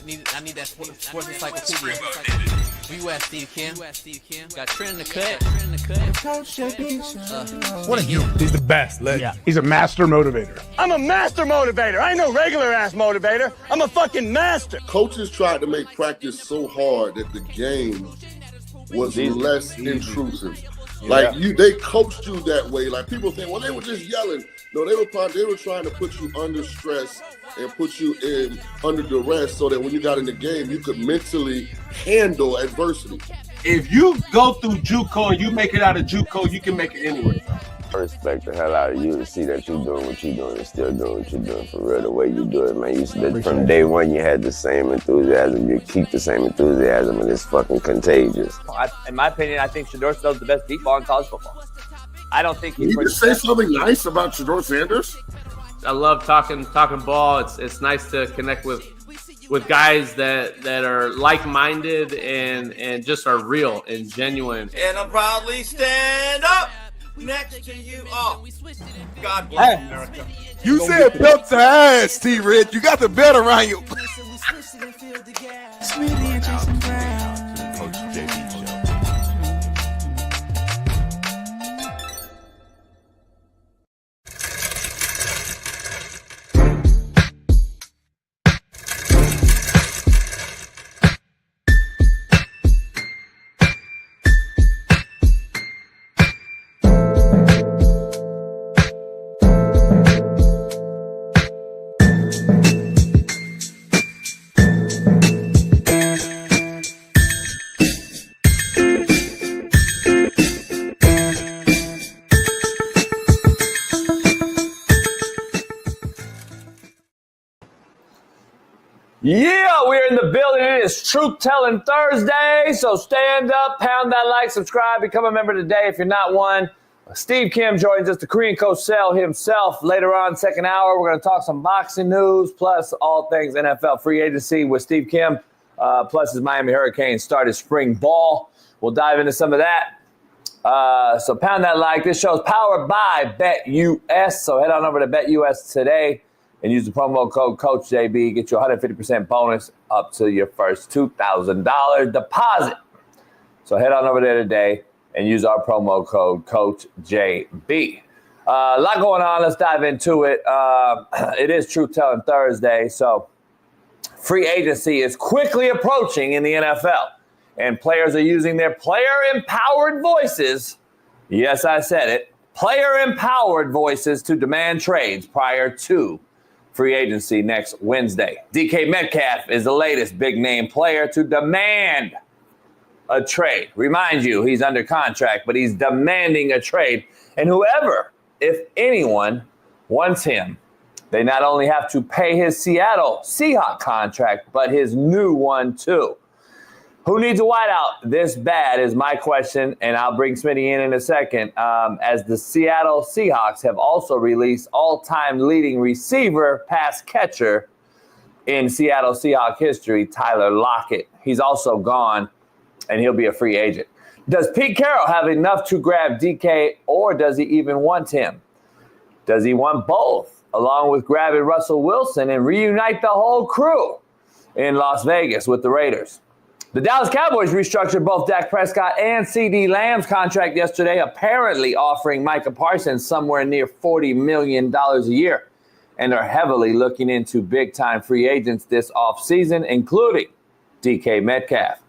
I need that sports encyclopedia. Where you at, Steve Kim? Got Trent in the cut. What are you? He's the best. Yeah. He's a master motivator. I'm a master motivator. I ain't no regular ass motivator. I'm a fucking master. Coaches tried to make practice so hard that the game was less intrusive. Like they coached you that way. Like people think, well, they were just yelling. No, they were trying to put you under stress and put you in under duress so that when you got in the game, you could mentally handle adversity. If you go through JUCO and you make it out of JUCO, you can make it anywhere. I respect the hell out of you to see that you're doing what you're doing and still doing what you're doing for real, the way you do it, man. You said from day one you had the same enthusiasm. You keep the same enthusiasm, and it's fucking contagious. In my opinion, I think Shedeur Sanders the best deep ball in college football. I don't think Can you just say something nice about Shedeur Sanders? I love talking ball. It's nice to connect with guys that are like-minded and just are real and genuine. And I'll proudly stand up next to you. Oh, God bless America. You said belt to ass, T-Red. You got the belt around you. Smitty and Jason Brown. Coach JB Show. Yeah, we're in the building. It is Truth Telling Thursday. So stand up, pound that like, subscribe, become a member today if you're not one. Steve Kim joins us, the Korean Coach Sel himself. Later on, second hour, we're going to talk some boxing news, plus all things NFL free agency with Steve Kim, plus his Miami Hurricanes started spring ball. We'll dive into some of that. So pound that like. This show is powered by BetUS. So head on over to BetUS today and use the promo code CoachJB. Get you a 150% bonus up to your first $2,000 deposit. So head on over there today and use our promo code CoachJB. A lot going on. Let's dive into it. It is Truth Telling Thursday. So free agency is quickly approaching in the NFL. And players are using their player-empowered voices. Yes, I said it. Player-empowered voices to demand trades prior to free agency next Wednesday. DK Metcalf is the latest big-name player to demand a trade. Remind you, he's under contract, but he's demanding a trade. And whoever, if anyone, wants him, they not only have to pay his Seattle Seahawks contract, but his new one too. Who needs a wideout this bad is my question, and I'll bring Smitty in a second, as the Seattle Seahawks have also released all-time leading receiver, pass catcher in Seattle Seahawks history, Tyler Lockett. He's also gone, and he'll be a free agent. Does Pete Carroll have enough to grab DK, or does he even want him? Does he want both, along with grabbing Russell Wilson and reunite the whole crew in Las Vegas with the Raiders? The Dallas Cowboys restructured both Dak Prescott and CD Lamb's contract yesterday, apparently offering Micah Parsons somewhere near $40 million a year, and are heavily looking into big-time free agents this offseason, including DK Metcalf.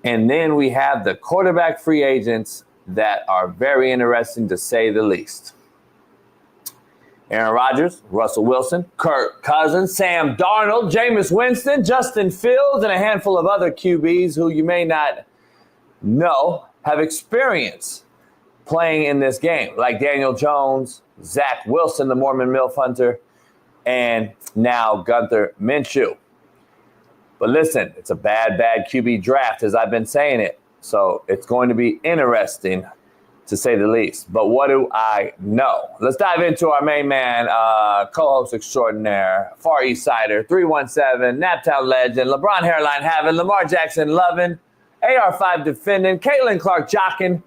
And then we have the quarterback free agents that are very interesting, to say the least. Aaron Rodgers, Russell Wilson, Kirk Cousins, Sam Darnold, Jameis Winston, Justin Fields, and a handful of other QBs who you may not know have experience playing in this game, like Daniel Jones, Zach Wilson, the Mormon MILF Hunter, and now Gunther Minshew. But listen, it's a bad QB draft, as I've been saying it. So it's going to be interesting, to say the least. But what do I know? Let's dive into our main man, co-host extraordinaire, Far East Sider, 317, Naptown legend, LeBron hairline having, Lamar Jackson loving, AR5 defending, Caitlin Clark jocking,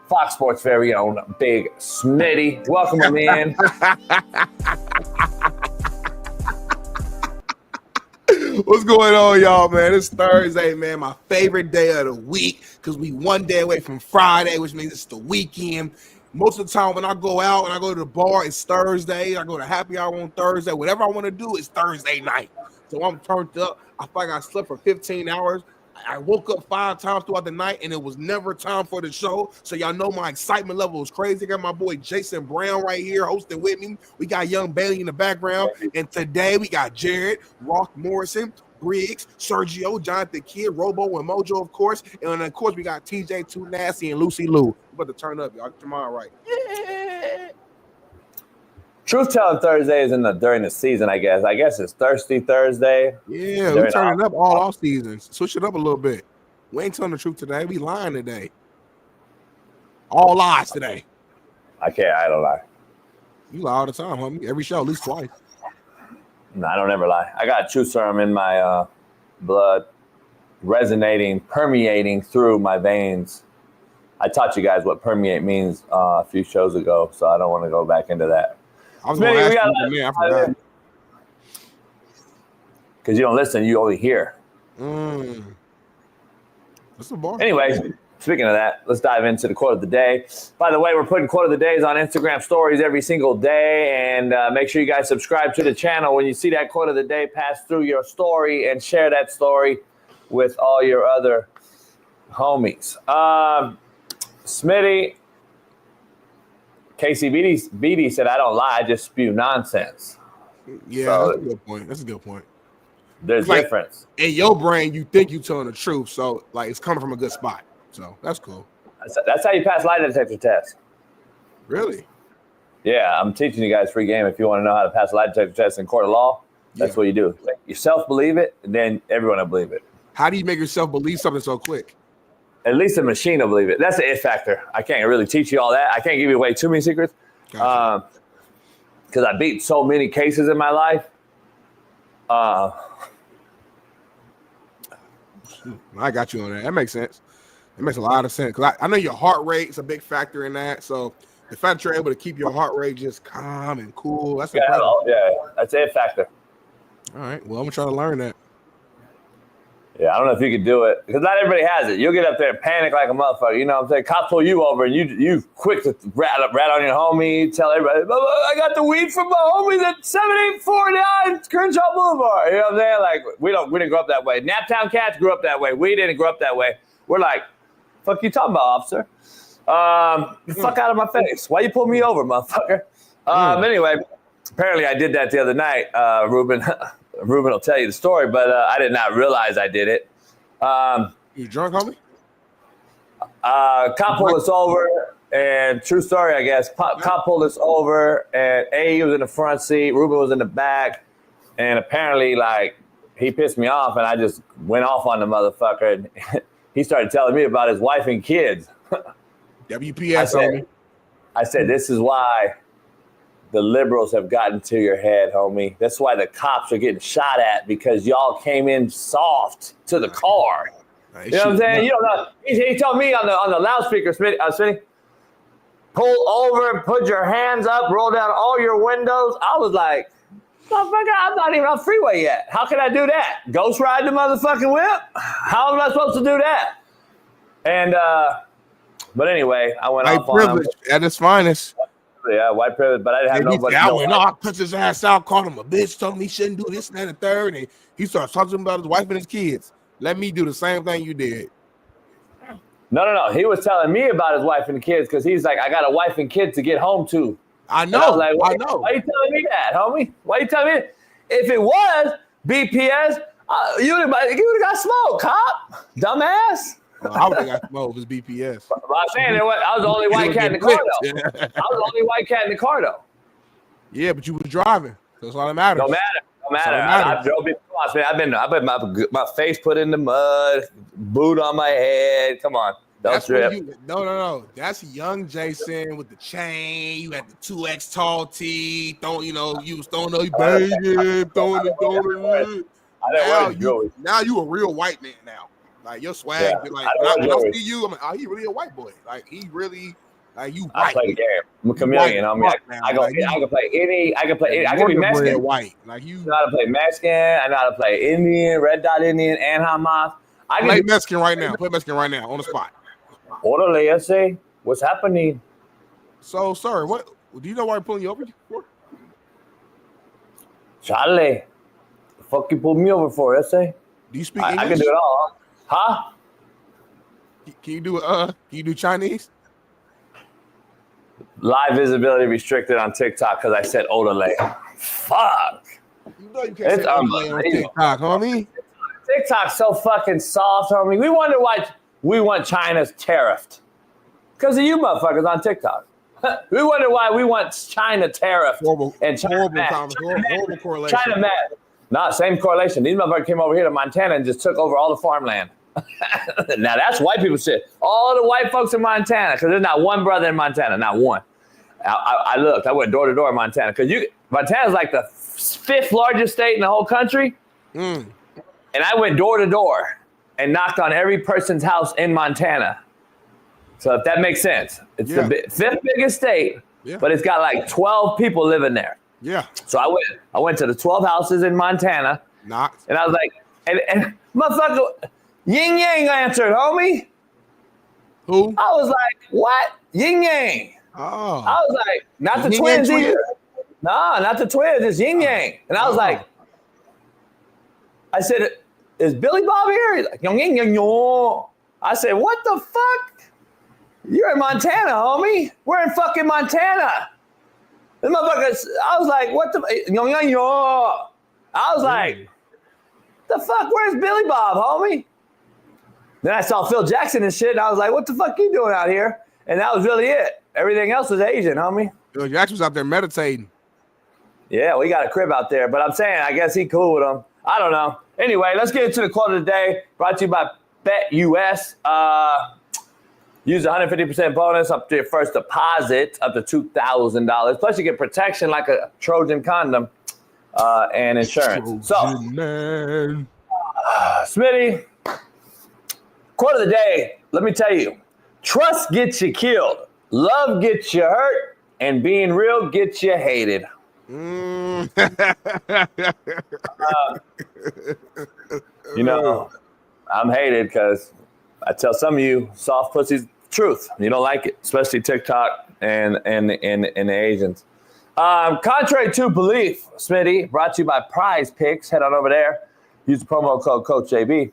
Fox Sports' very own Big Smitty. Welcome him in. What's going on, y'all, man? It's Thursday, man. My favorite day of the week because we one day away from Friday, which means it's the weekend. Most of the time when I go out and I go to the bar, it's Thursday. I go to happy hour on Thursday. Whatever I want to do, it's Thursday night. So I'm turned up. I feel like I slept for 15 hours. I woke up 5 times throughout the night, and it was never time for the show. So y'all know my excitement level is crazy. I got my boy Jason Brown right here hosting with me. We got Young Bailey in the background. And today we got Jared, Rock Morrison, Briggs, Sergio, Jonathan Kidd, Robo, and Mojo, of course. And of course, we got TJ Too Nasty and Lucy Lou. We're about to turn up, y'all. Tomorrow, right? Truth Telling Thursday is during the season, I guess. I guess it's Thirsty Thursday. Yeah, we're turning up all off seasons. Switch it up a little bit. We ain't telling the truth today. We lying today. All lies today. I don't lie. You lie all the time, homie. Every show, at least twice. No, I don't ever lie. I got truth serum in my blood, resonating, permeating through my veins. I taught you guys what permeate means a few shows ago, so I don't want to go back into that. I was going to ask you, man, I forgot. Because you don't listen, you only hear. That's a bar. Anyway, speaking of that, let's dive into the quote of the day. By the way, we're putting quote of the days on Instagram stories every single day, and make sure you guys subscribe to the channel. When you see that quote of the day, pass through your story and share that story with all your other homies. Smitty, KCBD said, I don't lie, I just spew nonsense. Yeah, so, that's a good point. That's a good point. There's difference. In your brain, you think you're telling the truth, so like it's coming from a good spot. So that's cool. That's how you pass lie detector test. Really? Yeah, I'm teaching you guys free game. If you want to know how to pass a lie detector test in court of law, that's what you do. Like, yourself believe it, and then everyone will believe it. How do you make yourself believe something so quick? At least the machine will believe it. That's the it factor. I can't really teach you all that. I can't give you away too many secrets. Because I beat so many cases in my life. I got you on that. That makes sense. It makes a lot of sense. Because I know your heart rate's a big factor in that. So the fact that you're able to keep your heart rate just calm and cool, that's impressive. Yeah, that's the it factor. All right. Well, I'm going to try to learn that. Yeah, I don't know if you could do it because not everybody has it. You'll get up there and panic like a motherfucker. You know what I'm saying? Cops pull you over and you quick to rat on your homie, tell everybody, I got the weed from my homies at 7849 Crenshaw Boulevard. You know what I'm saying? Like we didn't grow up that way. Naptown cats grew up that way. We didn't grow up that way. We're like, fuck you talking about, officer? Fuck out of my face. Why you pull me over, motherfucker? Anyway, apparently I did that the other night, Ruben. Ruben will tell you the story, but I did not realize I did it. You drunk, homie? Cop pulled us over, and true story, I guess. Cop pulled us over, and he was in the front seat, Ruben was in the back, and apparently, like, he pissed me off, and I just went off on the motherfucker, and he started telling me about his wife and kids. WPS, homie. I said, this is why the liberals have gotten to your head, homie. That's why the cops are getting shot at, because y'all came in soft to the car. You know what I'm saying? You don't know. He told me on the loudspeaker, Smitty, pull over, put your hands up, roll down all your windows. I was like, motherfucker, I'm not even on freeway yet. How can I do that? Ghost ride the motherfucking whip? How am I supposed to do that? And but anyway, I went off on him. At its finest. Yeah, white privilege, but I didn't have nobody. I went off, put his ass out, called him a bitch, told him he shouldn't do this and that and the third, and he started talking about his wife and his kids. Let me do the same thing you did. No. He was telling me about his wife and the kids because he's like, I got a wife and kids to get home to. I know. Like, I know. Why are you telling me that, homie? Why are you telling me that? If it was BPS, you would have got smoked, cop. Dumbass. I would have got smoked if it's BPS. But I'm saying I was the only white cat in the car, though. I was the only white cat in the car, though. Yeah, but you was driving. That's all that matters. No matter. I drove it. I've been my face put in the mud, boot on my head. Come on. Don't trip. No. That's young Jason with the chain. You had the 2X tall tee. You was throwing those baby, throwing it. Now you a real white man now. Like your swag, when I see you, I'm like, oh, he really a white boy. Like he really, Like you I white. play the game. I'm a chameleon. I mean, I can play any. I can play. I can be Mexican. White. Like you I know how to play Mexican. I know how to play Indian, Red Dot Indian, and Hamas. I can play Mexican right now. Play Mexican right now on the spot. Orderly, I say. What's happening? So, sir, what do you know why I'm pulling you over for? Charlie, the fuck you pulled me over for? I say. Do you speak English? I can do it all. Huh? Can you do Chinese? Live visibility restricted on TikTok because I said orderly. Fuck. You know you can't say orderly on TikTok, homie. TikTok's so fucking soft, homie. We wonder why we want China's tariffed. Because of you motherfuckers on TikTok. We wonder why we want China tariffed and China mad. Horrible correlation. China mad. Nah, same correlation. These motherfuckers came over here to Montana and just took over all the farmland. Now that's white people shit. All the white folks in Montana, because there's not one brother in Montana, not one. I looked. I went door to door in Montana because Montana's like the 5th largest state in the whole country. And I went door to door and knocked on every person's house in Montana. So if that makes sense, it's the 5th biggest state, but it's got like 12 people living there. Yeah. So I went to the 12 houses in Montana, and I was like, and motherfucker, Yin Yang answered, homie. Who? I was like, what? Yin Yang. Oh. I was like, not the twins either. No, not the twins. It's Yin Yang. And I was like, I said, is Billy Bob here? He's like, Yang Yang Yang. I said, what the fuck? You're in Montana, homie. We're in fucking Montana. This motherfucker, I was like, what the? Yang Yang Yang. I was like, the fuck? Where's Billy Bob, homie? Then I saw Phil Jackson and shit, and I was like, what the fuck you doing out here? And that was really it. Everything else was Asian, homie. Phil Jackson was out there meditating. Yeah, we got a crib out there. But I'm saying, I guess he cool with them. I don't know. Anyway, let's get into the quote of the day. Brought to you by BetUS. Use 150% bonus up to your first deposit, up to $2,000. Plus, you get protection like a Trojan condom and insurance. So, Smitty, quote of the day, let me tell you. Trust gets you killed. Love gets you hurt. And being real gets you hated. You know, I'm hated because I tell some of you soft pussies the truth. You don't like it, especially TikTok and the Asians. Contrary to belief, Smitty, brought to you by Prize Picks. Head on over there. Use the promo code Coach JB.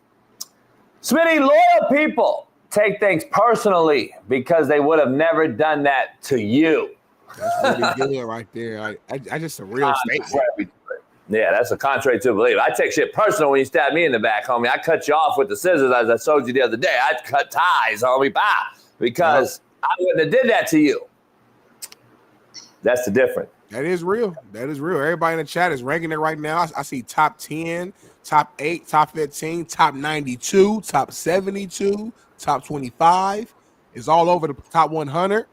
Smitty, loyal people take things personally because they would have never done that to you. That's really good right there. I just a real statement. Yeah, that's a contrary to belief. I take shit personal when you stab me in the back, homie. I cut you off with the scissors, as I showed you the other day. I cut ties, homie, because I wouldn't have did that to you. That's the difference. That is real. That is real. Everybody in the chat is ranking it right now. I see top 10, top 8, top 15, top 92, top 72, top 25. It's all over the top 100.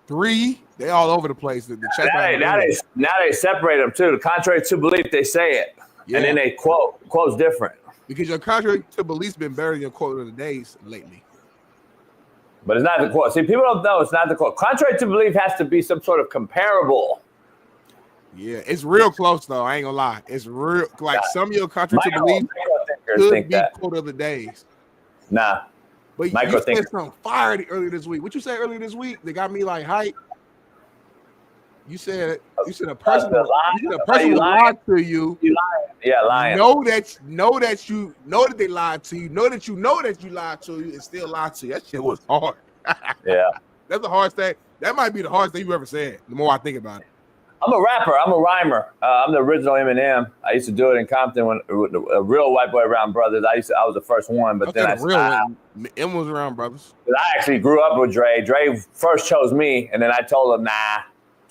3, they all over the place. The chat now they separate them too. The contrary to belief, they say it, and then they quote's different. Because your contrary to belief's been better than your quote of the days lately. But it's not the quote. See, people don't know it's not the quote. Contrary to belief has to be some sort of comparable. Yeah, it's real close though. I ain't gonna lie. It's real. Like some of your contrary to belief could be quote of the days. Nah. But you said something fire earlier this week. What you say earlier this week? They got me like hype. You said a person lied to you. You lying. Yeah, lying. Know that you know that they lied to you. Know that you lied to you and still lied to you. That shit was hard. Yeah. That's the hardest thing. That might be the hardest thing you ever said. The more I think about it. I'm a rapper. I'm a rhymer. I'm the original Eminem. I used to do it in Compton when a real white boy around brothers. I was the first one, but then M was around brothers. I actually grew up with Dre. Dre first chose me, and then I told him, nah.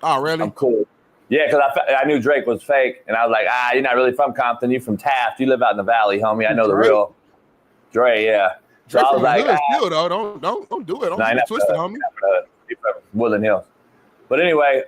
Oh, really? I'm cool. Yeah, because I knew Drake was fake, and I was like, you're not really from Compton. You're from Taft. You live out in the valley, homie. I know the real Dre. Yeah. So I was like, still though, don't do it. Don't get twisted, homie. He's from Woodland Hills. But anyway,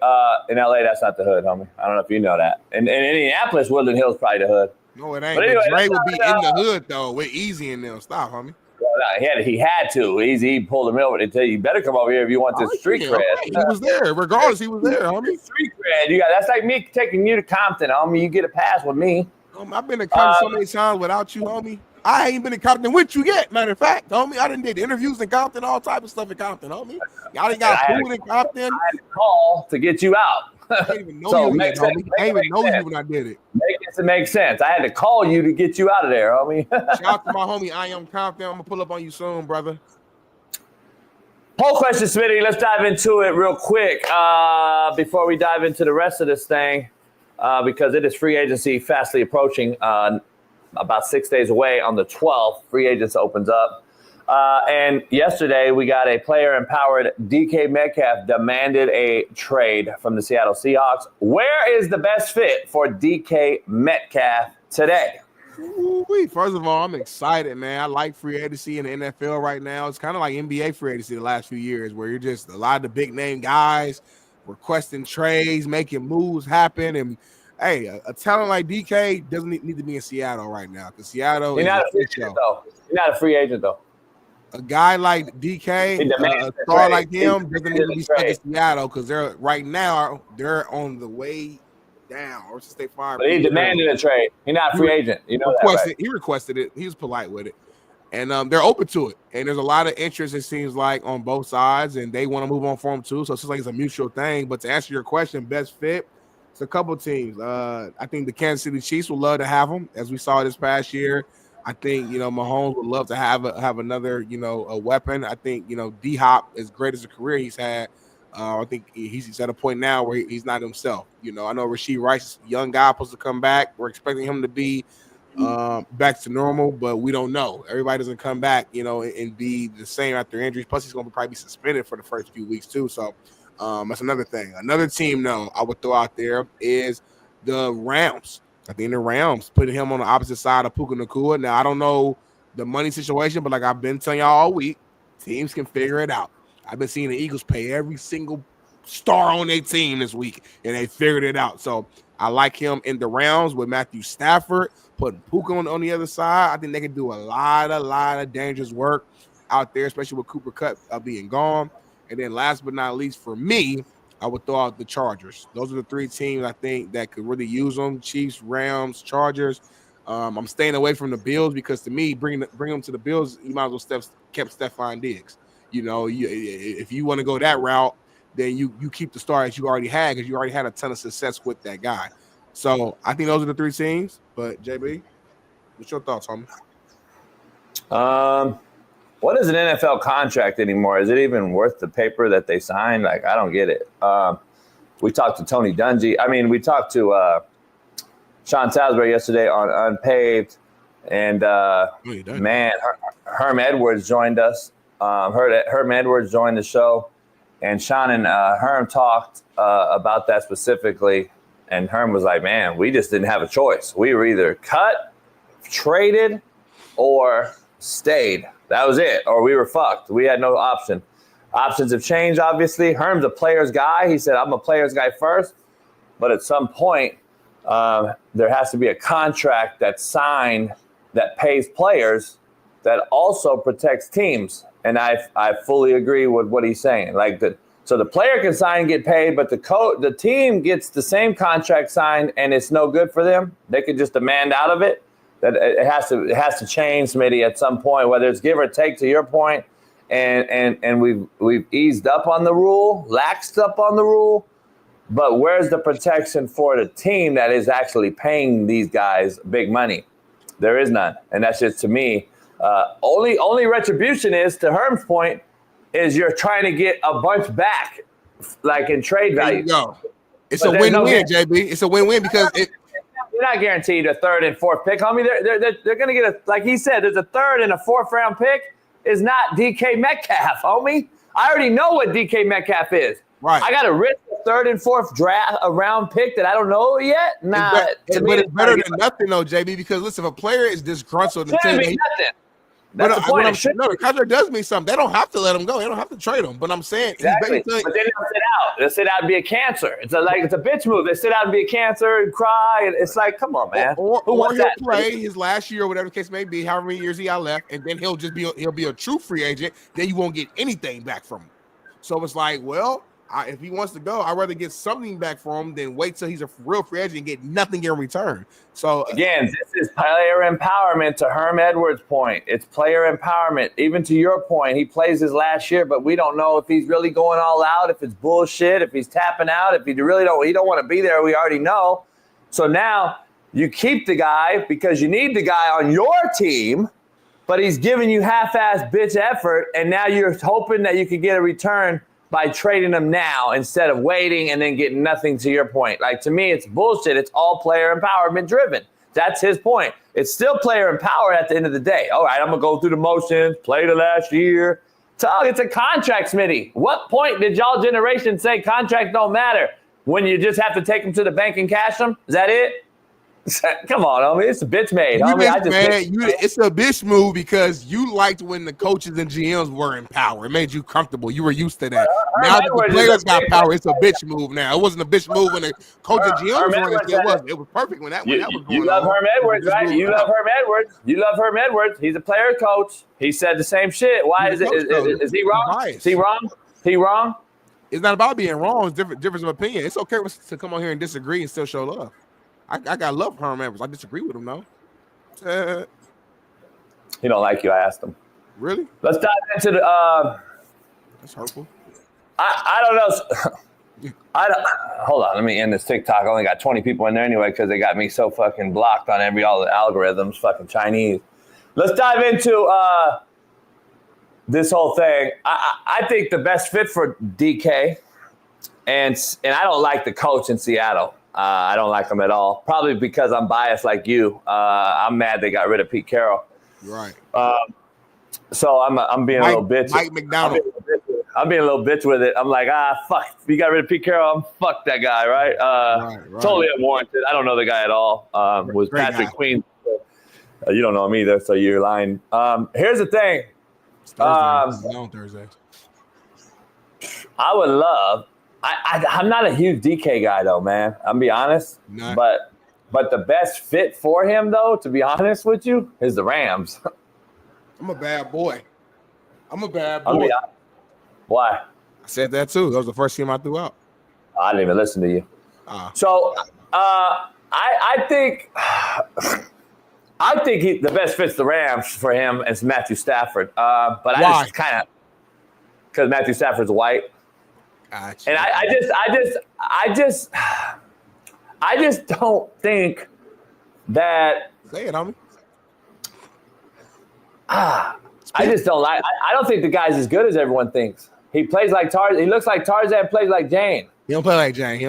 in LA, that's not the hood, homie. I don't know if you know that. In Indianapolis, Woodland Hills probably the hood. No, it ain't. But anyway, Dre would be in the hood though. We're easy in there. Stop, homie. Well, he had to. He pulled him over to tell you better come over here if you want this street cred. He was there. Regardless, he was there, homie. Street cred. That's like me taking you to Compton, homie. You get a pass with me. I've been to Compton so many times without you, homie. I ain't been to Compton with you yet. Matter of fact, homie, I done did interviews in Compton, all type of stuff in Compton, homie. Y'all done got food in Compton. I had to call to get you out. I didn't even know you yet, homie. I didn't even know you when I did it. It makes sense. I had to call you to get you out of there, homie. Shout out to my homie, I am Compton. I'm going to pull up on you soon, brother. Poll question, Smitty. Let's dive into it real quick before we dive into the rest of this thing because it is free agency fastly approaching. About 6 days away on the 12th, free agents opens up. And yesterday we got a player-empowered DK Metcalf demanded a trade from the Seattle Seahawks. Where is the best fit for DK Metcalf today? First of all, I'm excited, man. I like free agency in the NFL right now. It's kind of like NBA free agency the last few years where you're just a lot of the big-name guys requesting trades, making moves happen, and hey, a talent like DK doesn't need to be in Seattle right now because Seattle You're not a free agent, though. You're not a free agent, though. A guy like DK, a star like him, doesn't need to be stuck in Seattle because they're on the way down. Or just stay fine. But he demanded a trade. He's not a free agent. You know that, right? He requested it. He was polite with it. And they're open to it. And there's a lot of interest, it seems like, on both sides, and they want to move on for him too. So it's just like it's a mutual thing. But to answer your question, best fit, it's a couple teams. I think the Kansas City Chiefs would love to have him, as we saw this past year. I think, Mahomes would love to have another, a weapon. I think, D-Hop, as great as a career he's had, I think he's at a point now where he's not himself. I know Rashee Rice, young guy, supposed to come back. We're expecting him to be back to normal, but we don't know. Everybody doesn't come back, and be the same after injuries. Plus, he's going to probably be suspended for the first few weeks too. So that's another thing. Another team, though, I would throw out there is the Rams. I think the Rams putting him on the opposite side of Puka Nacua. Now, I don't know the money situation, but like I've been telling y'all all week, teams can figure it out. I've been seeing the Eagles pay every single star on their team this week, and they figured it out. So I like him in the Rams with Matthew Stafford, putting Puka on the other side. I think they can do a lot of dangerous work out there, especially with Cooper Kupp being gone. And then last but not least, for me, I would throw out the Chargers. Those are the three teams I think that could really use them: Chiefs, Rams, Chargers. I'm staying away from the Bills because to me, bring them to the Bills, you might as well kept Stephon Diggs. If you want to go that route, then you keep the star that you already had because you already had a ton of success with that guy. So I think those are the three teams. But JB, what's your thoughts, homie? What is an NFL contract anymore? Is it even worth the paper that they signed? Like, I don't get it. We talked to Tony Dungy. I mean, we talked to Shaun Salisbury yesterday on Unpaved. And, man, Herm Edwards joined us. Herm Edwards joined the show. And Shaun and Herm talked about that specifically. And Herm was like, man, we just didn't have a choice. We were either cut, traded, or stayed. That was it, or we were fucked. We had no option. Options have changed, obviously. Herm's a player's guy. He said, I'm a player's guy first. But at some point, there has to be a contract that's signed that pays players that also protects teams. And I fully agree with what he's saying. So the player can sign and get paid, but the team gets the same contract signed and it's no good for them. They could just demand out of it. That it has to change, Smitty, at some point, whether it's give or take to your point, and we've eased up on the rule, laxed up on the rule, but where's the protection for the team that is actually paying these guys big money? There is none, and that's just, to me, only retribution is, to Herm's point, is you're trying to get a bunch back, like in trade value. There you go. It's a win-win, JB. It's a win-win because you're not guaranteed a third and fourth pick, homie. They're going to get like he said, there's a third and a fourth round pick. Is not DK Metcalf, homie. I already know what DK Metcalf is. Right. I got to risk a third and fourth round pick that I don't know yet. Nah, but it's better than nothing, though, JB. Because listen, if a player is disgruntled, nothing. That's the point. The contract does mean something. They don't have to let him go. They don't have to trade him. But I'm saying, exactly. But they don't sit out. They sit out and be a cancer. It's a bitch move. They sit out and be a cancer and cry. And it's like, come on, man. Or he'll play his last year or whatever the case may be, however many years he got left, and then he'll be a true free agent. Then you won't get anything back from him. So it's like, well, if he wants to go, I'd rather get something back from him than wait till he's a real free agent and get nothing in return. So again, this is player empowerment to Herm Edwards' point. It's player empowerment. Even to your point, he plays his last year, but we don't know if he's really going all out, if it's bullshit, if he's tapping out, if he don't want to be there. We already know. So now you keep the guy because you need the guy on your team, but he's giving you half-ass bitch effort, and now you're hoping that you could get a return by trading them now instead of waiting and then getting nothing. To your point, like, to me, it's bullshit. It's all player empowerment driven. That's his point. It's still player empowered at the end of the day. All right, I'm going to go through the motions, play the last year. It's a contract, Smitty. What point did y'all generation say contracts don't matter when you just have to take them to the bank and cash them? Is that it? Come on, homie. It's a bitch made. It's a bitch move because you liked when the coaches and GMs were in power. It made you comfortable. You were used to that. Now that the players got power, it's a bitch move now. It wasn't a bitch move when the coach and GMs were. It was perfect when that was going on. You love Herm Edwards, right? You love Herm Edwards. You love Herm Edwards. He's a player coach. He said the same shit. Why is it? Is he wrong? Is he wrong? He wrong? It's not about being wrong. It's difference of opinion. It's okay to come on here and disagree and still show love. I got love for Herm Edwards. I disagree with him though. He don't like you. I asked him. Really? Let's dive into the. That's hurtful. I don't know. Hold on. Let me end this TikTok. I only got 20 people in there anyway because they got me so fucking blocked on all the algorithms. Fucking Chinese. Let's dive into this whole thing. I think the best fit for DK, and I don't like the coach in Seattle. I don't like him at all. Probably because I'm biased like you. I'm mad they got rid of Pete Carroll. Right. So I'm being a little bitch. Mike McDonald. I'm being a little bitch with it. I'm like, fuck. You got rid of Pete Carroll. Fuck that guy, right? Right. Totally unwarranted. I don't know the guy at all. Was Great Patrick guy. Queen. You don't know him either, so you're lying. Here's the thing. On Thursday. I would love. I'm not a huge DK guy though, man. I'm be honest. Nah. But the best fit for him though, to be honest with you, is the Rams. I'm a bad boy. Why? I said that too. That was the first team I threw out. I didn't even listen to you. So I think the best fits the Rams for him is Matthew Stafford. But Why? I just kind of because Matthew Stafford's white. Gotcha. And I just don't think that. Say it, homie. I just don't like. I don't think the guy's as good as everyone thinks. He plays like Tarzan. He looks like Tarzan. Plays like Jane. He don't play like Jane.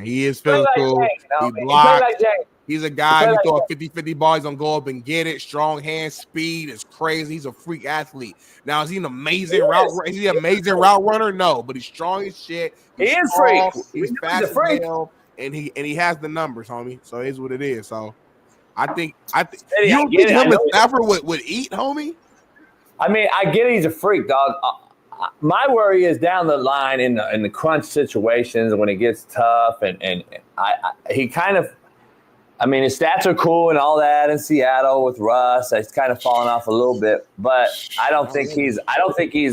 He is physical. Like he blocks. Like He's a guy who throw a 50-50 ball. He's going to go up and get it. Strong hand, speed. It's crazy. He's a freak athlete. Now, is he an amazing route runner? Is he an amazing route runner? No, but he's strong as shit. He is freak. He's fast as hell, and he has the numbers, homie. So it is what it is. So I think you don't think him and Stafford would eat, homie? I mean, I get it. He's a freak, dog. My worry is down the line in the crunch situations when it gets tough, and he kind of. I mean, his stats are cool and all that in Seattle with Russ. It's kind of fallen off a little bit, but I don't think he's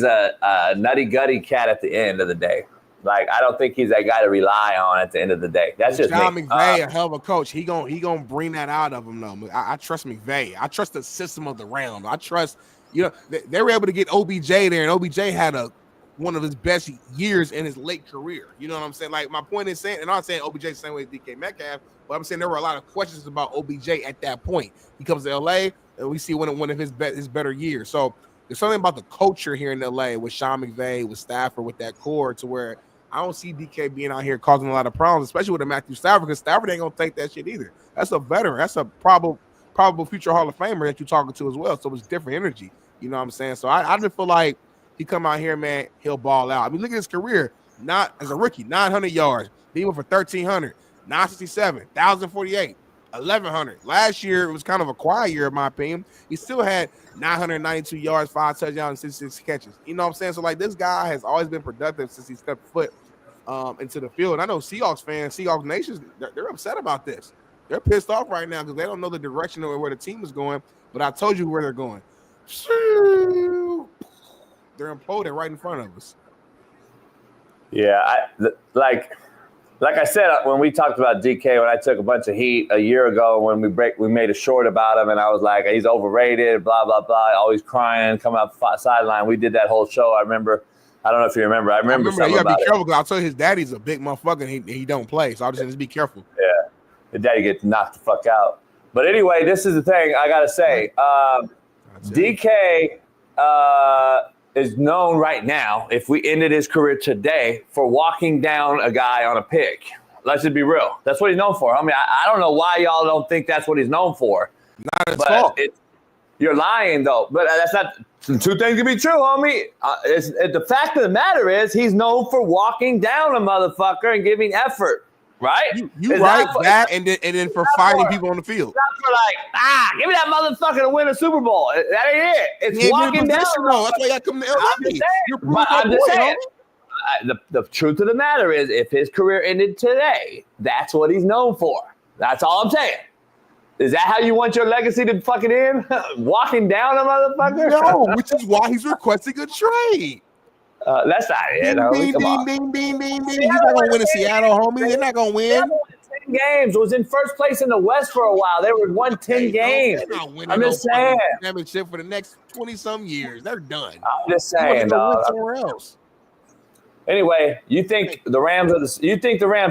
a nutty gutty cat at the end of the day. Like, I don't think he's that guy to rely on at the end of the day. That's just Sean me. McVay, a hell of a coach. He gonna bring that out of him though. I trust McVay. I trust the system of the round. I trust they were able to get OBJ there, and OBJ had one of his best years in his late career. You know what I'm saying? Like, my point is saying, and I'm not saying OBJ the same way as DK Metcalf, but I'm saying there were a lot of questions about OBJ at that point. He comes to LA, and we see one of his better years. So there's something about the culture here in LA with Sean McVay, with Stafford, with that core, to where I don't see DK being out here causing a lot of problems, especially with a Matthew Stafford, because Stafford ain't gonna take that shit either. That's a veteran. That's a probable future Hall of Famer that you're talking to as well. So it's different energy. You know what I'm saying? So I just feel like he come out here, man, he'll ball out. I mean, look at his career. Not as a rookie, 900 yards. He went for 1,300, 967, 1,048, 1,100. Last year, it was kind of a quiet year, in my opinion. He still had 992 yards, 5 touchdowns, and 66 catches. You know what I'm saying? So, like, this guy has always been productive since he stepped foot into the field. And I know Seahawks fans, Seahawks Nations, they're upset about this. They're pissed off right now because they don't know the direction of where the team is going. But I told you where they're going. They're imploding right in front of us. Yeah, like I said when we talked about DK, when I took a bunch of heat a year ago when we made a short about him, and I was like, he's overrated, blah blah blah, always crying, coming out the sideline. We did that whole show. I remember. I don't know if you remember. I remember that. You gotta be careful because I told you his daddy's a big motherfucker. And he don't play, so I'll just be careful. Yeah, his daddy gets knocked the fuck out. But anyway, this is the thing I gotta say. DK is known right now, if we ended his career today, for walking down a guy on a pick. Let's just be real. That's what he's known for. I mean, I don't know why y'all don't think that's what he's known for. Not at all. You're lying, though. But that's not – two things can be true, homie. The fact of the matter is he's known for walking down a motherfucker and giving effort. Right? You right, that and then for fighting people on the field. Not for like, give me that motherfucker to win a Super Bowl. That ain't it. It's walking down. That's why you got to come to LA. I'm just saying. The truth of the matter is, if his career ended today, that's what he's known for. That's all I'm saying. Is that how you want your legacy to fucking end? Walking down a motherfucker? No, which is why he's requesting a trade. That's not it. Bing. He's not going to win in Seattle, homie. They're not going to win. 10 games. Was in first place in the West for a while. They were won 10 games. I'm just saying. Championship for the next 20-some years. They're done. I'm just saying, dog. Somewhere else. Anyway, you think the Rams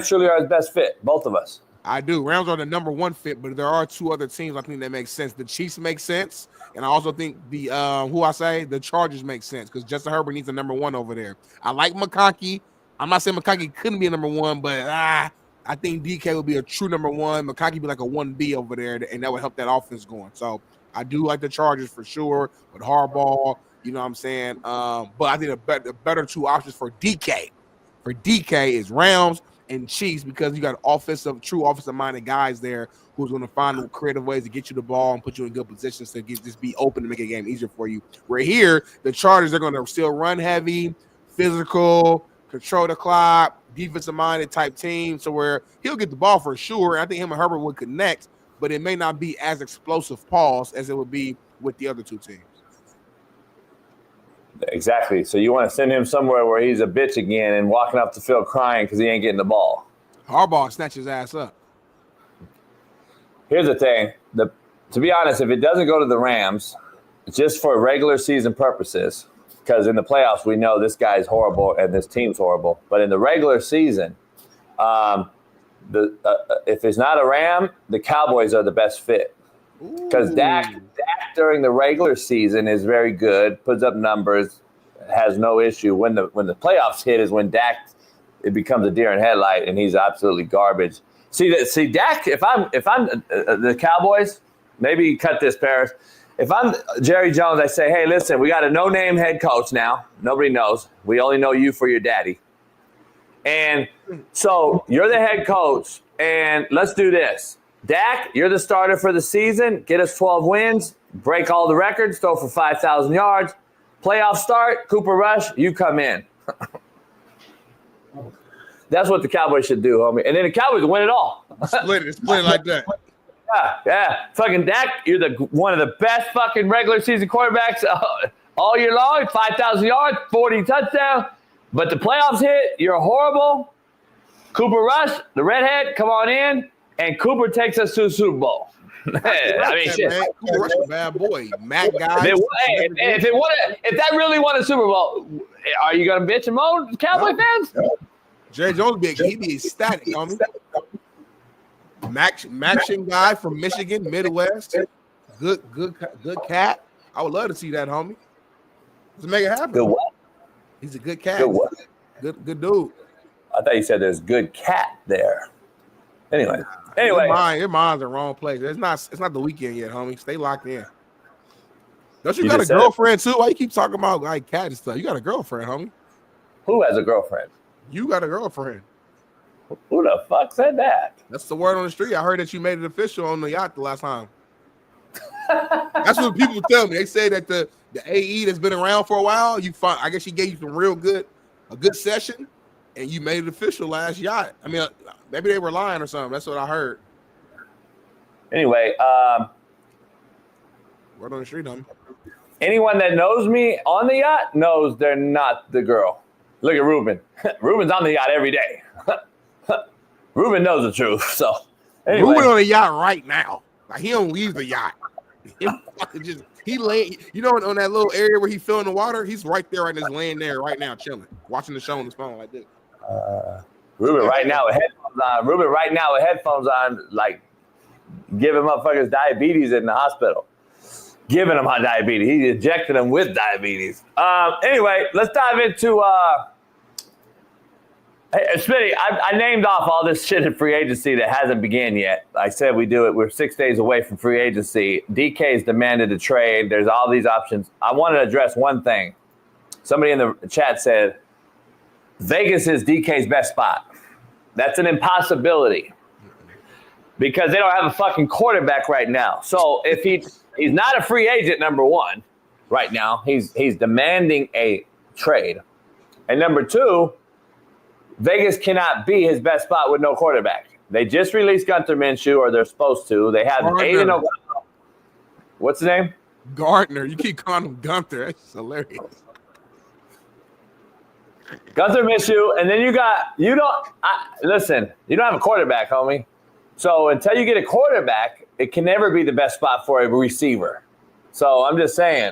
truly are his best fit? Both of us. I do. Rams are the number one fit, but there are two other teams I think that make sense. The Chiefs make sense, and I also think the Chargers make sense because Justin Herbert needs a number one over there. I like McConkey. I'm not saying McConkey couldn't be a number one, but I think DK would be a true number one. McConkey be like a 1B over there, and that would help that offense going. So I do like the Chargers for sure, with Harbaugh, you know what I'm saying? But I think the better two options for DK is Rams and Chiefs because you got true offensive-minded guys there who's going to find creative ways to get you the ball and put you in good positions to just be open to make a game easier for you. Where here, the Chargers are going to still run heavy, physical, control the clock, defensive-minded type team, so where he'll get the ball for sure. I think him and Herbert would connect, but it may not be as explosive pause as it would be with the other two teams. Exactly. So you want to send him somewhere where he's a bitch again and walking off the field crying because he ain't getting the ball. Harbaugh snatch his ass up. Here's the thing. To be honest, if it doesn't go to the Rams, just for regular season purposes, because in the playoffs we know this guy's horrible and this team's horrible, but in the regular season, if it's not a Ram, the Cowboys are the best fit. Because Dak during the regular season is very good, puts up numbers, has no issue. When the playoffs hit is when Dak it becomes a deer in headlight and he's absolutely garbage. See Dak. If I'm the Cowboys, maybe cut this, Paris. If I'm Jerry Jones, I say, hey, listen, we got a no-name head coach now. Nobody knows. We only know you for your daddy. And so you're the head coach, and let's do this. Dak, you're the starter for the season. Get us 12 wins. Break all the records. Throw for 5,000 yards. Playoff start. Cooper Rush, you come in. That's what the Cowboys should do, homie. And then the Cowboys win it all. Split it like that. Yeah. Fucking Dak, you're one of the best fucking regular season quarterbacks all year long. 5,000 yards, 40 touchdowns. But the playoffs hit, you're horrible. Cooper Rush, the redhead, come on in. And Cooper takes us to the Super Bowl. I mean, shit. Man, Cooper Rush a bad boy. Matt guy. If that really won a Super Bowl, are you gonna bitch and moan, Cowboy fans? Jerry Jones he be ecstatic, homie. Maxx guy from Michigan, Midwest. Good cat. I would love to see that, homie. Let's make it happen. Good what? He's a good cat. Good what? Good dude. I thought you said there's good cat there. Anyway, your mind's in the wrong place. It's not the weekend yet, homie. Stay locked in. Don't you got a girlfriend too? Why you keep talking about like cat and stuff? You got a girlfriend, homie. Who has a girlfriend? You got a girlfriend. Who the fuck said that? That's the word on the street. I heard that you made it official on the yacht the last time. That's what people tell me. They say that the AE that's been around for a while, I guess he gave you some a good session, and you made it official last yacht. I mean, maybe they were lying or something. That's what I heard. Anyway, word on the street, anyone that knows me on the yacht knows they're not the girl. Look at Ruben. Ruben's on the yacht every day. Ruben knows the truth. So anyway. Ruben on the yacht right now. Like, he don't leave the yacht. He lay, on that little area where he fell in the water. He's right there, right, just laying there right now, chilling, watching the show on his phone like this. Ruben right now with headphones on. Like giving motherfuckers diabetes in the hospital. Giving them diabetes. He injected them with diabetes. Anyway, let's dive into. Hey, Smitty, I named off all this shit in free agency that hasn't began yet. I said we do it. We're 6 days away from free agency. DK's demanded a trade. There's all these options. I want to address one thing. Somebody in the chat said, Vegas is DK's best spot. That's an impossibility because they don't have a fucking quarterback right now. So if he's not a free agent, number one, right now, he's demanding a trade. And number two, Vegas cannot be his best spot with no quarterback. They just released Gunther Minshew, or they're supposed to. They have Aiden O'Connell. What's the name? Gardner. You keep calling him Gunther. That's hilarious. Gunther Minshew, and then you don't have a quarterback, homie. So until you get a quarterback, it can never be the best spot for a receiver. So I'm just saying,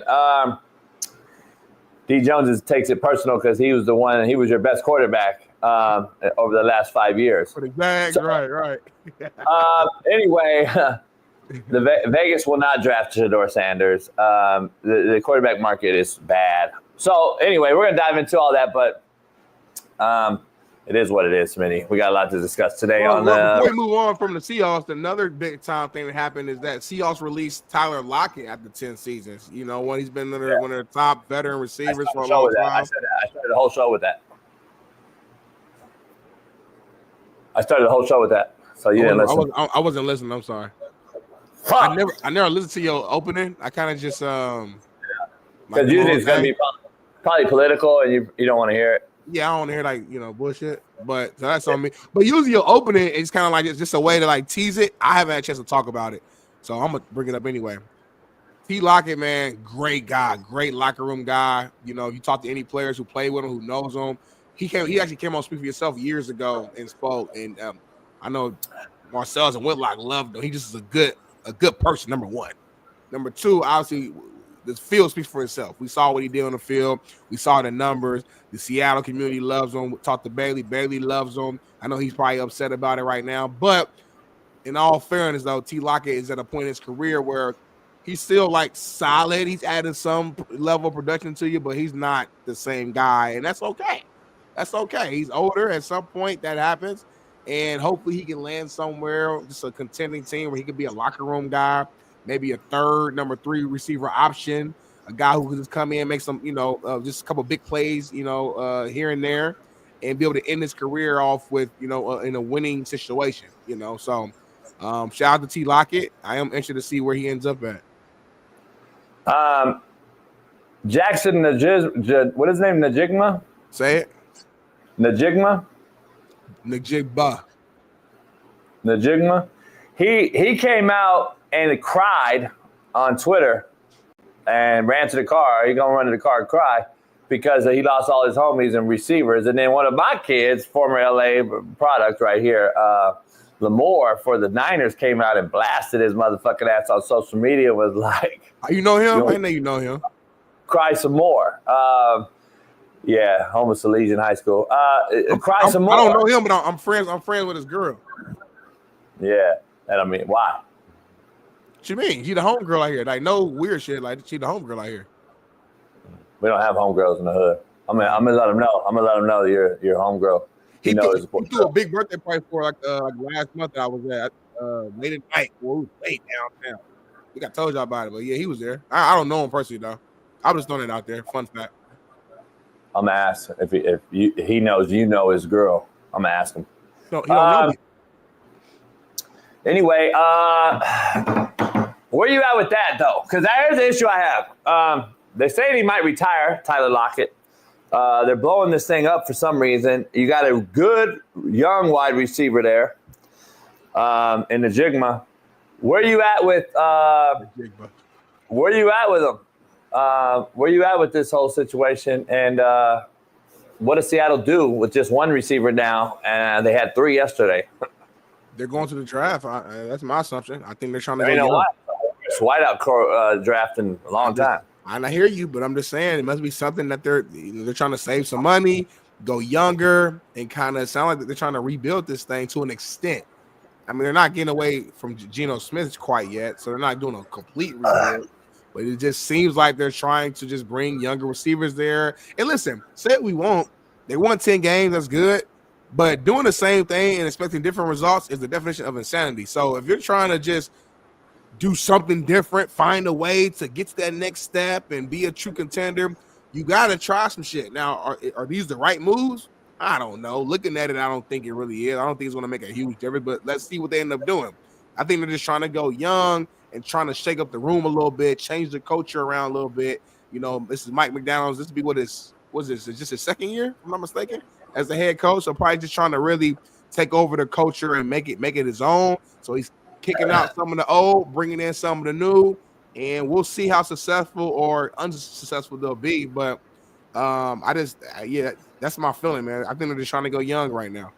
D. Jones takes it personal because he was your best quarterback over the last 5 years. Right. Anyway, Vegas will not draft Shedeur Sanders. The quarterback market is bad. So anyway, we're going to dive into all that, but it is what it is, Smitty. We got a lot to discuss today. Before we move on from the Seahawks, another big time thing that happened is that Seahawks released Tyler Lockett after 10 seasons. When he's been one of their top veteran receivers for a long time. I started the whole show with that. So you didn't listen. I wasn't listening. I'm sorry. Fuck. I never listened to your opening. I kind of just because usually it's gonna be probably political, and you don't want to hear it. Yeah, I don't hear bullshit, but so that's on me. But usually your opening is kind of like it's just a way to tease it. I haven't had a chance to talk about it, so I'm gonna bring it up anyway. T. Lockett, man, great guy, great locker room guy. You talk to any players who play with him, who knows him. He actually came on Speak for Yourself years ago and spoke, and I know Marcel's and Whitlock loved him. He just is a good person. Number one, number two, obviously. The field speaks for itself. We saw what he did on the field. We saw the numbers. The Seattle community loves him. We talked to Bailey. Bailey loves him. I know he's probably upset about it right now. But in all fairness, though, T. Lockett is at a point in his career where he's still solid. He's added some level of production to you, but he's not the same guy. And that's okay. That's okay. He's older. At some point, that happens. And hopefully he can land somewhere, just a contending team where he could be a locker room guy. Maybe a third, number 3 receiver option, a guy who can just come in, make some, just a couple big plays, here and there, and be able to end his career off with, in a winning situation, So, shout out to T. Lockett. I am interested to see where he ends up at. Jackson, what is his name? Najigma? Say it. Najigma. He came out and cried on Twitter and ran to the car. He gonna run to the car and cry because he lost all his homies and receivers. And then one of my kids, former LA product right here, Lamar for the Niners, came out and blasted his motherfucking ass on social media. Was like, you know him? I know you know him. Cry some more. Yeah, Homer Salesian High School. Cry some more. I don't know him, but I'm friends with his girl. Yeah, and I mean, why? What you mean? She the homegirl out here. No weird shit. She the homegirl out here. We don't have homegirls in the hood. I'm gonna let him know. I'm gonna let him know that you're homegirl. He knows. He threw a big birthday party for last month that I was at late at night. Well, we was late downtown. I think I told y'all about it, but yeah, he was there. I don't know him personally though. I was just throwing it out there. Fun fact. I'm gonna ask if he knows his girl. I'm gonna ask him. No, he don't know me. Anyway, where you at with that, though? Because here's the issue I have. They're saying he might retire, Tyler Lockett. They're blowing this thing up for some reason. You got a good young wide receiver there in the Jigma. Where you at with where you at with him? Where you at with this whole situation? And what does Seattle do with just one receiver now? And they had 3 yesterday. They're going to the draft. That's my assumption. I think they're trying to You go know young. what? It's whiteout draft in a long time. And I hear you, but I'm just saying it must be something that they're trying to save some money, go younger, and kind of sound like they're trying to rebuild this thing to an extent. I mean, they're not getting away from Geno Smith quite yet, so they're not doing a complete rebuild. But it just seems like they're trying to just bring younger receivers there. And listen, say what we want. They won 10 games. That's good. But doing the same thing and expecting different results is the definition of insanity. So if you're trying to just do something different, find a way to get to that next step and be a true contender, you got to try some shit. Now, are these the right moves? I don't know. Looking at it, I don't think it really is. I don't think it's going to make a huge difference, but let's see what they end up doing. I think they're just trying to go young and trying to shake up the room a little bit, change the culture around a little bit. You know, this is Mike McDonald's. This will be what's this? Is just his second year, if I'm not mistaken, as the head coach. So probably just trying to really take over the culture and make it his own. So he's kicking out some of the old, bringing in some of the new, and we'll see how successful or unsuccessful they'll be. But that's my feeling, man. I think they're just trying to go young right now.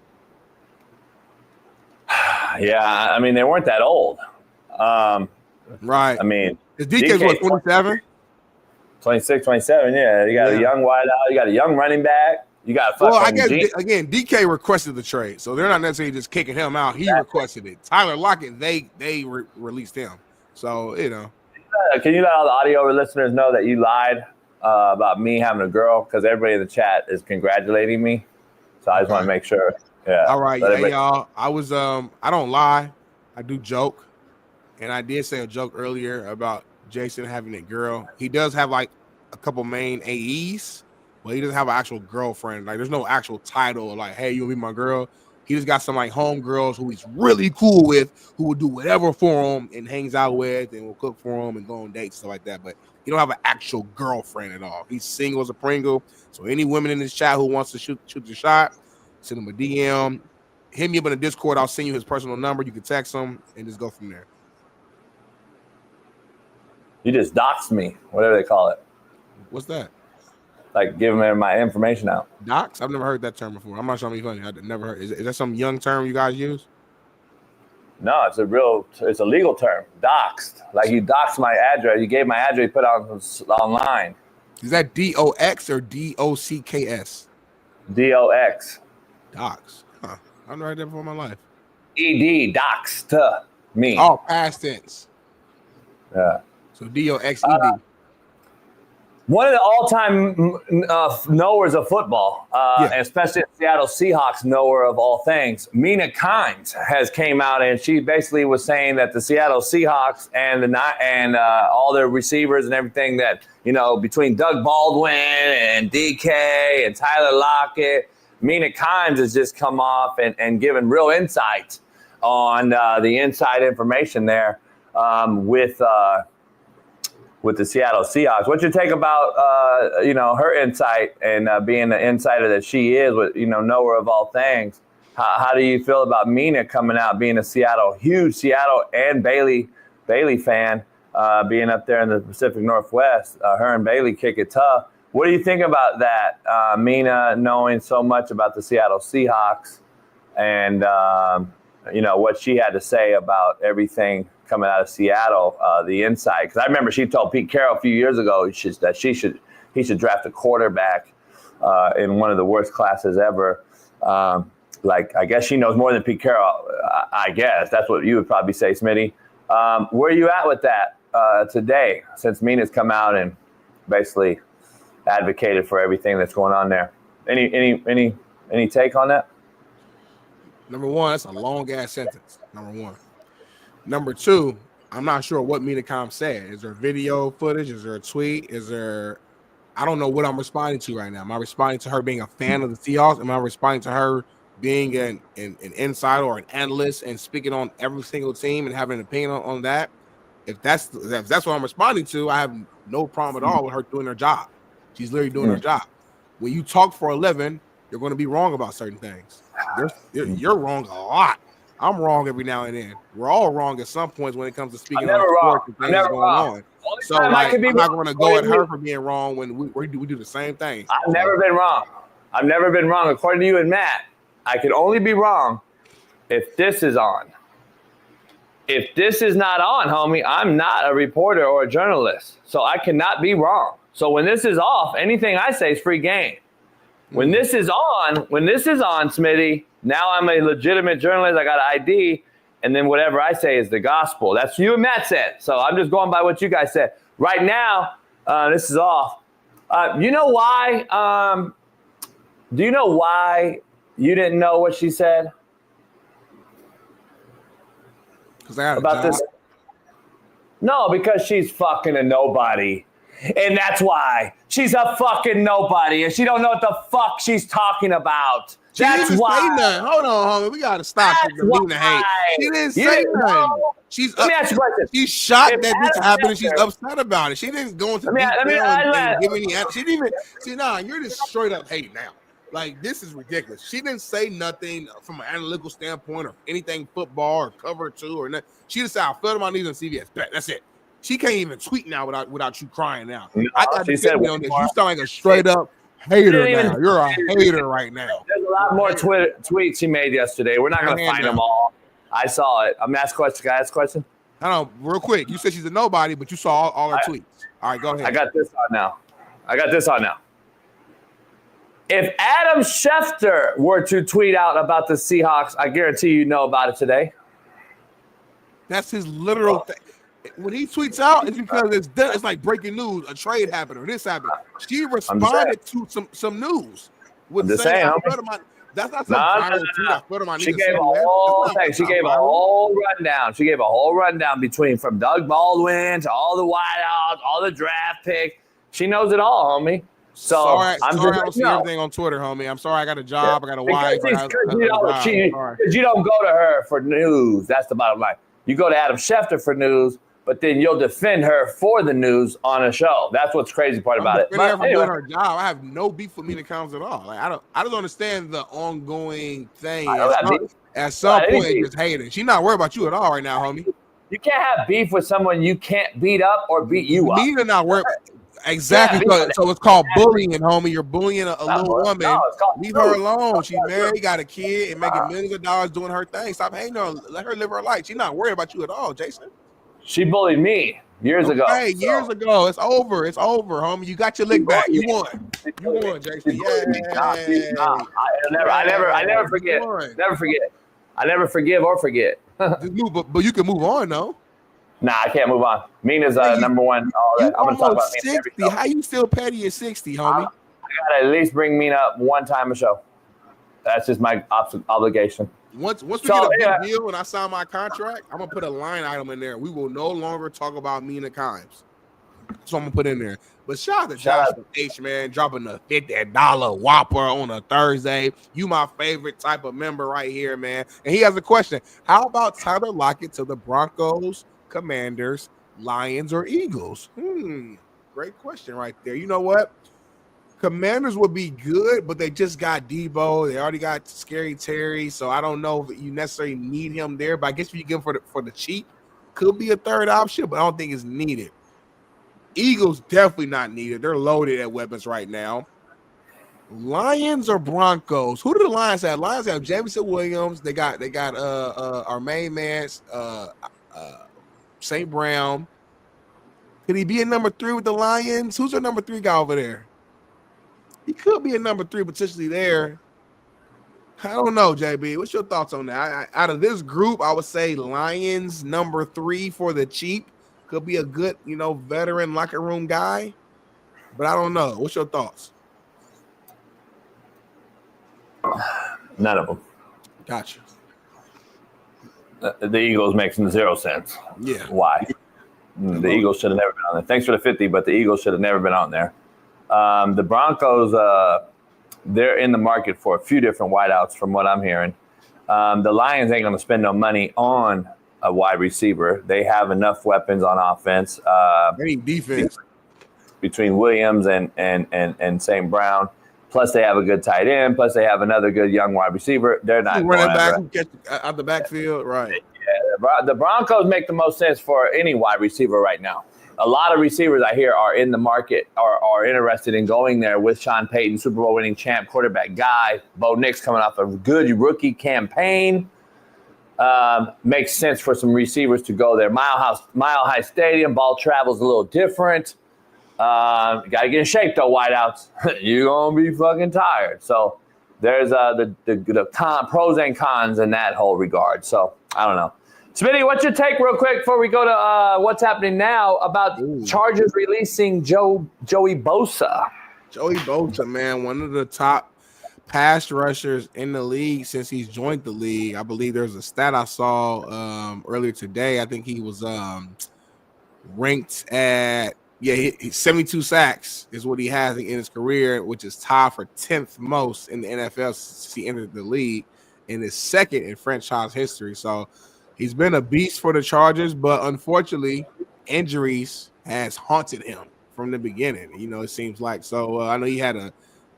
Yeah, I mean, they weren't that old. Right. I mean, his DK's what, 27? 26, 27, yeah. You got a young wideout. You got a young running back. You got Well, I guess, again, DK requested the trade, so they're not necessarily just kicking him out. He requested it. Tyler Lockett, they released him. So, you know. Can you let all the audio listeners know that you lied about me having a girl? Because everybody in the chat is congratulating me. So I just want to make sure. Yeah. All right, y'all. I was I don't lie. I do joke. And I did say a joke earlier about Jason having a girl. He does have like a couple main AEs, but he doesn't have an actual girlfriend. Like there's no actual title like, hey, you'll be my girl. He just got some like home girls who he's really cool with, who will do whatever for him and hangs out with and will cook for him and go on dates, stuff like that. But he don't have an actual girlfriend at all. He's single as a Pringle. So any women in this chat who wants to shoot the shot, send him a DM. Hit me up in the Discord. I'll send you his personal number. You can text him and just go from there. You just doxed me, whatever they call it. What's that? Like giving my information out. Dox? I've never heard that term before. I'm not trying to be funny. I've never heard. Is that some young term you guys use? No, it's a legal term. Doxed. Like you doxed my address. You gave my address, you put it online. Is that DOX or DOCKS? DOX. Dox. Huh. I've never heard that before in my life. ED, doxed me. Oh, past tense. Yeah. So DOXED. One of the all-time knowers of football, and especially the Seattle Seahawks knower of all things, Mina Kimes has came out and she basically was saying that the Seattle Seahawks and all their receivers and everything that, you know, between Doug Baldwin and DK and Tyler Lockett, Mina Kimes has just come off and given real insight on the inside information there with the Seattle Seahawks. What you take about, her insight and being the insider that she is, with, knower of all things? How do you feel about Mina coming out, being a huge Seattle and Bailey fan, being up there in the Pacific Northwest? Her and Bailey kick it tough. What do you think about that, Mina knowing so much about the Seattle Seahawks and, what she had to say about everything coming out of Seattle, the inside? Because I remember she told Pete Carroll a few years ago that he should draft a quarterback in one of the worst classes ever. I guess she knows more than Pete Carroll. I guess that's what you would probably say, Smitty. Where are you at with that today, since Mina's come out and basically advocated for everything that's going on there? Any take on that? Number one, that's a long ass sentence. Number one. Number two, I'm not sure what Mina Kimes said. Is there video footage? Is there a tweet? I don't know what I'm responding to right now. Am I responding to her being a fan of the Seahawks? Am I responding to her being an insider or an analyst and speaking on every single team and having an opinion on that, if that's what I'm responding to, I have no problem at all with her doing her job. She's literally doing her job. When you talk for a living, you're going to be wrong about certain things. You're wrong a lot. I'm wrong every now and then. We're all wrong at some points when it comes to speaking on sports and things going on. So like, I'm not going to go at her for being wrong when we do the same thing. I've never been wrong. I've never been wrong. According to you and Matt, I could only be wrong if this is on. If this is not on, homie, I'm not a reporter or a journalist. So I cannot be wrong. So when this is off, anything I say is free game. When this is on, Smitty, now I'm a legitimate journalist. I got an ID, and then whatever I say is the gospel. That's you and Matt said. So I'm just going by what you guys said. Right now, this is off. You know why? Do you know why you didn't know what she said? Because I have about this. No, because she's fucking a nobody. And that's why she's a fucking nobody, and she don't know what the fuck she's talking about. That's why. Say nothing. Hold on, homie. We gotta stop the Mina hate. She didn't say nothing. Let me ask you a question. She's shocked that this happened, and she's upset about it. She didn't go into detail and give any. She didn't even see. Nah, you're just straight up hate now. Like, this is ridiculous. She didn't say nothing from an analytical standpoint or anything football or cover two or nothing. She just said, "I fell to my knees on CBS." That's it. She can't even tweet now without you crying now. No, I got to say on this. You sound like a straight up hater now. You're a hater right now. There's a lot more tweets she made yesterday. We're not going to find them all. I saw it. I'm asking a question. Can I ask a question? I don't know. Real quick. You said she's a nobody, but you saw all her tweets. All right, go ahead. I got this on now. If Adam Schefter were to tweet out about the Seahawks, I guarantee you know about it today. That's his literal thing. When he tweets out, it's because it's like breaking news. A trade happened or this happened. She responded to some news. I'm just saying. That's not some viral tweet. I fell to my knees. She gave a whole thing. She gave a whole rundown. She gave a whole rundown from Doug Baldwin to all the wideouts, all the draft picks. She knows it all, homie. So sorry, I don't see everything on Twitter, homie. I'm sorry. I got a job. I got a wife. Because you don't go to her for news. That's the bottom line. You go to Adam Schefter for news, but then you'll defend her for the news on a show. That's what's crazy part about it. But anyway, doing her job. I have no beef with Mina Kimes at all. Like, I don't understand the ongoing thing. At some point, it's just hating. She's not worried about you at all right now, homie. You can't have beef with someone you can't beat up or beat you up. Mina not worried. Exactly. So it's called bullying, homie. You're bullying a little woman. Leave her alone. She's married, got a kid, and making millions of dollars doing her thing. Stop hating her. Let her live her life. She's not worried about you at all, Jason. She bullied me years ago. Hey, years ago. It's over. It's over, homie. You got your lick back. You won. You won, Jason. I never forget. Never forget. I never forgive or forget. But you can move on, though. Nah, I can't move on. Mina's number one. I'm gonna talk about Mina 60. How you still petty at 60, homie? I gotta at least bring Mina up one time a show. That's just my obligation. Once we get a big deal and I sign my contract, I'm gonna put a line item in there. We will no longer talk about Mina Kimes. So I'm gonna put in there. But shout out to Josh H, man, dropping the $50 Whopper on a Thursday. You my favorite type of member right here, man. And he has a question. How about Tyler Lockett to the Broncos, Commanders, Lions, or Eagles? Great question right there. You know what? Commanders would be good, but they just got Debo. They already got Scary Terry, so I don't know if you necessarily need him there. But I guess if you get him for the cheap, could be a third option, but I don't think it's needed. Eagles definitely not needed. They're loaded at weapons right now. Lions or Broncos? Who do the Lions have? Lions have Jameson Williams. They got our main man, St. Brown. Could he be a number 3 with the Lions? Who's their number 3 guy over there? He could be a number 3 potentially there. I don't know, JB. What's your thoughts on that? Out of this group, I would say Lions number 3 for the cheap. Could be a good, veteran locker room guy. But I don't know. What's your thoughts? None of them. Gotcha. The Eagles makes 0 sense. Yeah. Why? The Eagles should have never been on there. Thanks for the 50, but the Eagles should have never been on there. The Broncos, they're in the market for a few different wideouts from what I'm hearing. The Lions ain't going to spend no money on a wide receiver. They have enough weapons on offense. They need defense. Between Williams and St. Brown. Plus, they have a good tight end. Plus, they have another good young wide receiver. They're not running back who catch out the backfield, right? Yeah, the Broncos make the most sense for any wide receiver right now. A lot of receivers I hear are in the market or are interested in going there with Sean Payton, Super Bowl winning champ quarterback guy. Bo Nix coming off a good rookie campaign. Makes sense for some receivers to go there. Mile High Stadium, ball travels a little different. Got to get in shape though, wideouts. You're gonna be fucking tired. So there's the pros and cons in that whole regard. So I don't know. Smitty, what's your take real quick before we go to what's happening now about Chargers releasing Joey Bosa? Joey Bosa, man, one of the top pass rushers in the league since he's joined the league. I believe there's a stat I saw earlier today. I think he was ranked at 72 sacks is what he has in his career, which is tied for 10th most in the NFL since he entered the league, and is second in franchise history. So he's been a beast for the Chargers, but unfortunately, injuries has haunted him from the beginning. You know, it seems like. So I know he had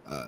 I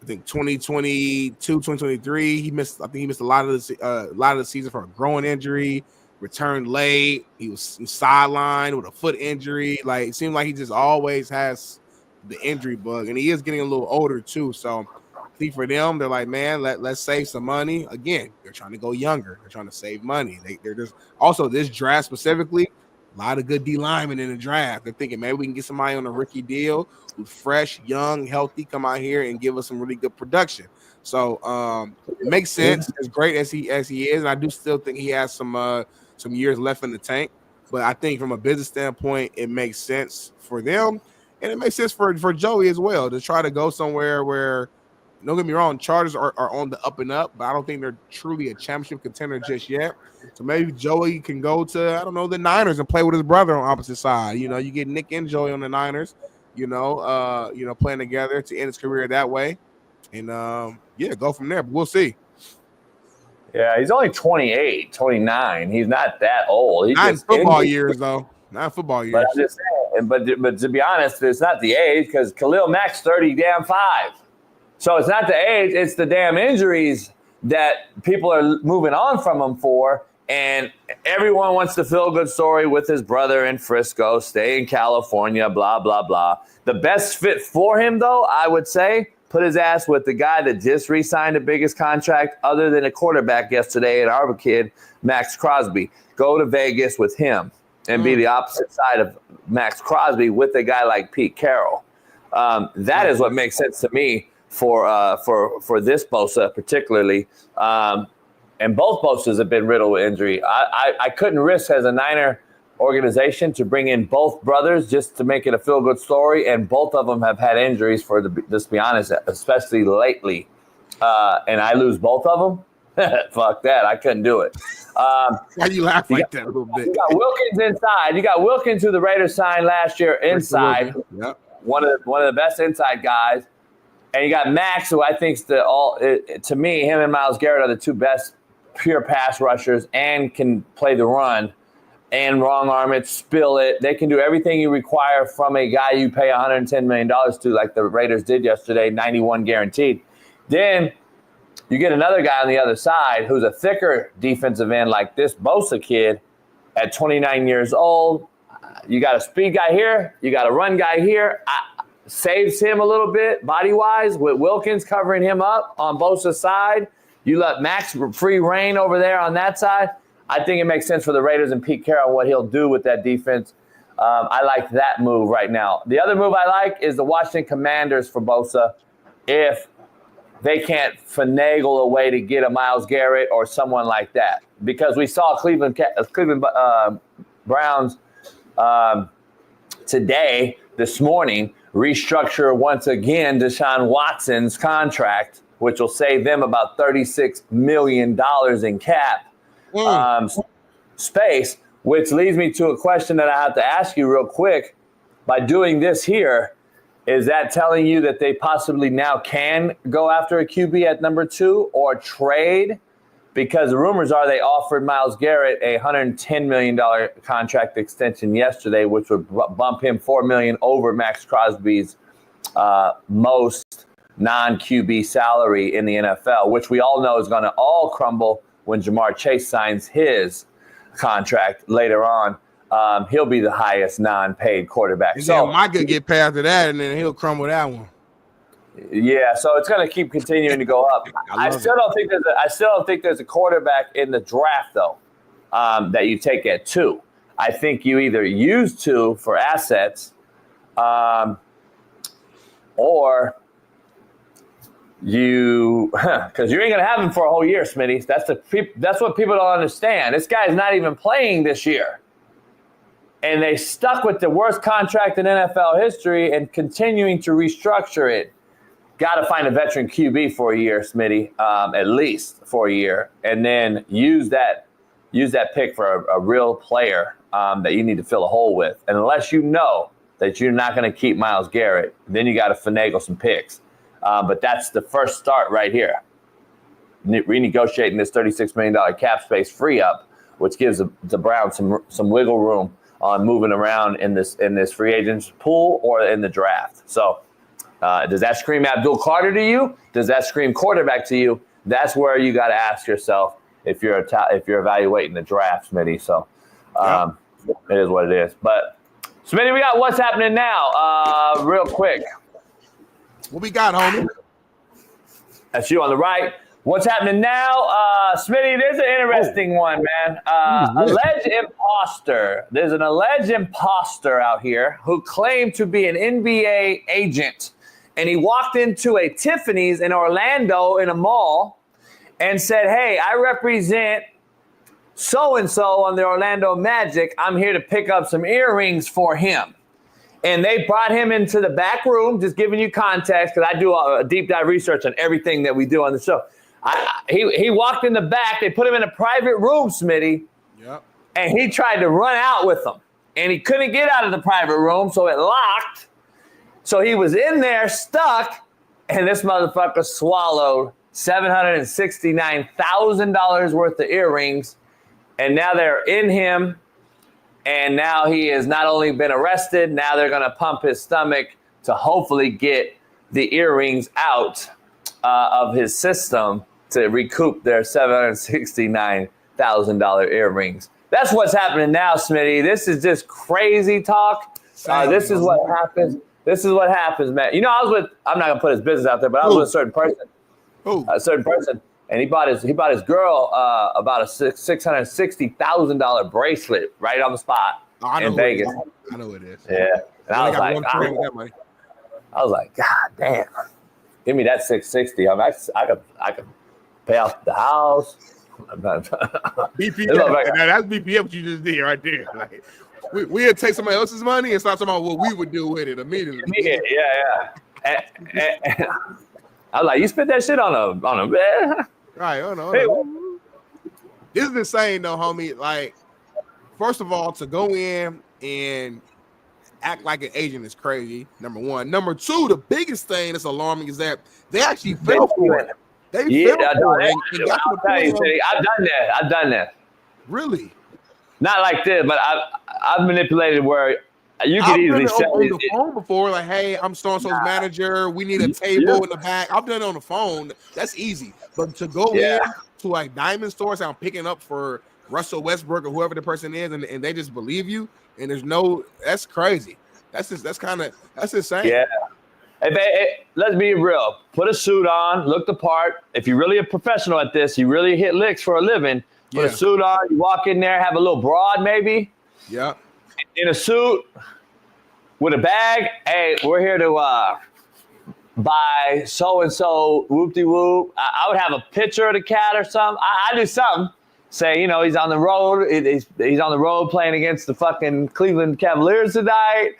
think 2022, 2023. He missed a lot of the season for a growing injury. Returned late. He was sidelined with a foot injury. Like, it seemed like he just always has the injury bug, and he is getting a little older too. So I think for them, they're like, man, let's save some money. Again, they're trying to go younger. They're trying to save money. They're just also this draft specifically, a lot of good D linemen in the draft. They're thinking maybe we can get somebody on a rookie deal who's fresh, young, healthy, come out here and give us some really good production. So it makes sense. As great as he is, and I do still think he has some years left in the tank. But I think from a business standpoint, it makes sense for them, and it makes sense for Joey as well to try to go somewhere where, don't get me wrong, Chargers are on the up and up, but I don't think they're truly a championship contender just yet. So maybe Joey can go to, I don't know, the Niners and play with his brother on opposite side. You know, you get Nick and Joey on the Niners, playing together to end his career that way. And go from there. But we'll see. Yeah, he's only 28, 29. He's not that old. He's not in football years, though. Not in football years. But I'm just saying, but to be honest, it's not the age, because Khalil Mack's 35. So it's not the age, it's the damn injuries that people are moving on from him for. And everyone wants the feel-good story with his brother in Frisco, stay in California, blah, blah, blah. The best fit for him, though, I would say, put his ass with the guy that just re-signed the biggest contract other than a quarterback yesterday, and our kid, Maxx Crosby. Go to Vegas with him and be the opposite side of Maxx Crosby with a guy like Pete Carroll. That is what makes sense to me for this Bosa particularly. And both Bosas have been riddled with injury. I couldn't risk as a Niner organization to bring in both brothers just to make it a feel-good story, and both of them have had injuries let's be honest, especially lately. And I lose both of them? Fuck that. I couldn't do it. Why you laugh like that a little bit? You got Wilkins inside. You got Wilkins, who the Raiders signed last year, inside. Yep. One of the best inside guys. And you got Maxx, who I think to me, him and Myles Garrett are the two best pure pass rushers and can play the run and wrong arm it, spill it. They can do everything you require from a guy you pay $110 million to, like the Raiders did yesterday, 91 guaranteed. Then you get another guy on the other side who's a thicker defensive end like this Bosa kid at 29 years old. You got a speed guy here. You got a run guy here. Saves him a little bit body-wise with Wilkins covering him up on Bosa's side. You let Maxx free reign over there on that side. I think it makes sense for the Raiders and Pete Carroll what he'll do with that defense. I like that move right now. The other move I like is the Washington Commanders for Bosa. If they can't finagle a way to get a Myles Garrett or someone like that, because we saw Cleveland Browns this morning, restructure once again Deshaun Watson's contract, which will save them about $36 million in cap space, which leads me to a question that I have to ask you real quick. By doing this here, Is that telling you that they possibly now can go after a QB at number 2 or trade? Because the rumors are they offered Myles Garrett a $110 million contract extension yesterday, which would bump him $4 million over Maxx Crosby's most non-QB salary in the NFL, which we all know is going to all crumble when Jamar Chase signs his contract later on. He'll be the highest non-paid quarterback. And then Mike could get past that, and then he'll crumble that one. Yeah, so it's going to keep continuing to go up. I still don't think there's a quarterback in the draft though that you take at 2. I think you either use 2 for assets, or because you ain't gonna have him for a whole year, Smitty. That's what people don't understand. This guy's not even playing this year, and they stuck with the worst contract in NFL history and continuing to restructure it. Got to find a veteran QB for a year, Smitty, at least for a year, and then use that pick for a real player that you need to fill a hole with. And unless you know that you're not going to keep Myles Garrett, then you got to finagle some picks. But that's the first start right here. Renegotiating this $36 million cap space free up, which gives the Browns some wiggle room on moving around in this free agents pool or in the draft. So does that scream Abdul Carter to you? Does that scream quarterback to you? That's where you got to ask yourself if you're evaluating the draft, Smitty. So it is what it is. But Smitty, we got what's happening now. Real quick. What we got, homie? That's you on the right. What's happening now? Smitty, there's an interesting one, man. Alleged imposter. There's an alleged imposter out here who claimed to be an NBA agent. And he walked into a Tiffany's in Orlando in a mall and said, hey, I represent so-and-so on the Orlando Magic. I'm here to pick up some earrings for him. And they brought him into the back room, just giving you context, because I do a deep dive research on everything that we do on the show. He walked in the back. They put him in a private room, Smitty. Yep. And he tried to run out with them. And he couldn't get out of the private room, so it locked. So he was in there stuck, and this motherfucker swallowed $769,000 worth of earrings. And now they're in him. And now he has not only been arrested, now they're going to pump his stomach to hopefully get the earrings out of his system to recoup their $769,000 earrings. That's what's happening now, Smitty. This is just crazy talk. This is what happens. This is what happens, man. You know, I'm not going to put his business out there, but I was with a certain person. And he bought his girl about a $660,000 bracelet right on the spot in Vegas. I know it is. Yeah, and I was like, God damn, give me that $660. I could pay off the house. BPM. Now that's BPM what you just did right there. Like, we'd take somebody else's money and start talking about what we would do with it immediately. Yeah. And I was like, you spent that shit on a bed. Right, hold on. This is insane though, homie. Like, first of all, to go in and act like an agent is crazy, number one. Number two, the biggest thing that's alarming is that they actually fell for it. They fell for it. I've done that. Really? Not like this, but I've manipulated where you could easily say on the phone before, like, hey, I'm so-and-so's manager. We need a table in the back. I've done it on the phone. That's easy. But to go in to like diamond stores, I'm picking up for Russell Westbrook or whoever the person is, and they just believe you, and that's crazy. That's insane. Yeah. Hey, let's be real. Put a suit on, look the part. If you're really a professional at this, you really hit licks for a living. Put a suit on, you walk in there, have a little broad maybe. Yeah. In a suit with a bag. Hey, we're here to buy so-and-so whoop-de-whoop. I would have a picture of the cat or something. I do something. Say, you know, he's on the road. He's on the road playing against the fucking Cleveland Cavaliers tonight.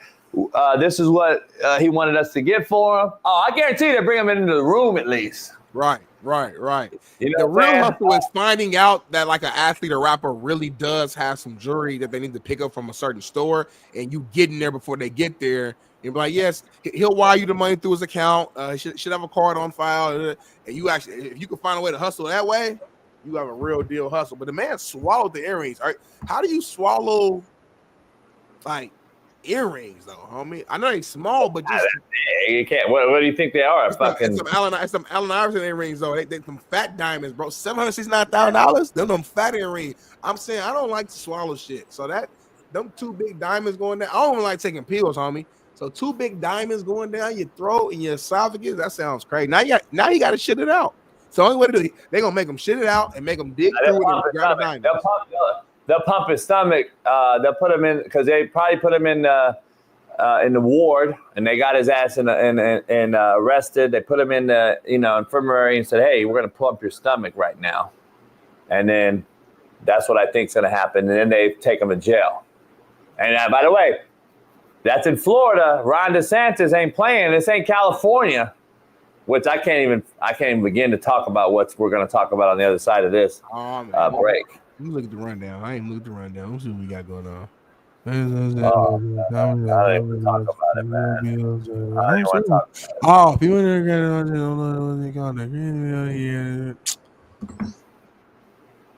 This is what he wanted us to get for him. Oh, I guarantee they bring him into the room at least. Right. Right. You know The what I'm real saying? hustle is finding out that like an athlete or rapper really does have some jewelry that they need to pick up from a certain store, and you get in there before they get there. And be like, yes, he'll wire you the money through his account. Should have a card on file, and you actually, if you can find a way to hustle that way, you have a real deal hustle. But the man swallowed the earrings. All right, how do you swallow like earrings though, homie? I know they're small, but just You can't. What do you think they are? it's some Allen Iverson earrings though. They some fat diamonds, bro. $769,000. Them fat earrings. I'm saying I don't like to swallow shit. So them 2 big diamonds going down. I don't even like taking pills, homie. So 2 big diamonds going down your throat and your esophagus. That sounds crazy. Now you got to shit it out. So the only way to do it, they're gonna make them shit it out and make them dig through it and grab a diamond. They'll pump his stomach. They'll put him in because they probably put him in the ward, and they got his ass in arrested. They put him in the infirmary and said, "Hey, we're gonna pump your stomach right now," and then that's what I think is gonna happen. And then they take him to jail. And by the way, that's in Florida. Ron DeSantis ain't playing. This ain't California, which I can't even begin to talk about what we're gonna talk about on the other side of this break. Let me look at the rundown. I ain't looked at the rundown. Let's see what we got going on. I don't even talk about it, man. I don't even want to talk about it.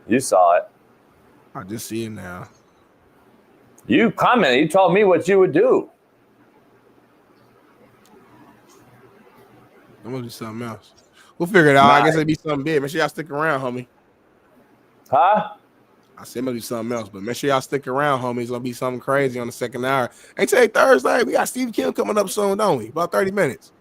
You saw it. I just see it now. You commented. You told me what you would do. It must be something else. We'll figure it out. I guess it'll be something big. Make sure y'all stick around, homie. Huh? I said it must be something else, but make sure y'all stick around, homie. It's gonna be something crazy on the second hour. Ain't today Thursday? We got Steve Kim coming up soon, don't we? About 30 minutes.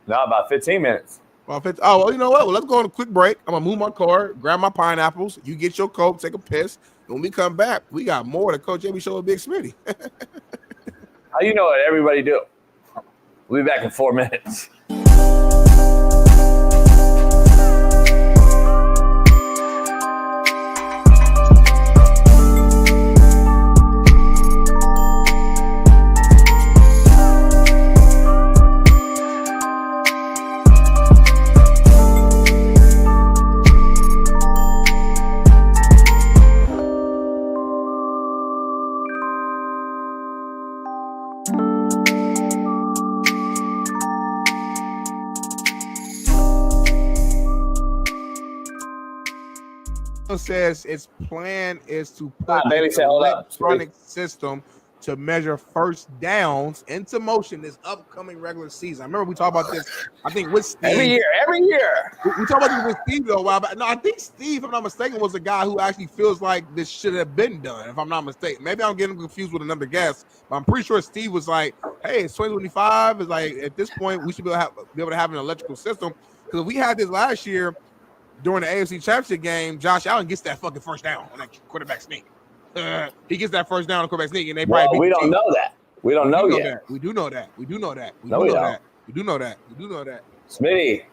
No, about 15 minutes. Oh, well, you know what? Well, let's go on a quick break. I'm gonna move my car, grab my pineapples. You get your Coke, take a piss. When we come back, we got more to Coach Jamie Show with Big Smitty. How you know what everybody do? We'll be back in 4 minutes. Says its plan is to put an electronic system to measure first downs into motion this upcoming regular season. I remember we talked about this, I think, with Steve. Every year. We talked about this with Steve though a while back. No, I think Steve, if I'm not mistaken, was the guy who actually feels like this should have been done, if I'm not mistaken. Maybe I'm getting confused with another guest, but I'm pretty sure Steve was like, hey, it's 2025. It's like, at this point, we should be able to have an electrical system. Because if we had this last year, during the AFC Championship game, Josh Allen gets that fucking first down on that quarterback sneak. He gets that first down on quarterback sneak, and they probably we don't know that. We don't know yet. We do know that. We do know that. Smitty,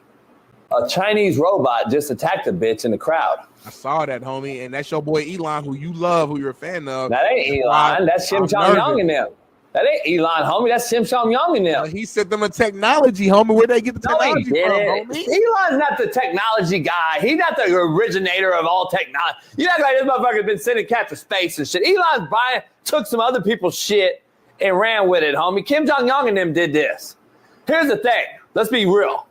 a Chinese robot just attacked a bitch in the crowd. I saw that, homie, and that's your boy Elon, who you love, who you're a fan of. That ain't Elon. That's Shim Chong Young in them. That ain't Elon, homie. That's Shim Chong Young in them. He sent them a technology, homie. Where'd they get the technology from, homie? Elon's not the technology guy. He's not the originator of all technology. You act like this motherfucker's been sending cats to space and shit. Elon's took some other people's shit and ran with it, homie. Kim Jong-un and them did this. Here's the thing. Let's be real.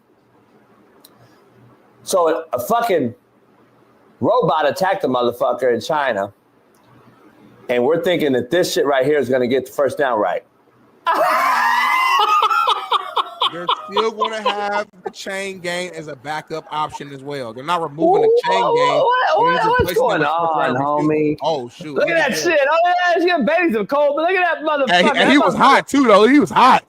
So a fucking robot attacked a motherfucker in China, and we're thinking that this shit right here is going to get the first down right. They're still going to have the chain game as a backup option as well. They're not removing the chain game. What's going on, homie? Oh, shoot. Look at that shit. Oh, yeah, she's getting babies of cold, but look at that motherfucker. And he was hot, too, though. He was hot.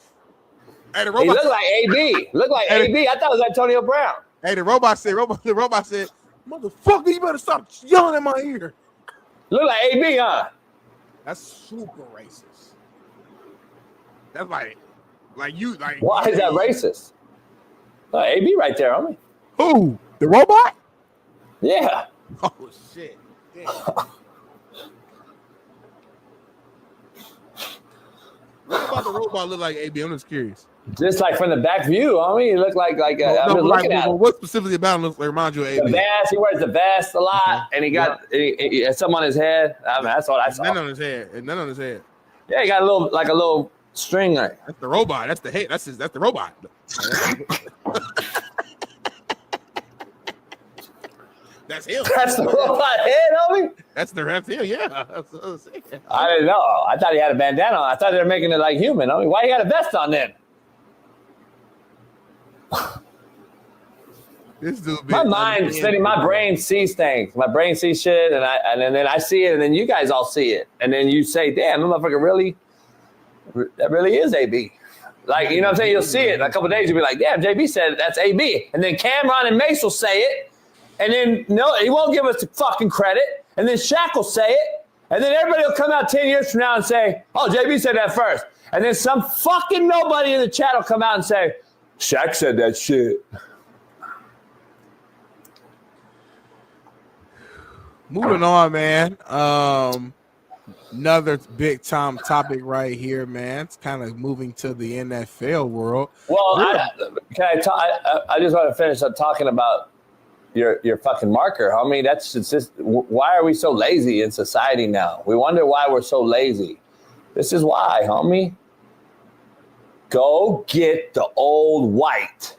Hey, the robot, he looked like AB. Looked like AB. I thought it was Antonio Brown. Hey, the robot said, motherfucker, you better stop yelling in my ear. Look like AB, huh? That's super racist. That's like you. Why is that racist? AB right there, homie. Who? The robot? Yeah. Oh, shit. Damn. about the robot look like, AB? I'm just curious. Just like from the back view, I mean, he looked like I'm just looking at him. What specifically about him looks like reminds you of AB? The vest, he wears the vest a lot, and he got he has something on his head. I mean, that's what I saw. None on his head. None on his head. Yeah, he got a little string. Like. That's the robot. That's the head. That's the robot. That's him. That's the robot head, homie. That's him. Yeah. I didn't know. I thought he had a bandana on. I thought they were making it like human. Homie. Why you got a vest on then? This dude. My mind, Smitty, my brain sees things. My brain sees shit, and then I see it, and then you guys all see it, and then you say, "Damn, that motherfucker that really is AB." Like, you know what I'm saying? You'll see it in a couple of days. You'll be like, "Damn, JB said that's AB," and then Cameron and Mace will say it, and then no, he won't give us the fucking credit, and then Shaq will say it, and then everybody will come out 10 years from now and say, "Oh, JB said that first," and then some fucking nobody in the chat will come out and say, "Shaq said that shit." Moving on, man. Another big time topic right here, man. It's kind of moving to the NFL world. Well, I just want to finish up talking about your fucking marker, homie. That's just why are we so lazy in society now? We wonder why we're so lazy. This is why, homie. Go get the old white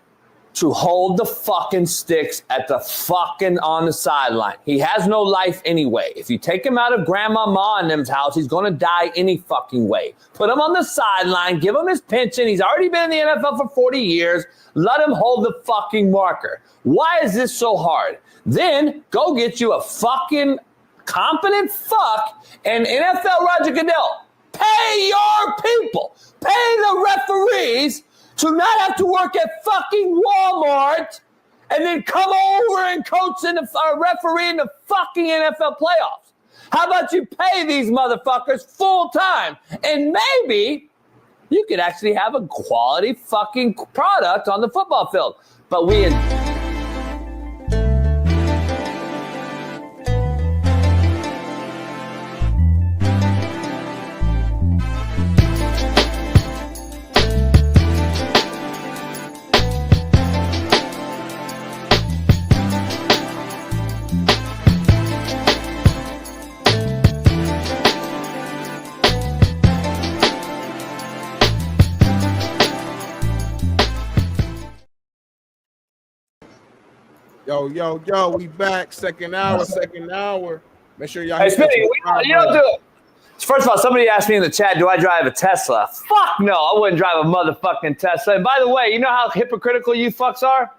to hold the fucking sticks at the fucking on the sideline. He has no life anyway. If you take him out of Grandma Ma and them's house, he's going to die any fucking way. Put him on the sideline, give him his pension. He's already been in the NFL for 40 years. Let him hold the fucking marker. Why is this so hard? Then go get you a fucking competent fuck and NFL Roger Goodell. Pay your people. Pay the referees to not have to work at fucking Walmart and then come over and coach in the referee in the fucking NFL playoffs. How about you pay these motherfuckers full time? And maybe you could actually have a quality fucking product on the football field. But we... Yo, we back. Second hour. Make sure y'all. Hey, Smitty, you don't do it. First of all, somebody asked me in the chat, do I drive a Tesla? Fuck no, I wouldn't drive a motherfucking Tesla. And by the way, you know how hypocritical you fucks are?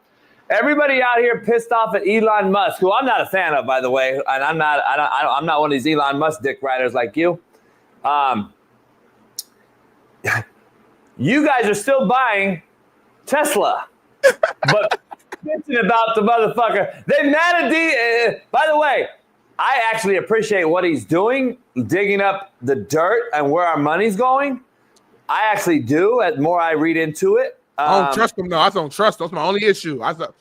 Everybody out here pissed off at Elon Musk, who I'm not a fan of, by the way, and I'm not one of these Elon Musk dick riders like you. You guys are still buying Tesla, but bitching about the motherfucker. They mad at by the way, I actually appreciate what he's doing, digging up the dirt and where our money's going. I actually do. As more I read into it, I don't trust him. No, I don't trust him. That's my only issue. That's fine.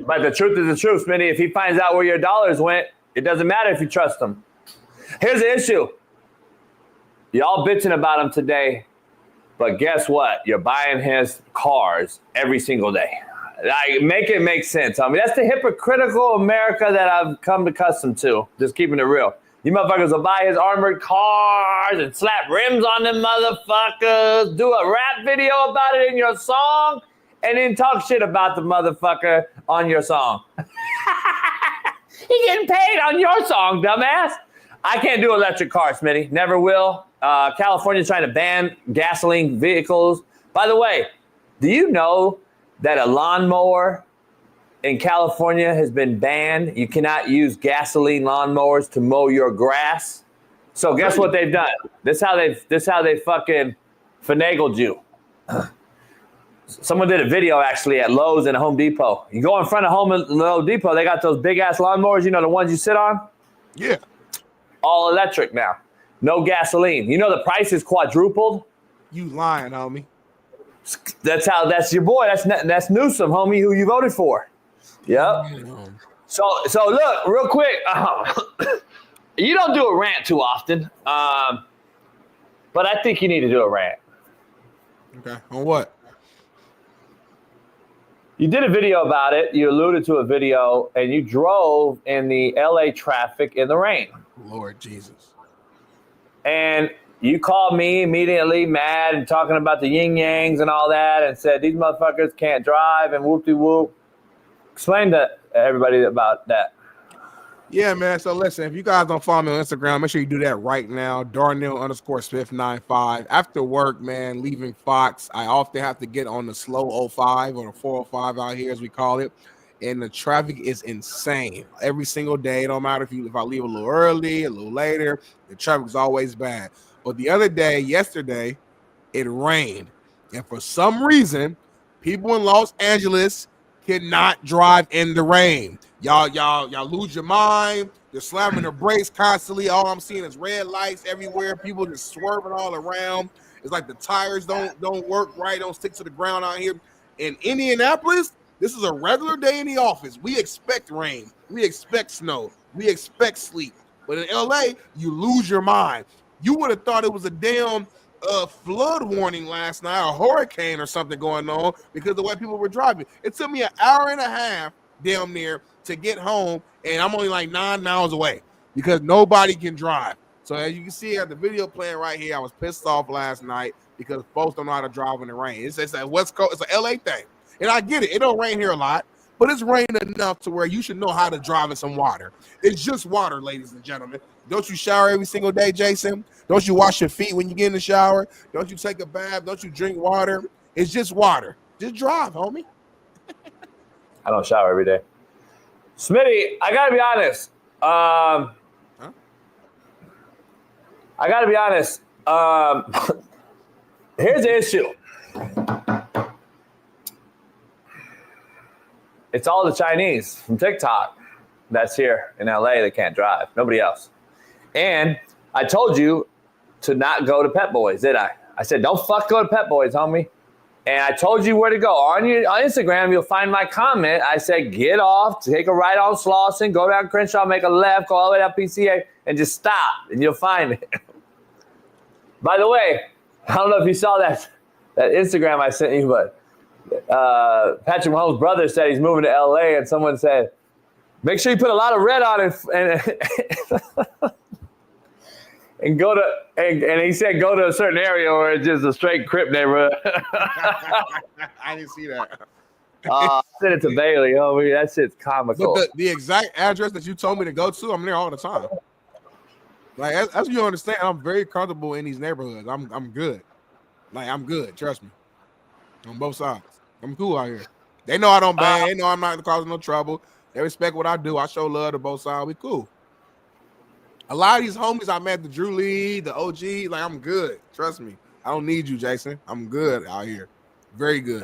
But the truth is the truth, Smitty. If he finds out where your dollars went, it doesn't matter if you trust him. Here's the issue. Y'all bitching about him today, but guess what? You're buying his cars every single day. Like, make it make sense. I mean, that's the hypocritical America that I've come accustomed to. Just keeping it real. You motherfuckers will buy his armored cars and slap rims on them motherfuckers, do a rap video about it in your song, and then talk shit about the motherfucker on your song. He getting paid on your song, dumbass. I can't do electric cars, Smitty. Never will. California's trying to ban gasoline vehicles. By the way, do you know that a lawnmower in California has been banned? You cannot use gasoline lawnmowers to mow your grass. So guess what they've done? This how they fucking finagled you. Someone did a video actually at Lowe's and Home Depot. You go in front of Home Depot, they got those big ass lawnmowers, you know, the ones you sit on? Yeah. All electric now. No gasoline. You know the price is quadrupled? You lying, homie. That's your boy. That's Newsom, homie, who you voted for. Yep. So look, real quick. You don't do a rant too often. But I think you need to do a rant. Okay. On what? You did a video about it. You alluded to a video, and you drove in the LA traffic in the rain. Lord Jesus. And you called me immediately mad and talking about the yin-yangs and all that and said these motherfuckers can't drive and whoop-de-whoop. Explain to everybody about that. Yeah, man. So listen, if you guys don't follow me on Instagram, make sure you do that right now. Darnell_Smith95. After work, man, leaving Fox, I often have to get on the slow 05 or the 405 out here, as we call it. And the traffic is insane every single day. It don't matter if I leave a little early, a little later, the traffic is always bad. But the other day, yesterday, it rained. And for some reason, people in Los Angeles cannot drive in the rain. Y'all lose your mind. They're slamming their brakes constantly. All I'm seeing is red lights everywhere. People just swerving all around. It's like the tires don't work right, don't stick to the ground out here. In Indianapolis, this is a regular day in the office. We expect rain. We expect snow. We expect sleet. But in LA, you lose your mind. You would have thought it was a damn flood warning last night, a hurricane or something going on because of the way people were driving. It took me an hour and a half damn near to get home, and I'm only like 9 miles away because nobody can drive. So as you can see, I have the video playing right here. I was pissed off last night because folks don't know how to drive in the rain. It's a West Coast, it's an LA thing. And I get it. It don't rain here a lot, but it's raining enough to where you should know how to drive in some water. It's just water, ladies and gentlemen. Don't you shower every single day, Jason? Don't you wash your feet when you get in the shower? Don't you take a bath? Don't you drink water? It's just water. Just drive, homie. I don't shower every day. Smitty, I got to be honest. Here's the issue. It's all the Chinese from TikTok that's here in LA that can't drive. Nobody else. And I told you to not go to Pep Boys, did I? I said, don't go to Pep Boys, homie. And I told you where to go. On Instagram, you'll find my comment. I said, get off, take a right on Slauson, go down Crenshaw, make a left, go all the way up PCA, and just stop, and you'll find it. By the way, I don't know if you saw that Instagram I sent you, but Patrick Mahomes' brother said he's moving to LA, and someone said, make sure you put a lot of red on it and go to and he said go to a certain area where it's just a straight Crip neighborhood. I didn't see that. I sent it to Bailey. Oh, that shit's comical. But the exact address that you told me to go to, I'm there all the time. Like as you understand, I'm very comfortable in these neighborhoods. I'm good. Like I'm good. Trust me. On both sides, I'm cool out here. They know I don't bang. They know I'm not causing no trouble. They respect what I do. I show love to both sides. We cool. A lot of these homies I met, the Drew Lee, the OG, like I'm good. Trust me. I don't need you, Jason. I'm good out here. Very good.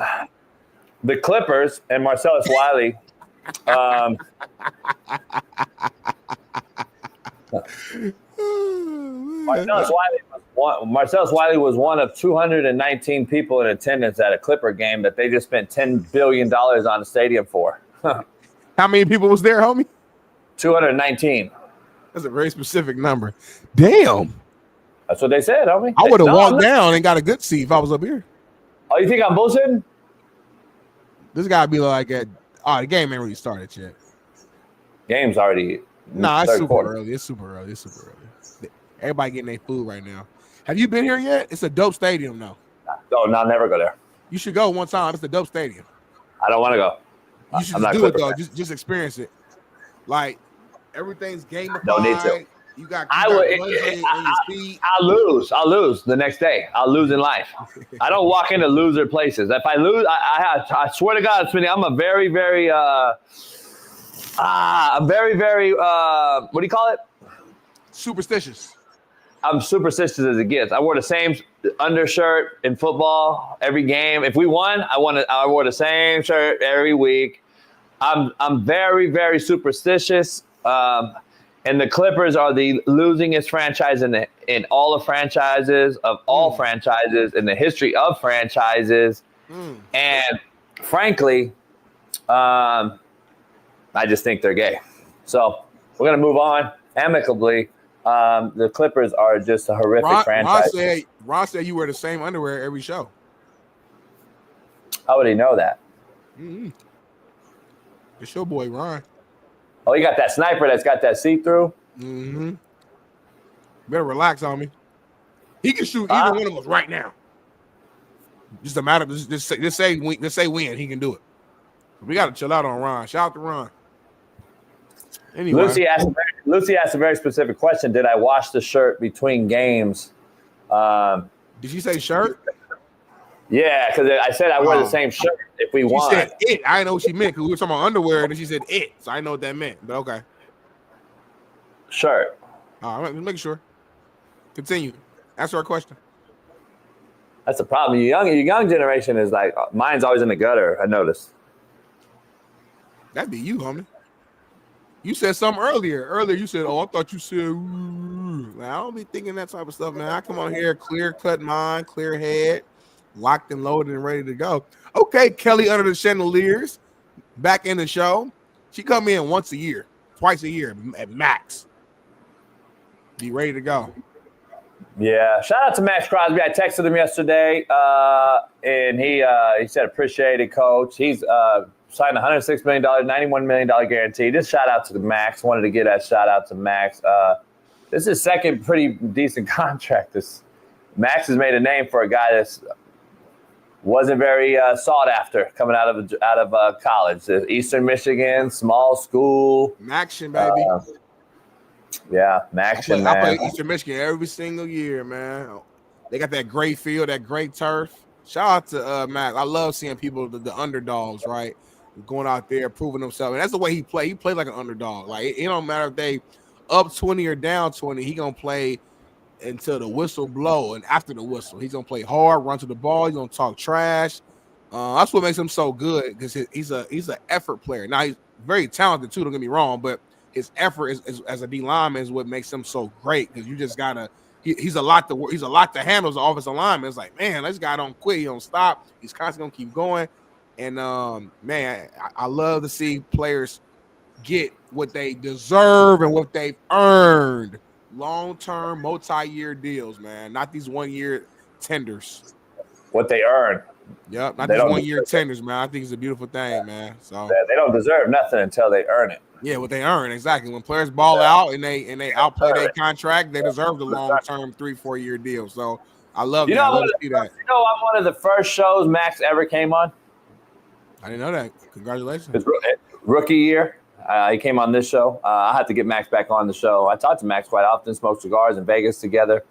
The Clippers and Marcellus Wiley. Marcellus Wiley was one of 219 people in attendance at a Clipper game that they just spent $10 billion on the stadium for. How many people was there, homie? 219. That's a very specific number. Damn. That's what they said, homie. I would have walked down and got a good seat if I was up here. Oh, you think I'm bullshitting? This gotta be like the game ain't really started yet. Game's already. Nah, it's super early. It's super early. Everybody getting their food right now. Have you been here yet? It's a dope stadium, though. No, I'll never go there. You should go one time. It's a dope stadium. I don't want to go. You should just do it though. Just experience it. Like everything's gamified. Don't need to. You got I'll lose the next day. I'll lose in life. I don't walk into loser places. If I lose, I swear to God, Smitty, I'm a very, very, what do you call it? Superstitious. I'm superstitious as it gets. I wore the same undershirt in football every game. If we won, I wore the same shirt every week. I'm very, very superstitious. And the Clippers are the losingest franchise in all of franchises, of all franchises, in the history of franchises. And frankly, I just think they're gay. So we're going to move on amicably. The Clippers are just a horrific franchise. Ron said you wear the same underwear every show. How would he know that? Mm-hmm. It's your boy, Ron. Oh, you got that sniper that's got that see-through? Mm-hmm. Better relax on me. He can shoot either one of us right now. Just a matter of just say when he can do it. We got to chill out on Ron. Shout out to Ron. Anyway. Lucy asked a very specific question. Did I wash the shirt between games? Did she say shirt? Yeah, because I said I wore the same shirt if we won. She said it. I didn't know what she meant because we were talking about underwear, and then she said it. So I know what that meant. But okay. Shirt. All right, let's make sure. Continue. Answer our question. That's the problem. Your young generation is like, mine's always in the gutter, I noticed. That'd be you, homie. You said something earlier. Earlier you said, I thought you said, ooh. Like, I don't be thinking that type of stuff, man. I come on here, clear-cut mind, clear head, locked and loaded and ready to go. Okay, Kelly under the chandeliers, back in the show. She come in once a year, twice a year at Maxx. Be ready to go. Yeah, shout out to Maxx Crosby. I texted him yesterday, and he said, appreciate it, coach. He's signed $106 million, $91 million guarantee. Just shout out to the Maxx. Wanted to get that shout out to Maxx. This is his second pretty decent contract. Maxx has made a name for a guy that wasn't very sought after coming out of college. Eastern Michigan, small school. Maxxion, baby. Yeah, Maxxion, man. I play Eastern Michigan every single year, man. They got that great field, that great turf. Shout out to Max. I love seeing people, the underdogs, right? Going out there, proving themselves. And that's the way he played. He played like an underdog. Like, it don't matter if they up 20 or down 20. He going to play until the whistle blow. And after the whistle, he's going to play hard, run to the ball. He's going to talk trash. That's what makes him so good because he's an effort player. Now, he's very talented, too. Don't get me wrong. But his effort is as a D lineman is what makes him so great because you just got to he's a lot to handle as an offensive lineman. It's like, man, this guy don't quit. He don't stop. He's constantly going to keep going. And, man, I love to see players get what they deserve and what they've earned. Long-term, multi-year deals, man. Not these one-year tenders. What they earn. Yep, not these one-year tenders, man. I think it's a beautiful thing, man. So they don't deserve nothing until they earn it. Yeah, what they earn, exactly. When players ball out and they outplay their contract, they deserve the long-term 3-4 year deal. So I love that. I love to see that. You know, I'm one of the first shows Maxx ever came on. I didn't know that. Congratulations. His rookie year, he came on this show. I had to get Maxx back on the show. I talk to Maxx quite often, smoke cigars in Vegas together.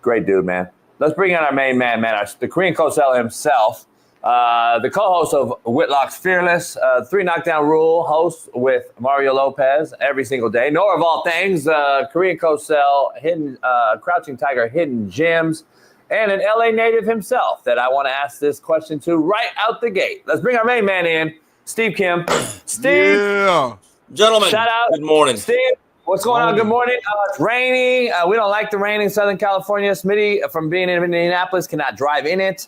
Great dude, man. Let's bring in our main man, the Korean Cosell himself, the co-host of Whitlock's Fearless, 3 Knockdown Rule, host with Mario Lopez every single day. Nor of all things, Korean Cosell, hidden Crouching Tiger, Hidden Gems, and an LA native himself that I want to ask this question to right out the gate. Let's bring our main man in, Steve Kim. Steve. Yeah. Gentlemen, shout out. Good morning. Steve, what's going on? Good morning. It's raining. We don't like the rain in Southern California. Smitty, from being in Indianapolis, cannot drive in it.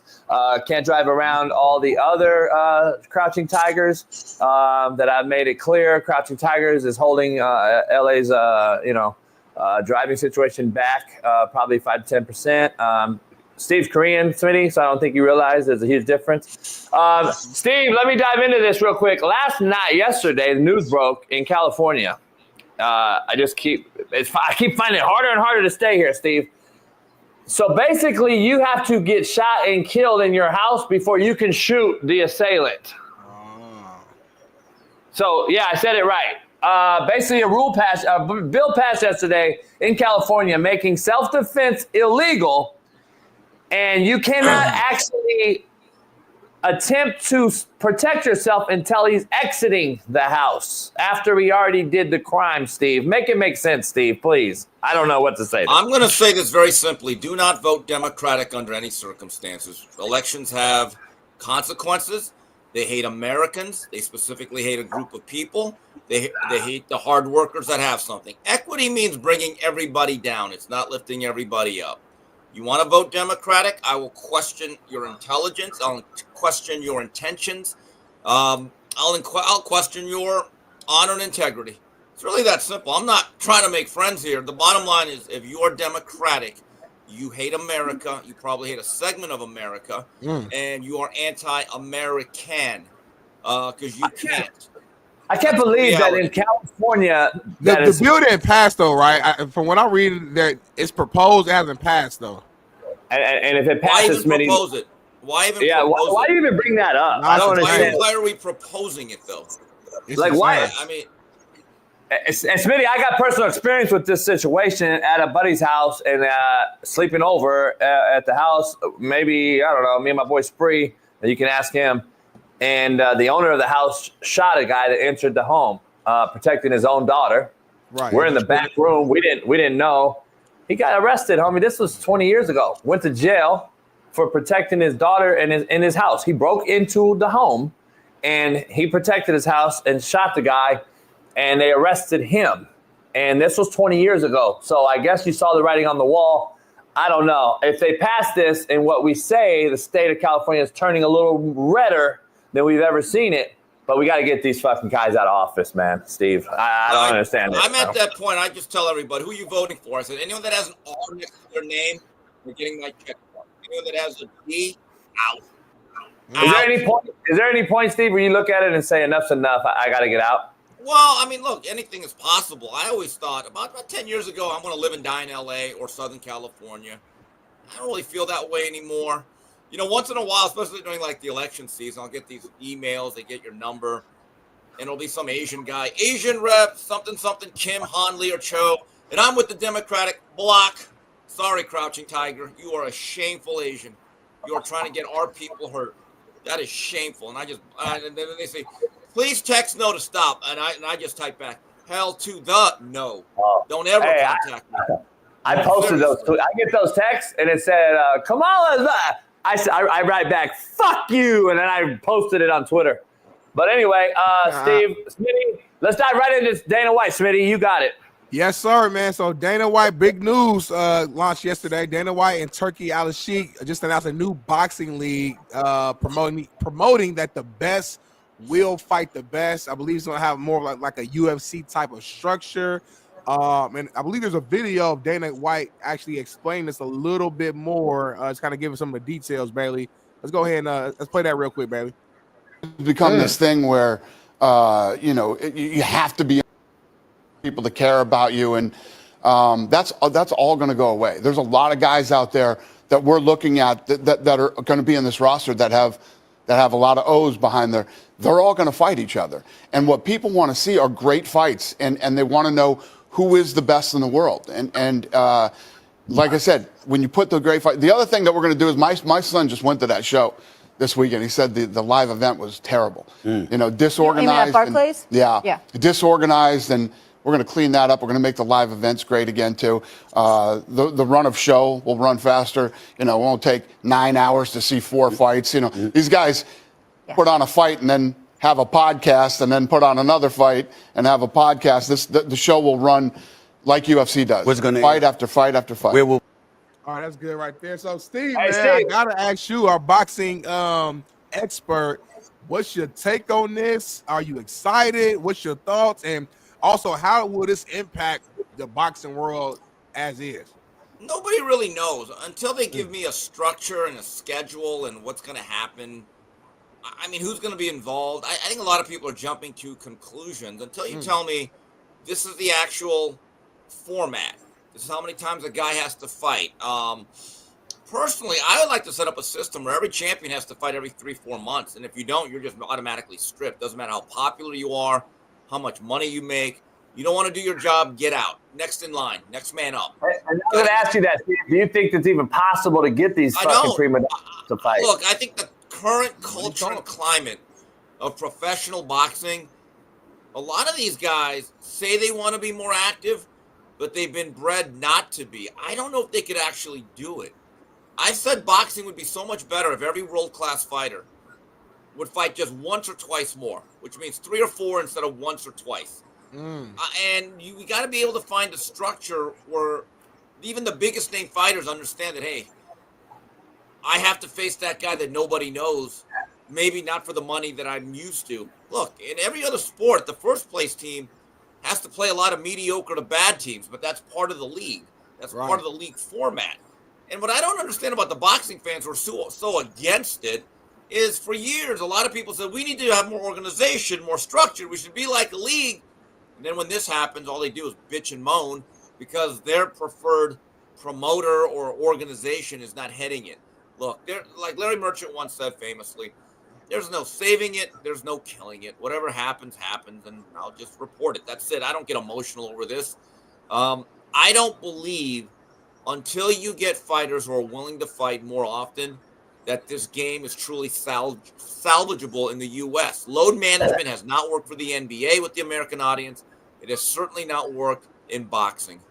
Can't drive around all the other Crouching Tigers that I've made it clear. Crouching Tigers is holding LA's, driving situation back probably 5 to 10%. Steve's Korean, Smitty, so I don't think you realize there's a huge difference. Steve, let me dive into this real quick. Yesterday, the news broke in California. I keep finding it harder and harder to stay here, Steve. So basically, you have to get shot and killed in your house before you can shoot the assailant. So, yeah, I said it right. Basically, a bill passed yesterday in California making self-defense illegal, and you cannot actually attempt to protect yourself until he's exiting the house after he already did the crime, Steve. Make it make sense, Steve, please. I don't know what to say. I'm going to say this very simply. Do not vote Democratic under any circumstances. Elections have consequences. They hate Americans. They specifically hate a group of people. They hate the hard workers that have something. Equity means bringing everybody down. It's not lifting everybody up. You want to vote Democratic? I will question your intelligence. I'll question your intentions. I'll question your honor and integrity. It's really that simple. I'm not trying to make friends here. The bottom line is if you're Democratic, you hate America, you probably hate a segment of America, and you are anti-American because you can't. I can't believe that in California. The bill didn't pass, though, right? From what I read, that it's proposed, it hasn't passed, though. And if it passes, why even propose it? Why even propose why do you even bring that up? No, I don't understand. Why are we proposing it, though? It's Like, why? insane. I mean, And Smitty, I got personal experience with this situation at a buddy's house and sleeping over at the house. Maybe, I don't know, me and my boy Spree, you can ask him. And the owner of the house shot a guy that entered the home, protecting his own daughter. Right. We're in the back room. We didn't know. He got arrested, homie. This was 20 years ago. Went to jail for protecting his daughter in his house. He broke into the home, and he protected his house and shot the guy, and they arrested him. And this was 20 years ago. So I guess you saw the writing on the wall. I don't know. If they pass this and what we say, the state of California is turning a little redder than we've ever seen it. But we got to get these fucking guys out of office, man, Steve. I don't understand it. I'm at that point. I just tell everybody, who are you voting for? I said, anyone that has an R next to their name, we're getting my check mark. Anyone that has a D, out. Is there any point, Steve, where you look at it and say, enough's enough, I got to get out? Well, I mean, look, anything is possible. I always thought about 10 years ago, I'm going to live and die in L.A. or Southern California. I don't really feel that way anymore. You know, once in a while, especially during like the election season, I'll get these emails. They get your number, and it'll be some Asian guy, Asian rep, something, Kim, Han, Lee, or Cho, and I'm with the Democratic bloc. Sorry, Crouching Tiger, you are a shameful Asian. You are trying to get our people hurt. That is shameful. And and then they say, please text no to stop, and I just type back, hell to the no. Don't ever contact me. I posted those. I get those texts, and it said, Kamala's. I write back, fuck you, and then I posted it on Twitter. But anyway, Steve, Smitty, let's dive right into this Dana White. Smitty, you got it. Yes, sir, man. So Dana White, big news launched yesterday. Dana White and Turkey Al-Sheikh just announced a new boxing league promoting that the best will fight the best. I believe it's going to have more like a UFC type of structure. And I believe there's a video of Dana White actually explaining this a little bit more. Just kind of giving some of the details, Bailey. Let's go ahead and let's play that real quick, Bailey. It's become this thing where, you have to be people to care about you. And that's all going to go away. There's a lot of guys out there that we're looking at that are going to be in this roster that have a lot of O's behind there. They're all going to fight each other. And what people want to see are great fights. And they want to know who is the best in the world. And like I said, when you put the great fight, the other thing that we're going to do is my son just went to that show this weekend. He said the live event was terrible, disorganized. At Barclays? Yeah, disorganized, and we're going to clean that up. We're going to make the live events great again too. The run of show will run faster. It won't take 9 hours to see 4 fights. These guys put on a fight and then have a podcast, and then put on another fight and have a podcast. The show will run like UFC does. Fight after fight after fight. All right, that's good right there. So, Steve, I got to ask you, our boxing expert, what's your take on this? Are you excited? What's your thoughts? And also, how will this impact the boxing world as is? Nobody really knows until they give me a structure and a schedule and what's going to happen. I mean, who's going to be involved? I think a lot of people are jumping to conclusions until you tell me this is the actual format. This is how many times a guy has to fight. Personally, I would like to set up a system where every champion has to fight every 3-4 months. And if you don't, you're just automatically stripped. Doesn't matter how popular you are, how much money you make. You don't want to do your job, get out. Next in line, next man up. And I'm going to ask you that, Steve. Do you think it's even possible to get these fucking prima donnas to fight? Look, I think the current culture and climate of professional boxing, a lot of these guys say they want to be more active, but they've been bred not to be. I don't know if they could actually do it. I said boxing would be so much better if every world-class fighter would fight just once or twice more, which means 3 or 4 instead of once or twice. And we got to be able to find a structure where even the biggest name fighters understand that, hey, I have to face that guy that nobody knows, maybe not for the money that I'm used to. Look, in every other sport, the first place team has to play a lot of mediocre to bad teams, but that's part of the league. That's part of the league format. And what I don't understand about the boxing fans who are so against it is for years, a lot of people said, we need to have more organization, more structure. We should be like a league. And then when this happens, all they do is bitch and moan because their preferred promoter or organization is not heading it. Look, like Larry Merchant once said famously, there's no saving it. There's no killing it. Whatever happens, happens, and I'll just report it. That's it. I don't get emotional over this. I don't believe until you get fighters who are willing to fight more often that this game is truly salvageable in the U.S. Load management has not worked for the NBA with the American audience. It has certainly not worked in boxing.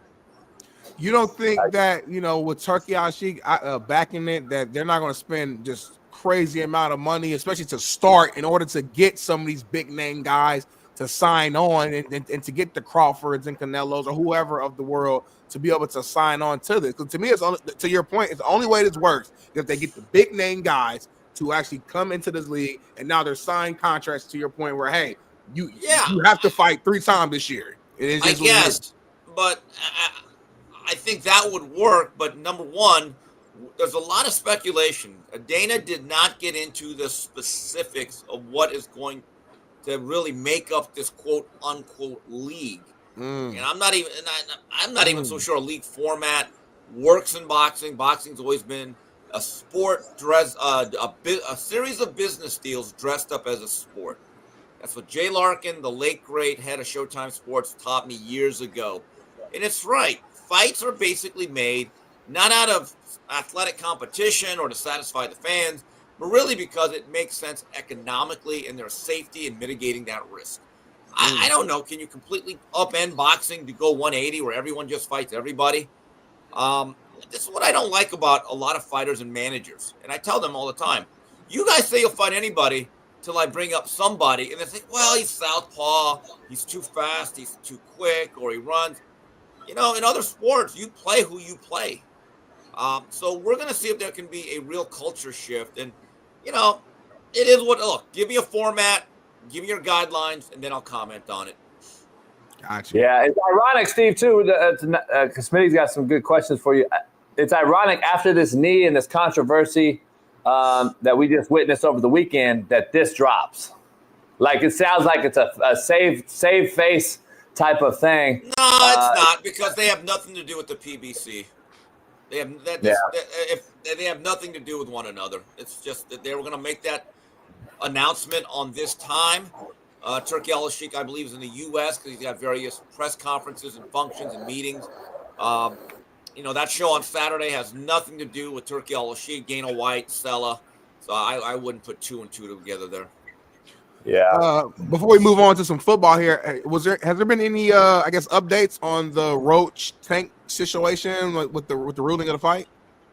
You don't think that, with Turkey Al-Sheikh backing it, that they're not going to spend just crazy amount of money, especially to start, in order to get some of these big name guys to sign on and to get the Crawfords and Canelos or whoever of the world to be able to sign on to this? Because to me, to your point, it's the only way this works if they get the big name guys to actually come into this league, and now they're signed contracts to your point where, hey, you have to fight 3 times this year. I guess, but I think that would work. But number one, there's a lot of speculation. Dana did not get into the specifics of what is going to really make up this quote unquote league. And I'm not even so sure a league format works in boxing. Boxing's always been a sport a series of business deals dressed up as a sport. That's what Jay Larkin, the late great head of Showtime Sports, taught me years ago. And it's right. Fights are basically made not out of athletic competition or to satisfy the fans, but really because it makes sense economically and there's safety in mitigating that risk. I don't know. Can you completely upend boxing to go 180 where everyone just fights everybody? This is what I don't like about a lot of fighters and managers. And I tell them all the time, you guys say you'll fight anybody till I bring up somebody. And they think, well, he's southpaw, he's too fast, he's too quick, or he runs. In other sports, you play who you play. So we're going to see if there can be a real culture shift. And, it is what, look, give me a format, give me your guidelines, and then I'll comment on it. Gotcha. Yeah, it's ironic, Steve, too, because Smitty's got some good questions for you. It's ironic after this knee and this controversy that we just witnessed over the weekend that this drops. Like, it sounds like it's a save face type of thing. No, it's not, because they have nothing to do with the PBC. They have nothing to do with one another. It's just that they were going to make that announcement on this time. Turkey Al-Sheikh, I believe, is in the U.S. because he's got various press conferences and functions and meetings. That show on Saturday has nothing to do with Turkey Al-Sheikh, Dana White, Sella. So I wouldn't put 2 and 2 together there. Yeah. Before we move on to some football here, has there been any updates on the Roach Tank situation with the ruling of the fight?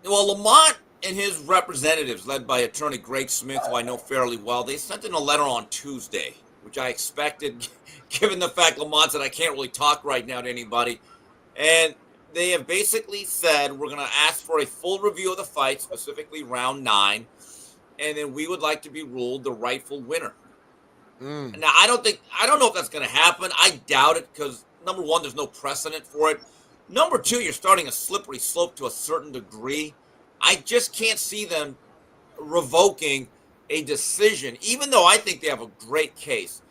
Well, Lamont and his representatives, led by attorney Greg Smith, who I know fairly well, they sent in a letter on Tuesday, which I expected, given the fact Lamont said I can't really talk right now to anybody. And they have basically said we're going to ask for a full review of the fight, specifically round 9, and then we would like to be ruled the rightful winner. Now, I don't know if that's going to happen. I doubt it because, number one, there's no precedent for it. Number two, you're starting a slippery slope to a certain degree. I just can't see them revoking a decision, even though I think they have a great case.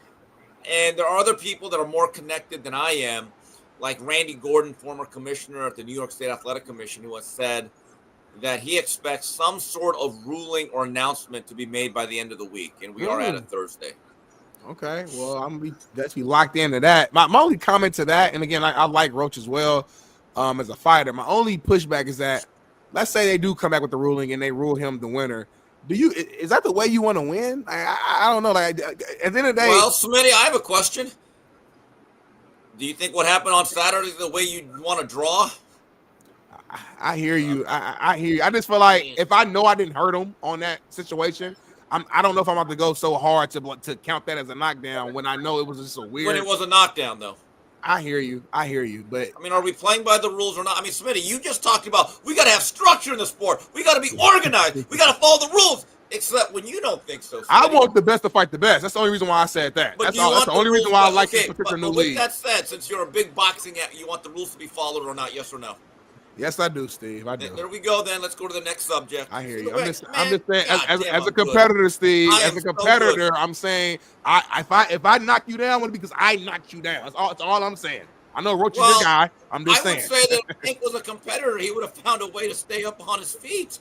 And there are other people that are more connected than I am, like Randy Gordon, former commissioner at the New York State Athletic Commission, who has said that he expects some sort of ruling or announcement to be made by the end of the week. And we are at a Thursday. Okay, well, I'm going to be locked into that. My only comment to that, and again, I like Roach as well as a fighter. My only pushback is that, let's say they do come back with the ruling and they rule him the winner. Is that the way you want to win? I don't know. Like, at the end of the day. Well, Smitty, I have a question. Do you think what happened on Saturday is the way you want to draw? I hear you. I hear you. I just feel like if I know I didn't hurt him on that situation, I don't know if I'm about to go so hard to count that as a knockdown when I know it was just a weird. When it was a knockdown, though. I hear you. But I mean, are we playing by the rules or not? I mean, Smitty, you just talked about we got to have structure in the sport. We got to be organized. We got to follow the rules. Except when you don't think so. I Smitty. want the best to fight the best. That's the only reason why I said that. But That's do you all. That's want the only reason rules, why I but- like okay, this particular new but league. With that said, since you're a big boxing, you want the rules to be followed or not? Yes or no? Yes, I do, Steve. I do. There we go. Then let's go to the next subject. I hear See you. the I'm way- just man, saying, as goddamn, a I'm competitor, good. Steve. I As am a so competitor, good. I'm saying, if I knock you down, it's because I knocked you down. That's all I'm saying. I know Roach is Well, your guy. I'm just I would saying. say that if Hank was a competitor, he would have found a way to stay up on his feet.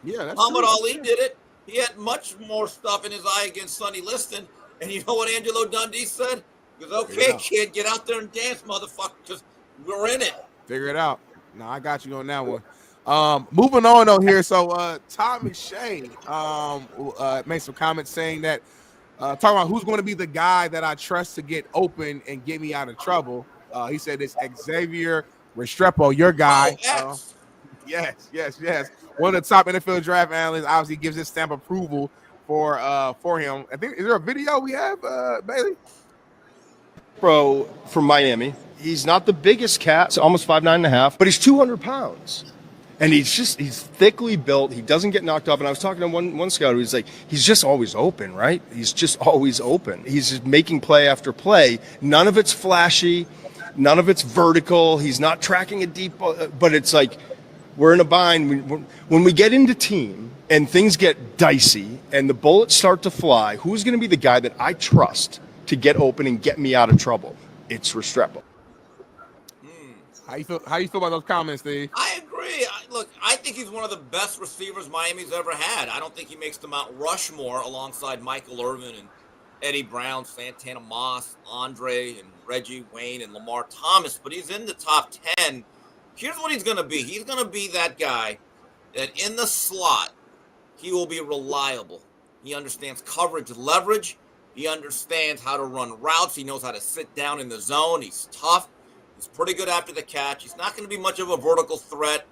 Yeah, that's Muhammad true. Ali did it. He had much more stuff in his eye against Sonny Liston. And you know what Angelo Dundee said? He goes, okay, kid, get out there and dance, motherfucker, because we're in it. Figure it out. No, I got you on that one. Moving on though here. So Tom McChesney made some comments saying that talking about who's going to be the guy that I trust to get open and get me out of trouble. He said it's Xavier Restrepo, your guy. Yes. One of the top NFL draft analysts obviously gives his stamp approval for him. I think, is there a video we have, Bailey? Bro from Miami. He's not the biggest cat, it's almost 5'9.5", but he's 200 pounds. And he's thickly built. He doesn't get knocked off. And I was talking to one scout who's like, he's just always open, right? He's just always open. He's just making play after play. None of it's flashy. None of it's vertical. He's not tracking a deep, but it's like, we're in a bind. When we get into team and things get dicey and the bullets start to fly, who's going to be the guy that I trust to get open and get me out of trouble? It's Restrepo. How you feel about those comments, Steve? I agree. Look, I think he's one of the best receivers Miami's ever had. I don't think he makes the Mount Rushmore alongside Michael Irvin and Eddie Brown, Santana Moss, Andre, and Reggie Wayne, and Lamar Thomas, but he's in the top 10. Here's what he's going to be. He's going to be that guy that in the slot, he will be reliable. He understands coverage, leverage. He understands how to run routes. He knows how to sit down in the zone. He's tough. He's pretty good after the catch. He's not going to be much of a vertical threat,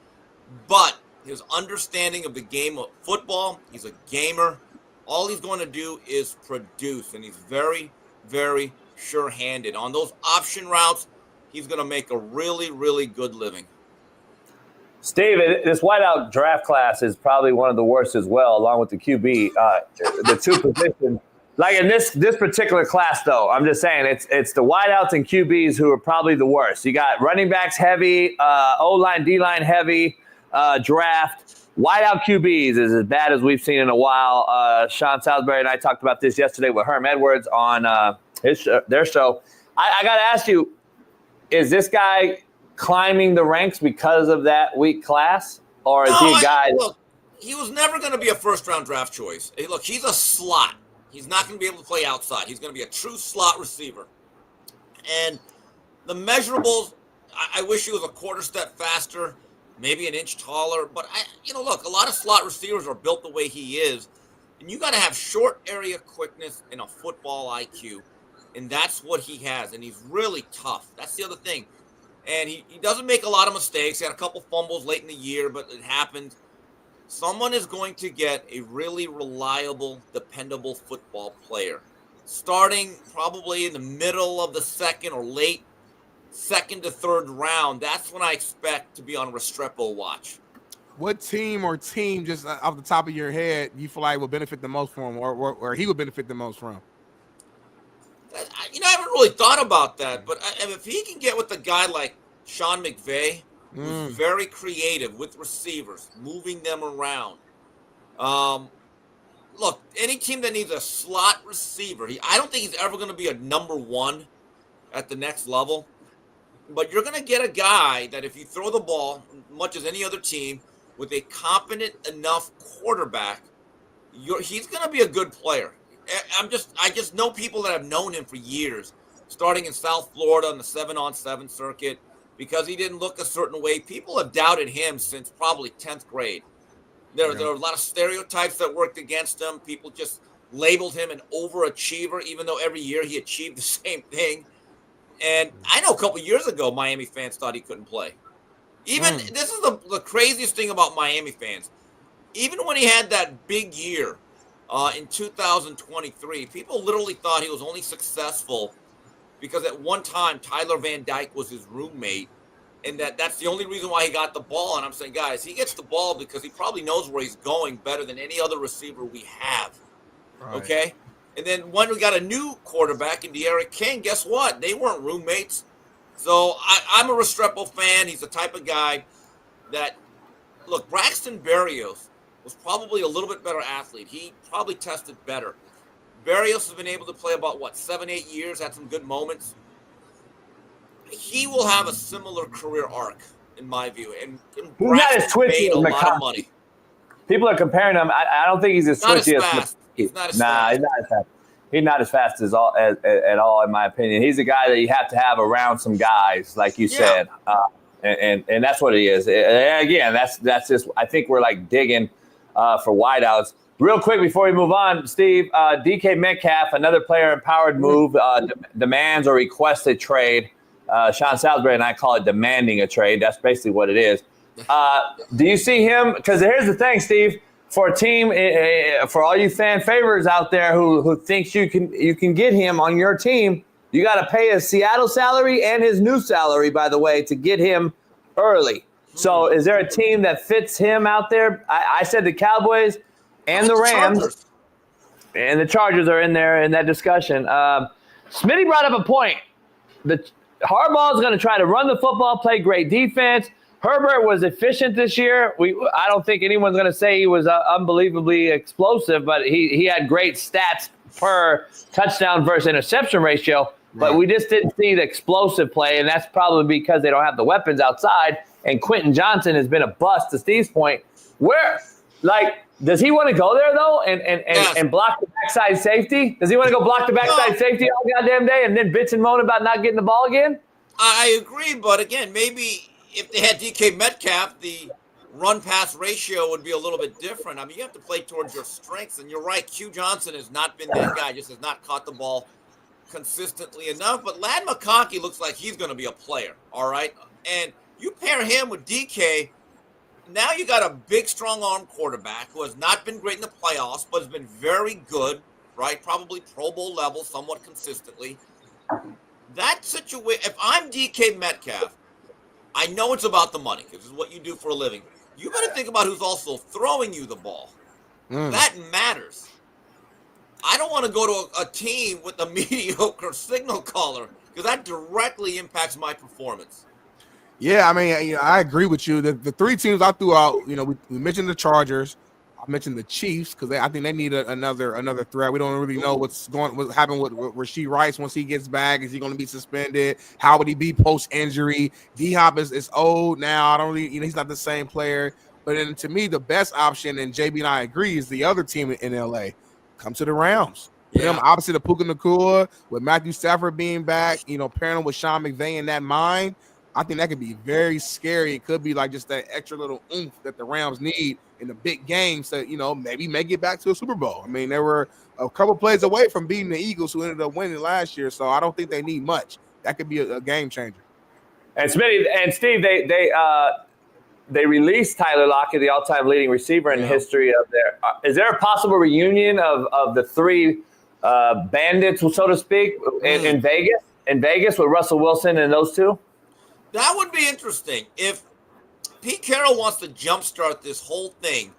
but his understanding of the game of football, he's a gamer. All he's going to do is produce, and he's very, very sure-handed. On those option routes, he's going to make a really, really good living. Steve, this whiteout draft class is probably one of the worst as well, along with the QB. The two positions. Like in this particular class, though, I'm just saying it's the wideouts and QBs who are probably the worst. You got running backs heavy, O-line, D-line heavy, draft. Wideout QBs is as bad as we've seen in a while. Shaun Salisbury and I talked about this yesterday with Herm Edwards on their show. I got to ask you, is this guy climbing the ranks because of that weak class? Or is he a guy? Look, he was never going to be a first-round draft choice. Hey, look, he's a slot. He's not going to be able to play outside. He's going to be a true slot receiver. And the measurables, I wish he was a quarter step faster, maybe an inch taller. But, look, a lot of slot receivers are built the way he is. And you got to have short area quickness and a football IQ. And that's what he has. And he's really tough. That's the other thing. And he doesn't make a lot of mistakes. He had a couple fumbles late in the year, but it happened. Someone is going to get a really reliable, dependable football player. Starting probably in the middle of the second or late second to third round, that's when I expect to be on Restrepo watch. What team or team, just off the top of your head, you feel like would benefit the most from him, or he would benefit the most from? I haven't really thought about that, but if he can get with a guy like Sean McVay, who's very creative with receivers, moving them around. Look, any team that needs a slot receiver, I don't think he's ever going to be a number one at the next level. But you're going to get a guy that if you throw the ball, much as any other team, with a competent enough quarterback, he's going to be a good player. I just know people that have known him for years, starting in South Florida on the 7-on-7 circuit, because he didn't look a certain way. People have doubted him since probably 10th grade. There are a lot of stereotypes that worked against him. People just labeled him an overachiever, even though every year he achieved the same thing. And I know a couple years ago, Miami fans thought he couldn't play. This is the craziest thing about Miami fans. Even when he had that big year in 2023, people literally thought he was only successful because at one time Tyler Van Dyke was his roommate, and that's the only reason why he got the ball. And I'm saying, guys, he gets the ball because he probably knows where he's going better than any other receiver we have. Right. Okay? And then when we got a new quarterback in De'Aaron King, guess what? They weren't roommates. So I'm a Restrepo fan. He's the type of guy that, look, Braxton Berrios was probably a little bit better athlete. He probably tested better. Berrios has been able to play about, 7-8 years, had some good moments. He will have a similar career arc, in my view. And he's not as twitchy as a lot McChesney. of money. People are comparing him. I don't think he's as twitchy as fast. He's not as fast. He's not as fast. He's not as fast at all, in my opinion. He's a guy that you have to have around some guys, like you said, and that's what he is. And again, that's just. I think we're like digging for wideouts. Real quick before we move on, Steve, DK Metcalf, another player empowered move, demands or requests a trade. Sean Salisbury and I call it demanding a trade. That's basically what it is. Do you see him? Because here's the thing, Steve. For a team, for all you fan favorites out there who thinks you can get him on your team, you got to pay his Seattle salary and his new salary, by the way, to get him early. So is there a team that fits him out there? I said the Cowboys and the Rams. And the Chargers are in there in that discussion. Smitty brought up a point. Harbaugh is going to try to run the football, play great defense. Herbert was efficient this year. I don't think anyone's going to say he was unbelievably explosive, but he had great stats per touchdown versus interception ratio. But we just didn't see the explosive play, and that's probably because they don't have the weapons outside. And Quentin Johnson has been a bust, to Steve's point. Does he want to go there, though, and block the backside safety? Does he want to go block the backside safety all goddamn day and then bitch and moan about not getting the ball again? I agree, but again, maybe if they had DK Metcalf, the run-pass ratio would be a little bit different. I mean, you have to play towards your strengths, and you're right. Q Johnson has not been that guy, just has not caught the ball consistently enough. But Ladd McConkey looks like he's going to be a player, all right? And you pair him with DK, now you got a big, strong-arm quarterback who has not been great in the playoffs, but has been very good, right? Probably Pro Bowl level somewhat consistently. That situation, if I'm DK Metcalf, I know it's about the money because it's what you do for a living. You got to think about who's also throwing you the ball. That matters. I don't want to go to a team with a mediocre signal caller because that directly impacts my performance. Yeah, I mean, I agree with you. The three teams I threw out, we mentioned the Chargers. I mentioned the Chiefs because I think they need another threat. We don't really know what's happening with Rashee Rice once he gets back. Is he going to be suspended? How would he be post injury? D-Hop is old now. I don't really, he's not the same player. But then to me, the best option, and JB and I agree, is the other team in LA. Come to the Rams. Put him opposite of Puka Nacua with Matthew Stafford being back. Pairing him with Sean McVay in that mind. I think that could be very scary. It could be like just that extra little oomph that the Rams need in the big games to, maybe make it back to a Super Bowl. I mean, they were a couple plays away from beating the Eagles, who ended up winning last year. So I don't think they need much. That could be a game changer. And Smitty and Steve, they released Tyler Lockett, the all-time leading receiver in the history of their. Is there a possible reunion of the three bandits, so to speak, in Vegas? In Vegas with Russell Wilson and those two? That would be interesting. If Pete Carroll wants to jumpstart this whole thing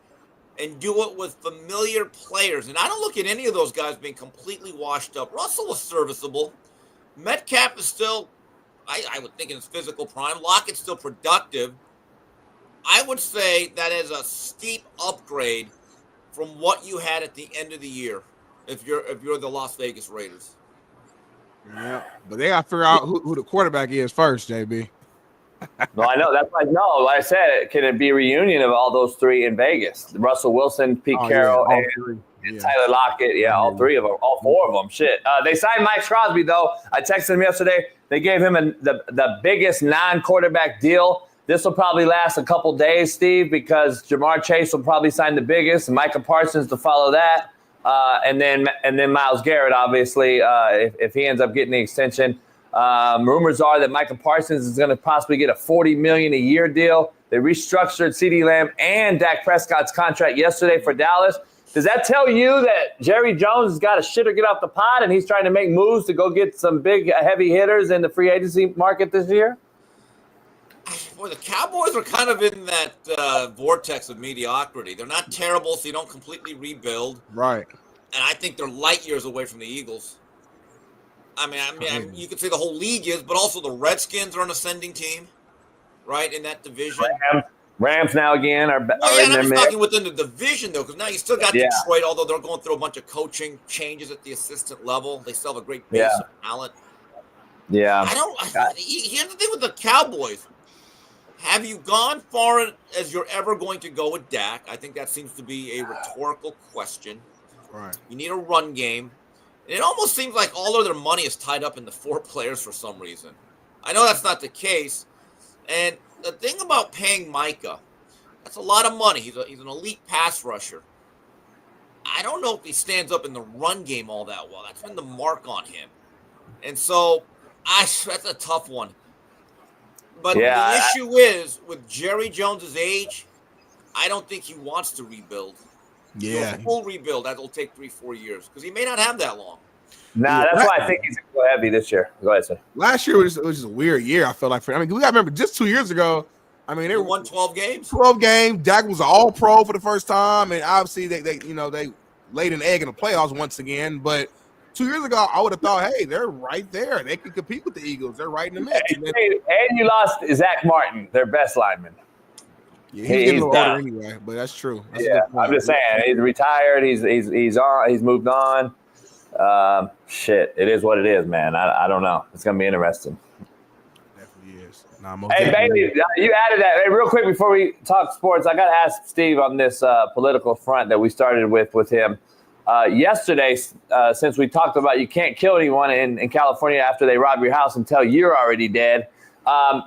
and do it with familiar players, and I don't look at any of those guys being completely washed up. Russell was serviceable. Metcalf is still, I would think, in his physical prime. Lockett's still productive. I would say that is a steep upgrade from what you had at the end of the year if you're the Las Vegas Raiders. Yeah, but they got to figure out who the quarterback is first, JB. No, I know. That's why. No, like I said, can it be a reunion of all those three in Vegas? Russell Wilson, Pete Carroll, and Tyler Lockett. Yeah, all three of them, all four of them. Shit. They signed Maxx Crosby though. I texted him yesterday. They gave him the biggest non-quarterback deal. This will probably last a couple days, Steve, because Jamar Chase will probably sign the biggest, and Micah Parsons to follow that, and then Myles Garrett, obviously, if he ends up getting the extension. Rumors are that Micah Parsons is going to possibly get a $40 million a year deal. They restructured CeeDee Lamb and Dak Prescott's contract yesterday for Dallas. Does that tell you that Jerry Jones has got a shit or get off the pot and he's trying to make moves to go get some big heavy hitters in the free agency market this year? Boy, the Cowboys are kind of in that vortex of mediocrity. They're not terrible, so you don't completely rebuild. Right. And I think they're light years away from the Eagles. I mean, you could say the whole league is, but also the Redskins are an ascending team, right, in that division. Rams now again are in their I'm mix. talking within the division, though, because now you still got Detroit, although they're going through a bunch of coaching changes at the assistant level. They still have a great base of talent. Yeah. Here's the thing with the Cowboys. Have you gone far as you're ever going to go with Dak? I think that seems to be a rhetorical question. Right. You need a run game. And it almost seems like all of their money is tied up in the 4 players for some reason. I know that's not the case. And the thing about paying Micah, that's a lot of money. He's an elite pass rusher. I don't know if he stands up in the run game all that well. That's been the mark on him. And so that's a tough one. But the issue is, with Jerry Jones's age, I don't think he wants to rebuild. Yeah. A full rebuild, that'll take 3-4 years, because he may not have that long. Nah, that's why I think he's going to go heavy this year. Go ahead, sir. Last year was just a weird year, I feel like. We got to remember, just 2 years ago, they won 12 games. 12 games. Dak was an all-pro for the first time, and obviously they laid an egg in the playoffs once again. But 2 years ago, I would have thought, hey, they're right there. They can compete with the Eagles. They're right in the mix. And you lost Zach Martin, their best lineman. Yeah, he's getting a little older anyway, but that's true. That's I'm just saying, he's retired. He's on. He's moved on. Shit, it is what it is, man. I don't know. It's gonna be interesting. Definitely is. Hey, Bailey, you added that. Hey, real quick before we talk sports, I got to ask Steve on this political front that we started with him yesterday. Since we talked about you can't kill anyone in California after they rob your house until you're already dead.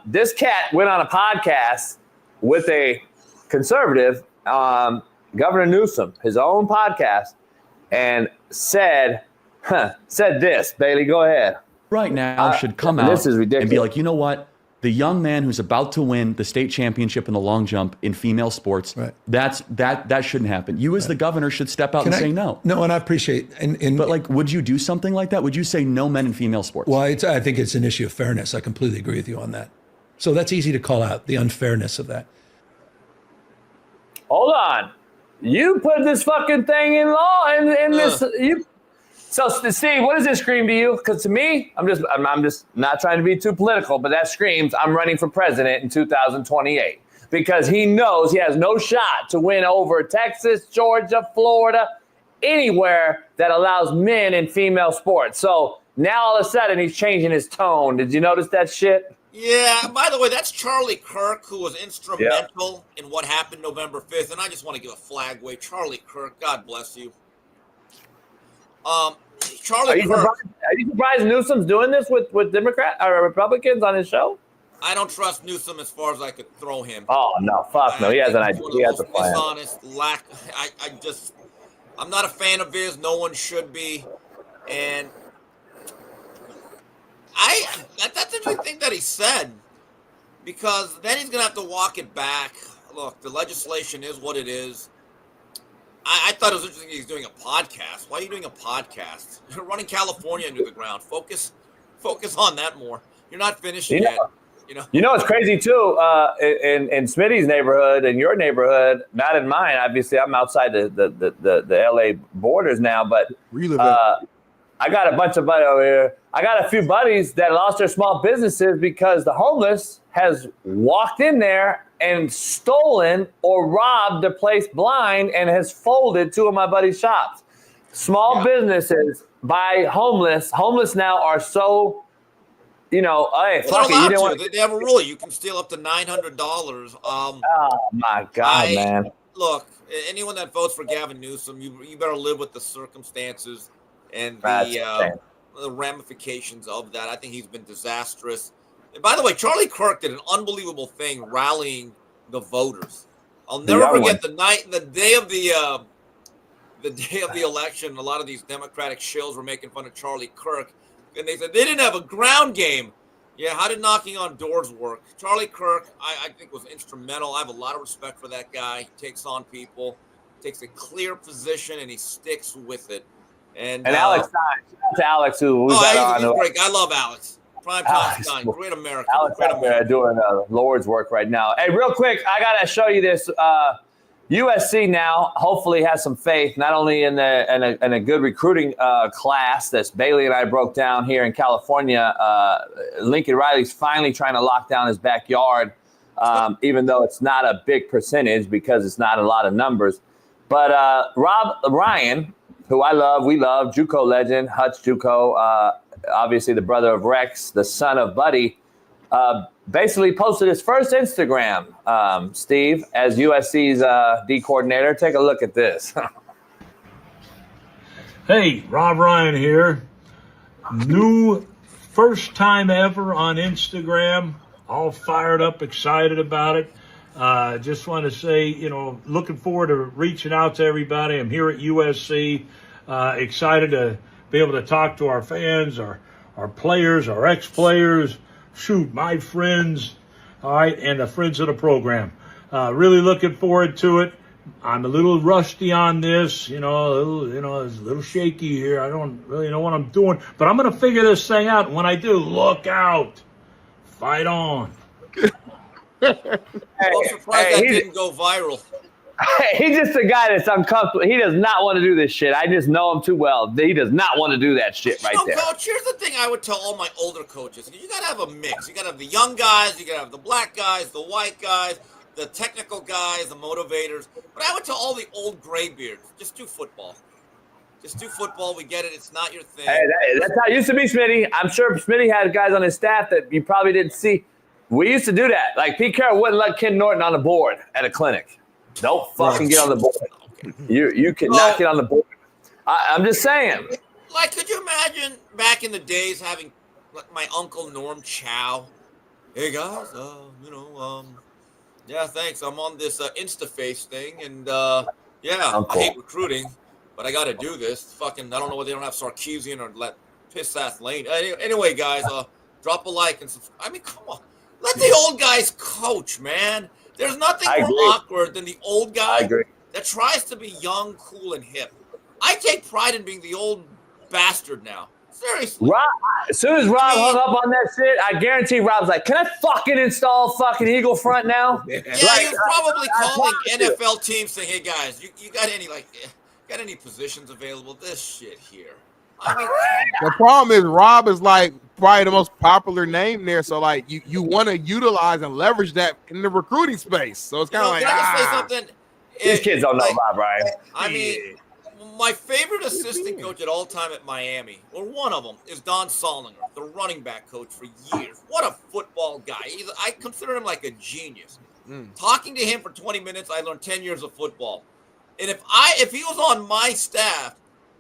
This cat went on a podcast with a conservative, Governor Newsom, his own podcast, and said this. Bailey, go ahead. Right now should come out this is ridiculous. And be like, you know what? The young man who's about to win the state championship in the long jump in female sports, that shouldn't happen. You as the governor should step out and say no. No, and I appreciate but like, would you do something like that? Would you say no men in female sports? Well, I think it's an issue of fairness. I completely agree with you on that. So that's easy to call out, the unfairness of that. Hold on. You put this fucking thing in law in this. So, Steve, what does this scream to you? Because to me, I'm just not trying to be too political, but that screams I'm running for president in 2028 because he knows he has no shot to win over Texas, Georgia, Florida, anywhere that allows men in female sports. So now all of a sudden he's changing his tone. Did you notice that shit? Yeah, by the way, that's Charlie Kirk, who was instrumental in what happened November 5th, and I just want to give a flag wave. Charlie Kirk, God bless you. Charlie Kirk. Are you surprised Newsom's doing this with Democrats or Republicans on his show? I don't trust Newsom as far as I could throw him. Oh, no, fuck no. He has an idea. He has a plan. Dishonest, I'm not a fan of his. No one should be. And that's the only thing that he said, because then he's going to have to walk it back. Look, the legislation is what it is. I thought it was interesting he's doing a podcast. Why are you doing a podcast? You're running California into the ground. Focus on that more. You're not finished yet. You know it's crazy too. In Smitty's neighborhood, in your neighborhood, not in mine. Obviously, I'm outside the LA borders now, but I got a bunch of buddies over here. I got a few buddies that lost their small businesses because the homeless has walked in there and stolen or robbed the place blind and has folded 2 of my buddies' shops. Small businesses by homeless. Homeless now are so, hey, fuck it. You didn't want They have a rule. You can steal up to $900. Oh, my God, man. Look, anyone that votes for Gavin Newsom, you better live with the circumstances and the ramifications of that. I think he's been disastrous. And by the way, Charlie Kirk did an unbelievable thing rallying the voters. I'll never forget the day of the election. A lot of these Democratic shills were making fun of Charlie Kirk, and they said they didn't have a ground game. Yeah, how did knocking on doors work? Charlie Kirk, I think, was instrumental. I have a lot of respect for that guy. He takes on people, takes a clear position, and he sticks with it. And Alex, shout out to Alex, who we got on. He's great. I love Alex. Prime time's gone. Great America. Alex Great out there doing Lord's work right now. Hey, real quick, I gotta show you this. USC now hopefully has some faith, not only in a good recruiting class that Bailey and I broke down here in California. Lincoln Riley's finally trying to lock down his backyard, even though it's not a big percentage because it's not a lot of numbers. But Rob Ryan, who we love, JUCO legend, Hutch JUCO, obviously the brother of Rex, the son of Buddy, basically posted his first Instagram, Steve, as USC's D coordinator. Take a look at this. Hey, Rob Ryan here. New first time ever on Instagram. All fired up, excited about it. Just want to say, looking forward to reaching out to everybody. I'm here at USC. Excited to be able to talk to our fans, our players, our ex-players, my friends, all right, and the friends of the program. Really looking forward to it. I'm a little rusty on this, it's a little shaky here. I don't really know what I'm doing, but I'm going to figure this thing out. And when I do, look out. Fight on. I'm surprised that didn't go viral. He's just a guy that's uncomfortable. He does not want to do this shit. I just know him too well. He does not want to do that shit right there. Coach, here's the thing I would tell all my older coaches. You got to have a mix. You got to have the young guys. You got to have the black guys, the white guys, the technical guys, the motivators. But I would tell all the old graybeards, just do football. Just do football. We get it. It's not your thing. Hey, that's how it used to be, Smitty. I'm sure Smitty had guys on his staff that you probably didn't see. We used to do that. Like Pete Carroll wouldn't let Ken Norton on the board at a clinic. Don't fucking get on the board. You cannot get on the board. I'm just saying. Like, could you imagine back in the days having like my uncle Norm Chow? Hey guys, yeah, thanks. I'm on this InstaFace thing, and I hate recruiting, but I got to do this. Fucking, I don't know whether they don't have Sarkeesian or let piss ass Lane. Anyway, guys, drop a like and subscribe. I mean, come on, let the old guys coach, man. There's nothing more awkward than the old guy that tries to be young, cool, and hip. I take pride in being the old bastard now. Seriously. Rob, as soon as Rob hung up on that shit, I guarantee Rob's like, can I fucking install fucking Eagle Front now? Yeah, he's probably calling NFL teams saying, hey, guys, you got any positions available? This shit here. I mean, the problem is Rob is like probably the most popular name there, so like you want to utilize and leverage that in the recruiting space. So it's kind of like, can I just say something? These kids don't know about Brian. I mean, my favorite assistant coach at all time at Miami, or one of them, is Don Solinger, the running back coach for years. What a football guy! I consider him like a genius. Talking to him for 20 minutes, I learned 10 years of football. And if he was on my staff,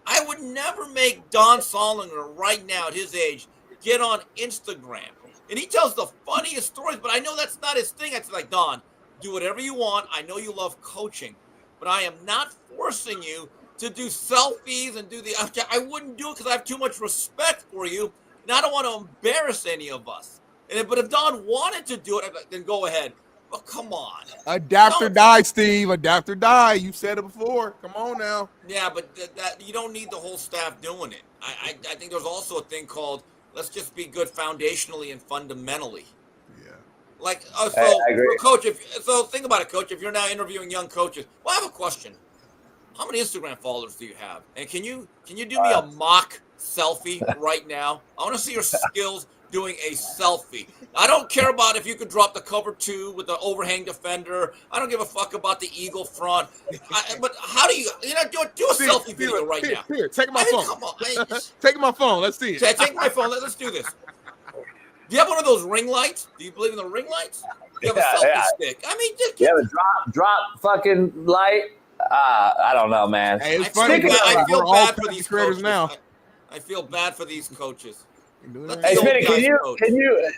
I would never make Don Solinger right now at his age get on Instagram. And he tells the funniest stories, but I know that's not his thing. I'd say, like, Don, do whatever you want. I know you love coaching, but I am not forcing you to do selfies and do I wouldn't do it because I have too much respect for you, and I don't want to embarrass any of us. But if Don wanted to do it, then go ahead. But come on. Adapt or die, Steve. Adapt or die. You said it before. Come on now. Yeah, but that you don't need the whole staff doing it. I think there's also a thing called let's just be good foundationally and fundamentally. Yeah. Like, Coach, think about it, Coach. If you're now interviewing young coaches, well, I have a question. How many Instagram followers do you have? And can you do me a mock selfie right now? I want to see your skills doing a selfie. I don't care about if you could drop the cover 2 with the overhang defender. I don't give a fuck about the Eagle front. But how do you do a selfie video right now? Here, take my phone. Come on, take my phone. Let's see it. Take my phone. Let's do this. Do you have one of those ring lights? Do you believe in the ring lights? Do you have a selfie stick? I mean, just have a drop fucking light. I don't know, man. Hey, it's funny. I feel bad for these creators coaches now. I feel bad for these coaches. Hey, Smitty, can you?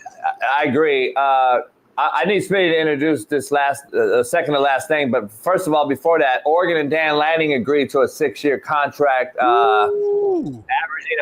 I agree. I need Smitty to introduce this second to last thing. But first of all, before that, Oregon and Dan Lanning agreed to a 6-year contract, averaging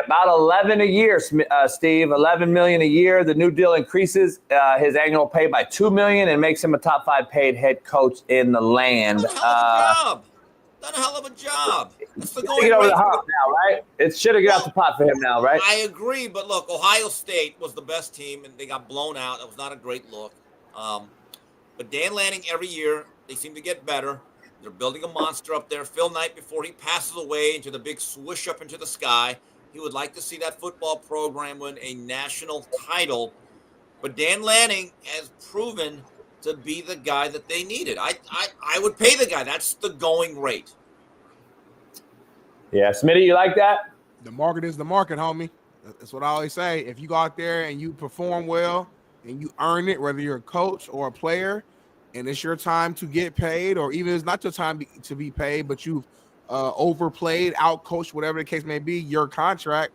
about 11 a year. Steve, 11 million a year. The new deal increases his annual pay by $2 million and makes him a top 5 paid head coach in the land. Done a hell of a job. It's the Get over the hump now, right? It should have got off the pot for him now, right? I agree, but look, Ohio State was the best team, and they got blown out. That was not a great look. But Dan Lanning, every year, they seem to get better. They're building a monster up there. Phil Knight, before he passes away into the big swoosh up into the sky, he would like to see that football program win a national title. But Dan Lanning has proven to be the guy that they needed. I would pay the guy. That's the going rate. Yeah, Smitty, you like that? The market is the market, homie. That's what I always say. If you go out there and you perform well and you earn it, whether you're a coach or a player, and it's your time to get paid, or even it's not your time to be paid, but you've overplayed, outcoached, whatever the case may be, your contract,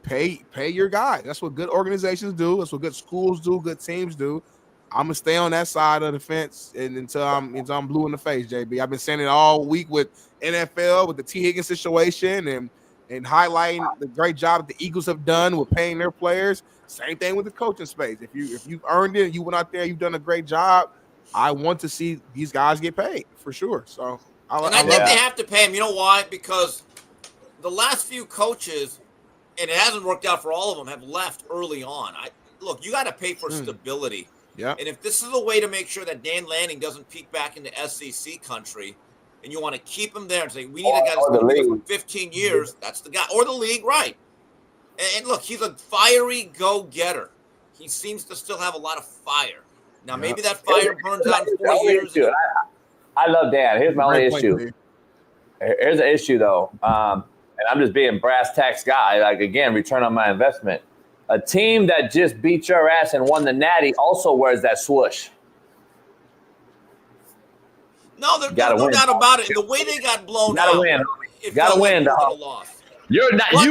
pay your guy. That's what good organizations do. That's what good schools do, good teams do. I'm gonna stay on that side of the fence until I'm blue in the face, JB. I've been saying it all week with NFL, with the T. Higgins situation, and highlighting the great job that the Eagles have done with paying their players. Same thing with the coaching space. If you've earned it, you went out there, you've done a great job. I want to see these guys get paid for sure. So I think they have to pay him. You know why? Because the last few coaches, and it hasn't worked out for all of them, have left early on. Look, you got to pay for stability. Yeah. And if this is a way to make sure that Dan Lanning doesn't peek back into SEC country, and you want to keep him there and say, we need a guy that's going to be for 15 years, that's the guy. Or the league, right. And look, he's a fiery go-getter. He seems to still have a lot of fire. Now, maybe that fire burns out in 4 years. I love Dan. Here's my only issue. Here's an issue, though. And I'm just being brass tacks guy. Like, again, return on my investment. A team that just beat your ass and won the Natty also wears that swoosh. No, there's no doubt about it. The way they got blown out. Gotta win. You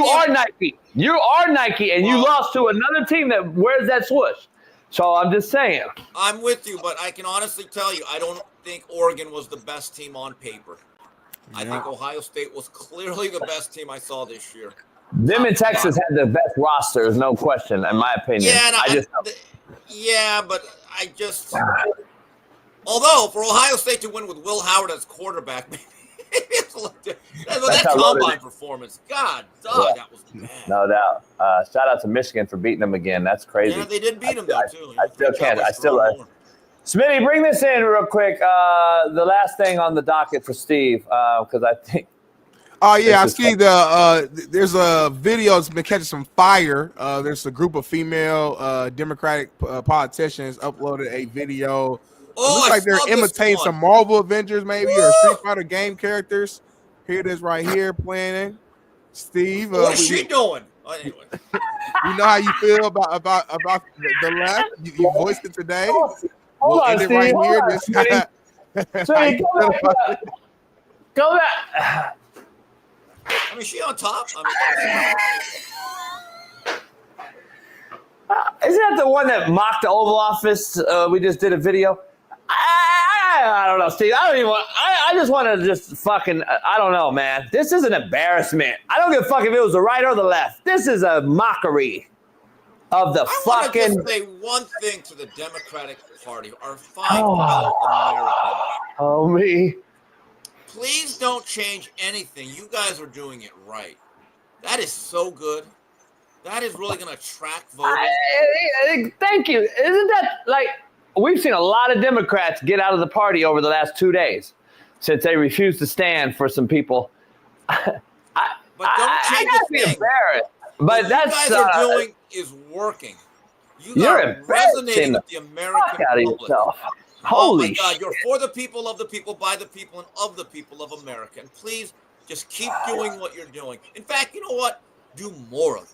are Nike. You are Nike, and you lost to another team that wears that swoosh. So I'm just saying. I'm with you, but I can honestly tell you, I don't think Oregon was the best team on paper. Yeah. I think Ohio State was clearly the best team I saw this year. Them in Texas had the best rosters, no question, in my opinion. Yeah, but I just. Although for Ohio State to win with Will Howard as quarterback, that combine performance, God, dog, that was bad. No doubt. Shout out to Michigan for beating them again. That's crazy. Yeah, they did beat them though too. I still can't. Smitty, bring this in real quick. The last thing on the docket for Steve, because I think. Oh yeah, I see there's a video that's been catching some fire. There's a group of female Democratic politicians uploaded a video. It looks like they're imitating some Marvel Avengers maybe or Street Fighter game characters. Here it is right here playing. Steve, what's she doing? Anyway. You know how you feel about the left. You voiced it today. Hold on, Steve. Right hold here. on, Smitty, go back. I mean, she on top. Isn't that the one that mocked the Oval Office? We just did a video. I don't know, Steve. I just want to just fucking. I don't know, man. This is an embarrassment. I don't give a fuck if it was the right or the left. This is a mockery of the fucking. I want to say one thing to the Democratic Party, our fine fellow Americans. Oh me. Please don't change anything. You guys are doing it right. That is so good. That is really going to attract voters. Thank you. Isn't that like we've seen a lot of Democrats get out of the party over the last 2 days since they refused to stand for some people. But don't change the thing. But what that's you guys are doing is working. You're resonating with the American public. Holy my God, you're for the people, of the people, by the people, and of the people of America. And please just keep doing what you're doing. In fact, you know what? Do more of it.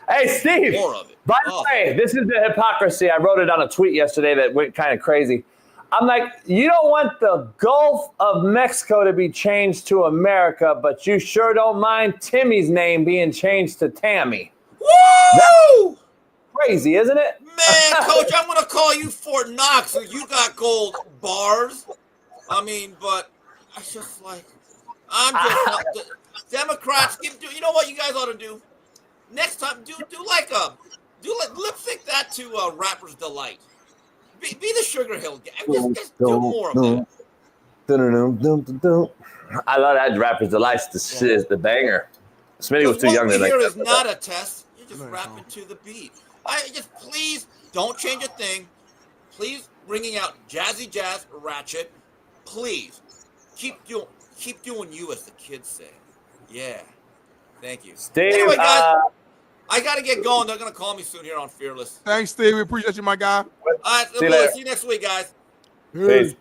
Hey, Steve, more of it. By the way, this is the hypocrisy. I wrote it on a tweet yesterday that went kind of crazy. I'm like, you don't want the Gulf of Mexico to be changed to America, but you sure don't mind Timmy's name being changed to Tammy. Woo! Crazy, isn't it? Man, Coach, I'm going to call you Fort Knox if you got gold bars. I mean, but it's just like, I'm just not, Democrats, you know what you guys ought to do? Next time, do like lip sync that to Rapper's Delight. Be the Sugar Hill guy. Just do more of that. I love that Rapper's Delight. The banger. Smitty was too young to What we like hear is that. not a test. You're just rapping to the beat. Please don't change a thing. Please bringing out jazzy jazz, ratchet. Please keep doing you, as the kids say. Yeah. Thank you. Steve, anyway, guys, I got to get going. They're going to call me soon here on Fearless. Thanks, Steve. We appreciate you, my guy. All right. See you later. See you next week, guys. Peace.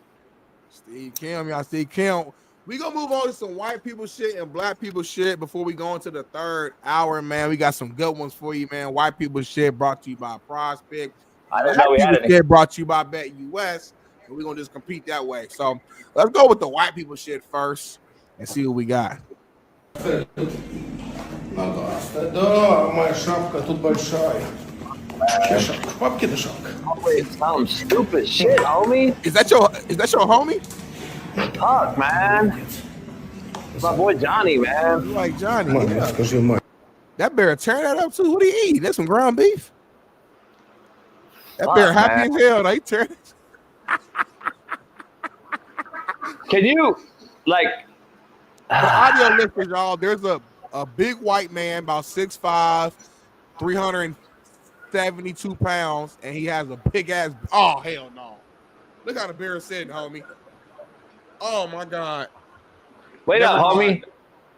Steve Kim, y'all. Steve Kim. We gonna move on to some white people shit and black people shit before we go into the third hour, man. We got some good ones for you, man. White people shit brought to you by Prospect. I didn't know we had it. Brought to you by Bet US, and we're gonna just compete that way. So let's go with the white people shit first and see what we got. Some stupid shit, homie. Is that your homie? Fuck, man. My boy Johnny, man. You like Johnny? Yeah. That bear tearing that up too. What do you eat? That's some ground beef. That bear happy as hell. They tearing it. Can you like for audio listeners, y'all? There's a big white man, about 6'5", 372 pounds, and he has a big ass. Oh hell no! Look how the bear is sitting, homie. Oh my God! Wait up, homie.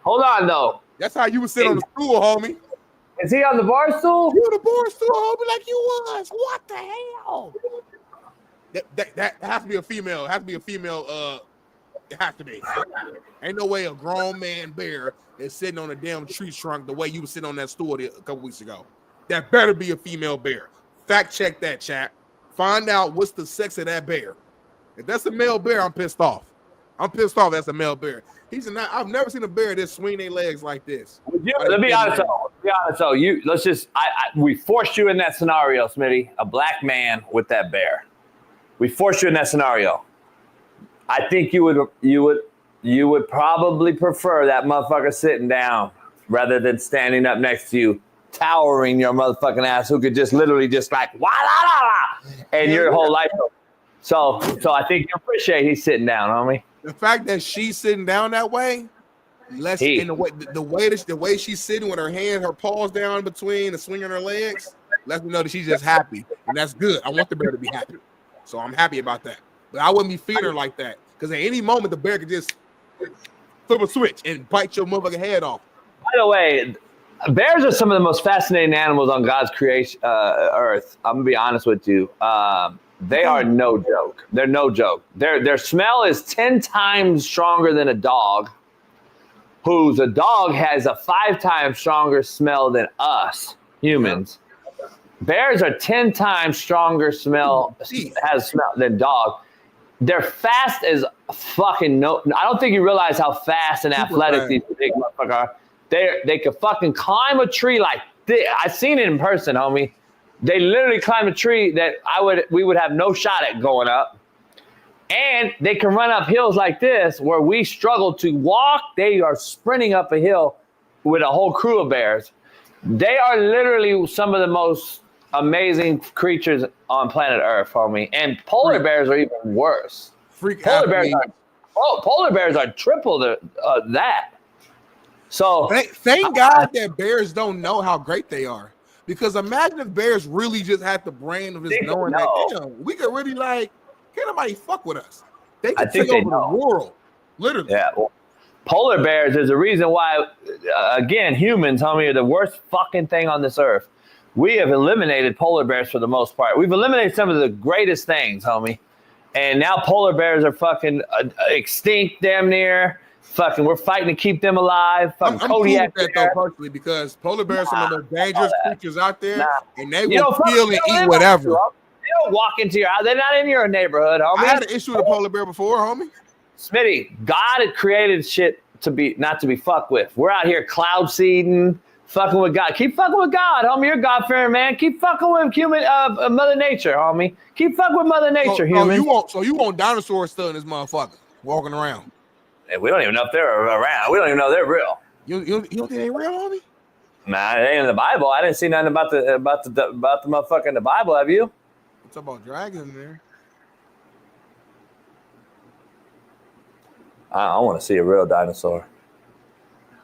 Hold on though. That's how you would sit on the stool, homie. Is he on the bar stool? You on the bar stool, homie, like you was. What the hell? That has to be a female. It has to be a female. It has to be. Ain't no way a grown man bear is sitting on a damn tree trunk the way you were sitting on that stool a couple weeks ago. That better be a female bear. Fact check that, chat. Find out what's the sex of that bear. If that's a male bear, I'm pissed off. I'm pissed off. That's a male bear. I've never seen a bear that swing their legs like this. Let me be honest though. We forced you in that scenario, Smitty. A black man with that bear. We forced you in that scenario. I think you would probably prefer that motherfucker sitting down rather than standing up next to you, towering your motherfucking ass, who could just literally just like wah la la la, and your whole life. So I think you appreciate he's sitting down, homie. The fact that she's sitting down that way, in the way she's sitting with her hand, her paws down in between and swinging her legs, lets me know that she's just happy, and that's good. I want the bear to be happy, so I'm happy about that. But I wouldn't be feeding her like that because at any moment the bear could just flip a switch and bite your motherfucking head off. By the way, bears are some of the most fascinating animals on God's creation earth. I'm gonna be honest with you. They are no joke. They're no joke. Their smell is 10 times stronger than a dog, a dog has a 5 times stronger smell than us humans. Bears are 10 times stronger smell than dog. They're fast as fucking no. I don't think you realize how fast and athletic these big motherfuckers are. They could fucking climb a tree like this. I've seen it in person, homie. They literally climb a tree that we would have no shot at going up. And they can run up hills like this where we struggle to walk. They are sprinting up a hill with a whole crew of bears. They are literally some of the most amazing creatures on planet Earth, homie. And polar bears are even worse. Polar bears are triple that. So thank God that bears don't know how great they are. Because imagine if bears really just had the brain of just knowing that we could really can't nobody fuck with us. They could take over the world, literally. Yeah. Well, polar bears, there's a reason why, again, humans, homie, are the worst fucking thing on this earth. We have eliminated polar bears for the most part. We've eliminated some of the greatest things, homie. And now polar bears are fucking extinct damn near. Fucking, we're fighting to keep them alive. Fucking I'm Kodiak cool with that though, personally, because polar bears are some of the dangerous creatures out there, and they will kill and eat whatever. They don't walk into your house. They're not in your neighborhood, homie. I had an issue with a polar bear before, homie. Smitty, God had created shit not to be fucked with. We're out here cloud seeding, fucking with God. Keep fucking with God, homie. You're God-fearing man. Keep fucking with Mother Nature, homie. Keep fucking with Mother Nature, human. You want dinosaurs still in this motherfucker walking around? We don't even know if they're around. We don't even know they're real. You don't think they real, homie? Nah, it ain't in the Bible. I didn't see nothing about the motherfucker in the Bible. Have you? What's about dragons in there? I want to see a real dinosaur.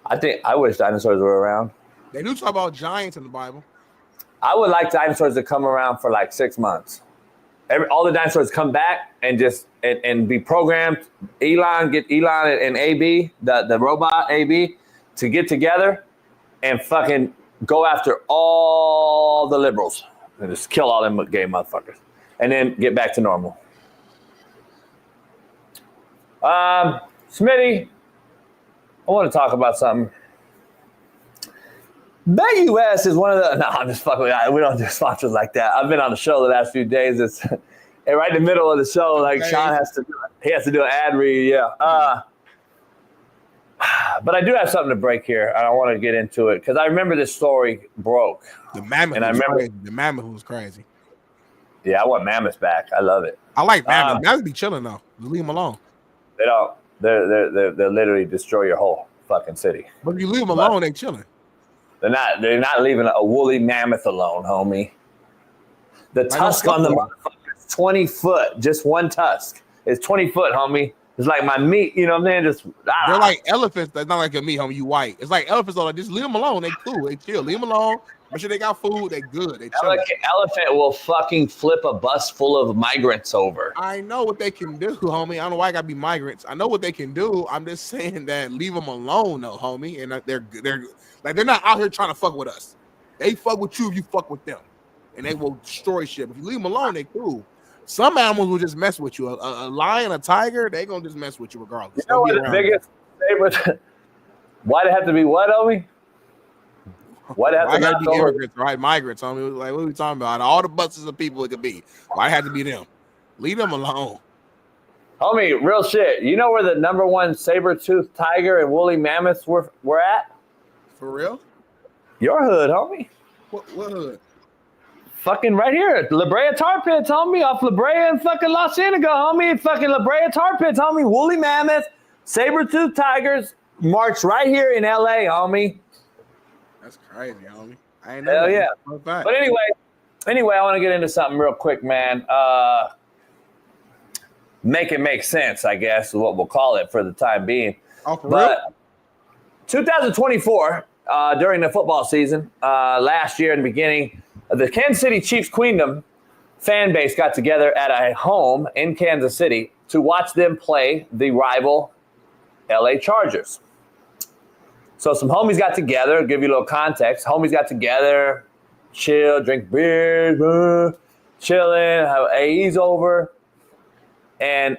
I wish dinosaurs were around. They do talk about giants in the Bible. I would like dinosaurs to come around for like 6 months. All the dinosaurs come back and just and be programmed. Get Elon and AB, the robot AB, to get together and fucking go after all the liberals and just kill all them gay motherfuckers, and then get back to normal. Smitty, I want to talk about something. BetUS is one of the. No, I'm just fucking with you. We don't do sponsors like that. I've been on the show the last few days. It's right in the middle of the show. Like Shaun has to do an ad read. Yeah. But I do have something to break here, and I want to get into it because I remember this story broke. The mammoth. And I remember crazy. The mammoth was crazy. Yeah, I want mammoths back. I love it. I like mammoths. Mammoths be chilling though. Leave them alone. They don't. They literally destroy your whole fucking city. But if you leave them alone, they chilling. They're not leaving a woolly mammoth alone, homie. The tusk on the motherfucker is 20 foot, just one tusk. It's 20 foot, homie. It's like my meat, you know what I'm saying? They're like elephants. That's not like a meat, homie. You white. It's like elephants. Like, just leave them alone. They cool. They chill. Leave them alone. Make sure they got food. They good. They chill. Elephant will fucking flip a bus full of migrants over. I know what they can do, homie. I don't know why I gotta be migrants. I know what they can do. I'm just saying that leave them alone, though, homie. And they're not out here trying to fuck with us. They fuck with you if you fuck with them, and they will destroy shit. If you leave them alone, they cool. Some animals will just mess with you. A lion, a tiger, they gonna just mess with you regardless. You know what the biggest favorite? Why they have to be what, homie? Why they have to be immigrants, right? Migrants, homie. Like, what are we talking about? All the buses of people it could be. Why it had to be them? Leave them alone. Homie, real shit. You know where the number one saber-toothed tiger and woolly mammoths were at? For real? Your hood, homie. What hood? Fucking right here. La Brea Tar Pits, homie. Off La Brea and fucking Los Cienega, homie. Fucking La Brea Tar Pits, homie. Woolly mammoths, saber-toothed tigers march right here in LA, homie. That's crazy, homie. I ain't know. Hell yeah. But anyway, I want to get into something real quick, man. Make it make sense, I guess, is what we'll call it for the time being. Oh, for real? 2024, during the football season, last year in the beginning, the Kansas City Chiefs Queendom fan base got together at a home in Kansas City to watch them play the rival LA Chargers. So some homies got together, give you a little context. Homies got together, chill, drink beers, chilling, have AEs over. And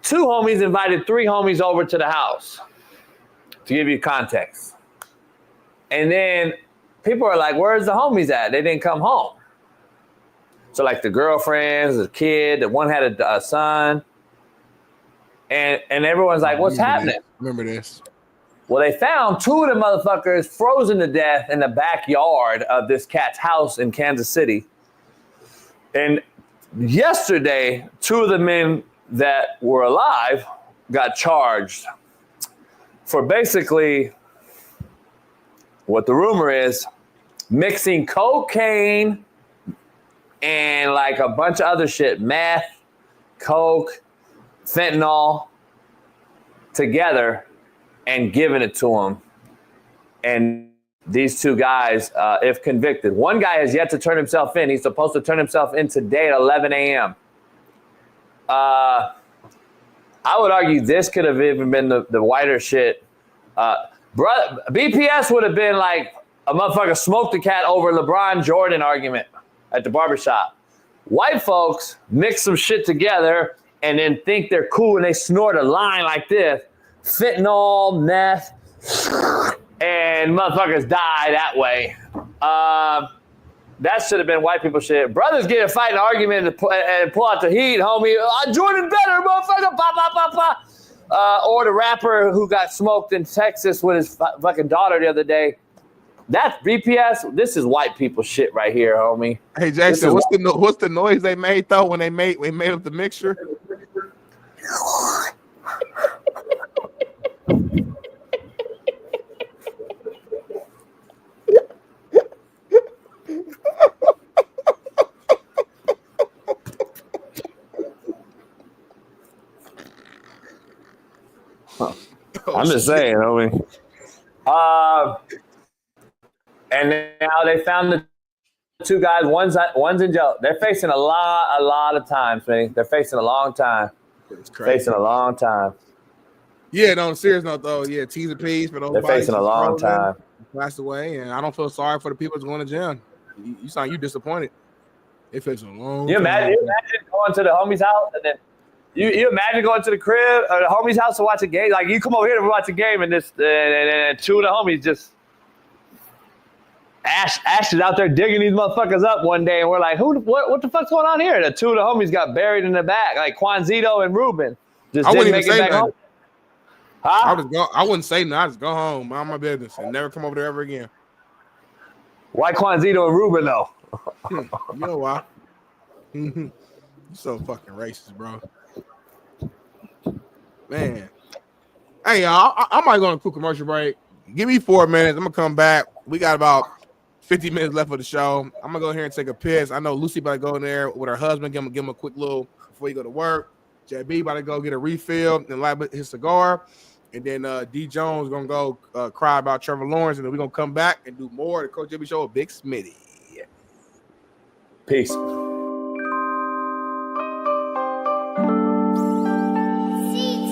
two homies invited three homies over to the house to give you context. And then people are like, where's the homies at? They didn't come home. So like the girlfriends, the kid, the one had a son. And everyone's like, what's happening? Remember this. Well, they found two of the motherfuckers frozen to death in the backyard of this cat's house in Kansas City. And yesterday, two of the men that were alive got charged for basically what the rumor is, mixing cocaine and like a bunch of other shit, meth, coke, fentanyl, together and giving it to them. And these two guys, if convicted, one guy has yet to turn himself in. He's supposed to turn himself in today at 11 a.m. I would argue this could have even been the whiter shit. BPS would have been like a motherfucker smoked the cat over LeBron Jordan argument at the barbershop. White folks mix some shit together and then think they're cool and they snort a line like this. Fentanyl, meth, and motherfuckers die that way. That should have been white people shit. Brothers get a fight, an argument, and pull out the heat, homie. Jordan better, motherfucker. Bah, bah, bah, bah. Or the rapper who got smoked in Texas with his fucking daughter the other day. That's BPS. This is white people shit right here, homie. Hey Jackson, what's the noise they made though when they made up the mixture? I'm just saying, homie. And now they found the two guys. One's in jail. They're facing a lot of time, man. They're facing a long time. It's crazy. Facing a long time. Yeah, no, on a serious note, though, yeah, T's and P's for those. They're facing a long time. Passed away, and I don't feel sorry for the people that's going to jail. You sound disappointed. It facing a long time. Imagine going to the homie's house and then you imagine going to the crib or the homie's house to watch a game. Like, you come over here to watch a game and and two of the homies just Ash is out there digging these motherfuckers up one day, and we're like, what the fuck's going on here? The two of the homies got buried in the back, like Quanzito and Ruben. Just I didn't wouldn't make even it say back nothing. home. Huh? I wouldn't say nothing. I just go home, mind my business, and never come over there ever again. Why Quanzito and Ruben though? You know why? You're so fucking racist, bro. Man. Hey, y'all, I might go on a quick commercial break. Give me 4 minutes. I'm gonna come back. We got about 50 minutes left of the show. I'm gonna go here and take a piss. I know Lucy about to go in there with her husband, give him a quick little before you go to work. JB about to go get a refill and light his cigar. And then D Jones gonna go cry about Trevor Lawrence, and then we're gonna come back and do more of the Coach JB Show with Big Smitty. Peace.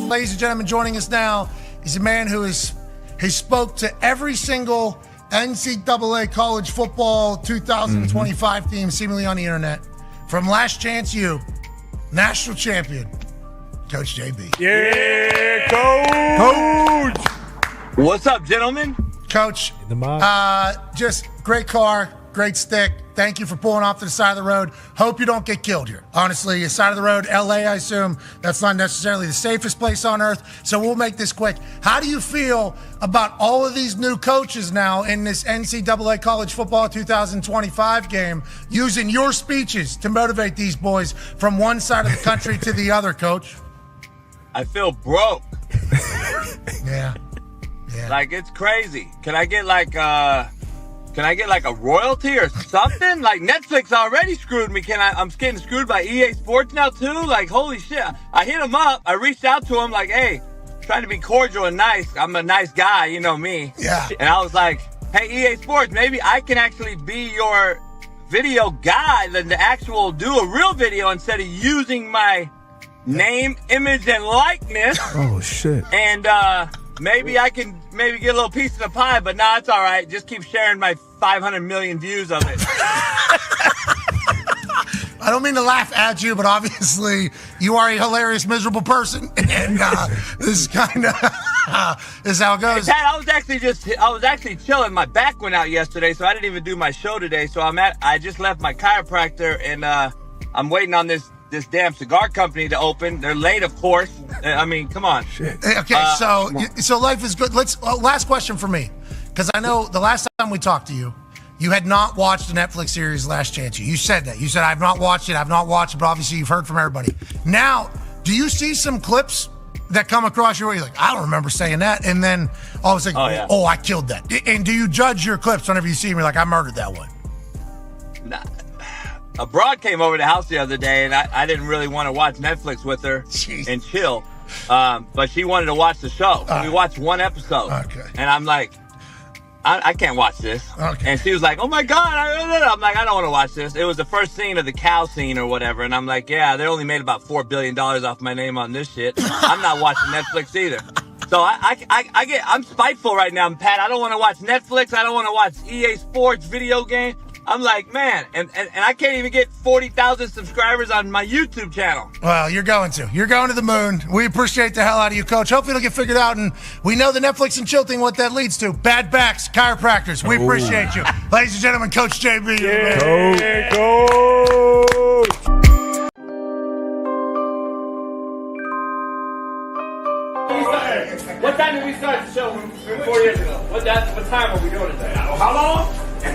Ladies and gentlemen, joining us now is a man who spoke to every single NCAA college football 2025 team seemingly on the internet. From Last Chance U, national champion, Coach JB. Yeah, Coach. What's up, gentlemen? Coach, just great car, great stick. Thank you for pulling off to the side of the road. Hope you don't get killed here. Honestly, the side of the road, LA, I assume, that's not necessarily the safest place on earth. So we'll make this quick. How do you feel about all of these new coaches now in this NCAA college football 2025 game using your speeches to motivate these boys from one side of the country to the other, Coach? I feel broke. Yeah. Like, it's crazy. Can I get like a royalty or something? Like, Netflix already screwed me. I'm getting screwed by EA Sports now too? Like, holy shit. I hit him up. I reached out to him like, hey, trying to be cordial and nice. I'm a nice guy, you know me. Yeah. And I was like, hey, EA Sports, maybe I can actually be your video guy than to actual do a real video instead of using my name, image, and likeness. Oh, shit. And maybe I can get a little piece of the pie, but nah, it's all right. Just keep sharing my 500 million views of it. I don't mean to laugh at you, but obviously you are a hilarious, miserable person, and this is kind of this is how it goes. Hey, Pat, I was actually chilling. My back went out yesterday, so I didn't even do my show today. So I just left my chiropractor, and I'm waiting on this damn cigar company to open. They're late, of course. I mean, come on. Shit. Okay, so life is good. Last question for me, because I know the last time we talked to you, you had not watched the Netflix series Last Chance U. You said that. You said, I've not watched it, but obviously you've heard from everybody. Now, do you see some clips that come across your way? You're like, I don't remember saying that. And then all of a sudden, oh, I killed that. And do you judge your clips whenever you see them? You're like, I murdered that one. Nah. A broad came over to the house the other day, and I didn't really want to watch Netflix with her and chill. But she wanted to watch the show. We watched one episode. Okay. And I'm like, I can't watch this. Okay. And she was like, oh my God. I'm like, I don't want to watch this. It was the first scene of the cow scene or whatever. And I'm like, yeah, they only made about $4 billion off my name on this shit. I'm not watching Netflix either. So I'm spiteful right now, Pat. I don't want to watch Netflix. I don't want to watch EA Sports video game. I'm like, man, and I can't even get 40,000 subscribers on my YouTube channel. Well, you're going to the moon. We appreciate the hell out of you, Coach. Hopefully it'll get figured out, and we know the Netflix and chill thing, what that leads to. Bad backs, chiropractors. We appreciate you. Ladies and gentlemen, Coach JB. Yeah, Coach. What time did we start the show 4 years ago? What time are we doing it? How long? 4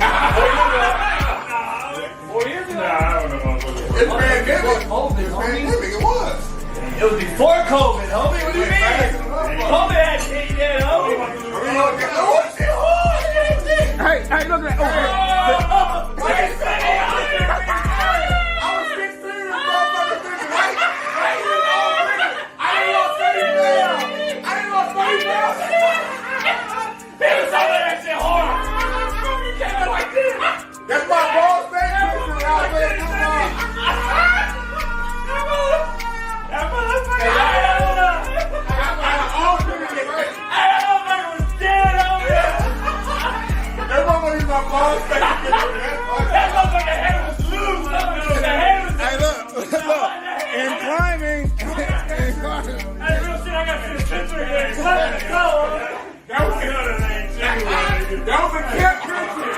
years ago? Nah, I don't know. It's pandemic. It was. It was before COVID, homie. What do you mean? COVID had shit, homie. Hey, look at that. Wait a second. I was 16 and motherfucker thinking, right? I didn't know 30 pounds. was a cat picture.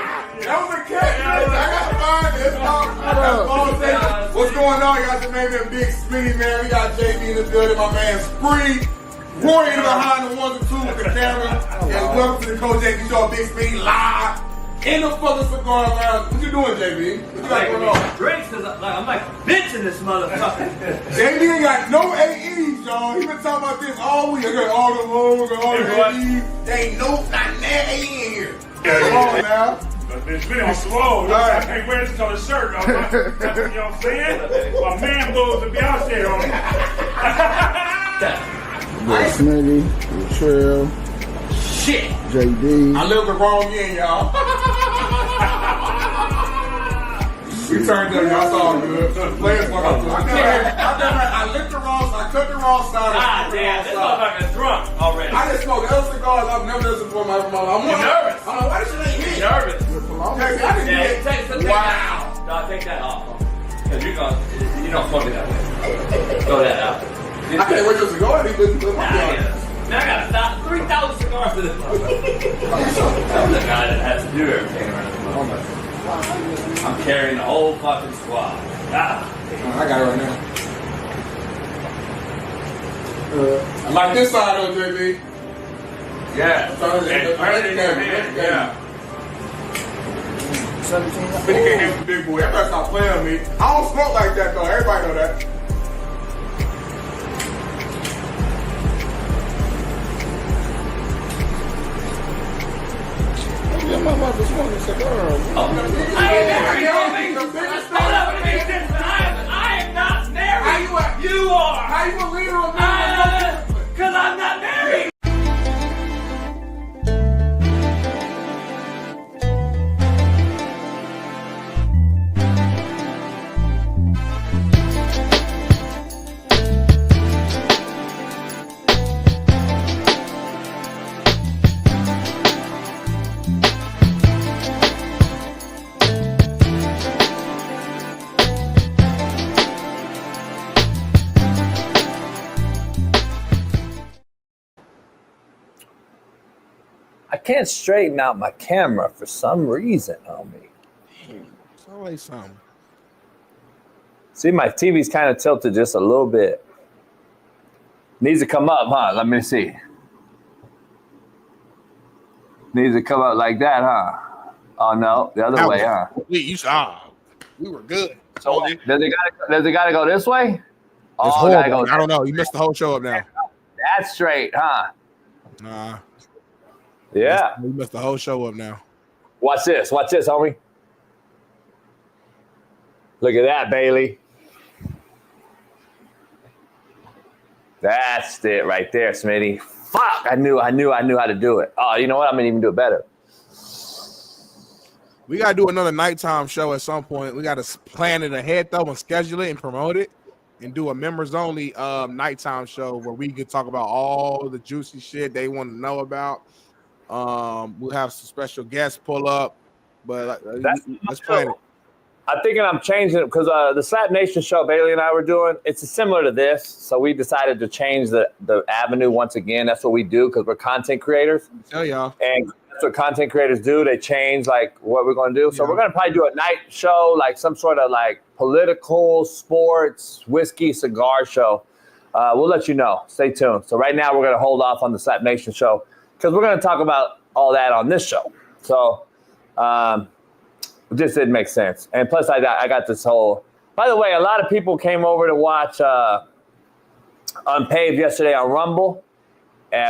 That was a cat picture. I gotta find this. What's going on? Y'all just made me a Big Smitty, man. We got JB in the building, my man Spree. Pouring behind the 1 and 2 with the camera. And welcome to the Coach JB Show, Big Smitty live in the fucking cigar lounge. What you doing, JB? What you got going on? Drinks, cause I'm like a bitch in this motherfucker. JB ain't got no AEs, y'all. He been talking about this all week. I got all the lows, all the AEs. There ain't no, not an AE in here. Come on now. It's been on slow. I can't wear this on the shirt. You know what I'm saying? My man blows the Beyonce on me. Big Smitty, Trail. Shit. JD. I lived the wrong end, y'all. We turned up, y'all. It's all good. Players fuck up. I licked the wrong side. I cut the wrong side. Ah, damn. This motherfucker's drunk already. I just smoked L cigars. I've never done this before in my life. I'm nervous. I'm like, why this shit ain't hit? Nervous. Wow. No, take that off. Cause you don't smoke it that way. Throw that out. I can't wait till cigar. Man, I gotta stop 3,000 cigars for this motherfucker. I'm the guy that has to do everything around this motherfucker. I'm carrying the whole fucking squad. Ah. I got it right now. I like this side though, JB. Yeah. Yeah. 17. But you can't have the big boy. Everybody stop playing with me. I don't smoke like that though. Everybody know that. I'm about to smoke a cigar. I am not married. How you at? You are. How you a leader of me? Because I'm not married. I can't straighten out my camera for some reason, homie. Sound like something. See, my TV's kind of tilted just a little bit. Needs to come up, huh? Let me see. Needs to come up like that, huh? Oh no, the other way, huh? We were good. So does it gotta go this way? It's horrible. I don't know. You missed the whole show up now. That's straight, huh? Nah. Yeah. You missed the whole show up now. Watch this, homie. Look at that, Bailey. That's it right there, Smitty. Fuck! I knew how to do it. Oh, you know what? I'm gonna even do it better. We gotta do another nighttime show at some point. We gotta plan it ahead though and schedule it and promote it and do a members only nighttime show where we could talk about all the juicy shit they want to know about. We'll have some special guests pull up, but let's plan it. I'm thinking I'm changing it because the Slap Nation show Bailey and I were doing, it's similar to this. So we decided to change the avenue once again. That's what we do because we're content creators. Tell y'all. And that's what content creators do. They change like what we're going to do. So we're going to probably do a night show, like some sort of like political, sports, whiskey, cigar show. We'll let you know. Stay tuned. So right now we're going to hold off on the Slap Nation show because we're going to talk about all that on this show. So it just didn't make sense. And plus I got this whole, by the way, a lot of people came over to watch Unpaved yesterday on Rumble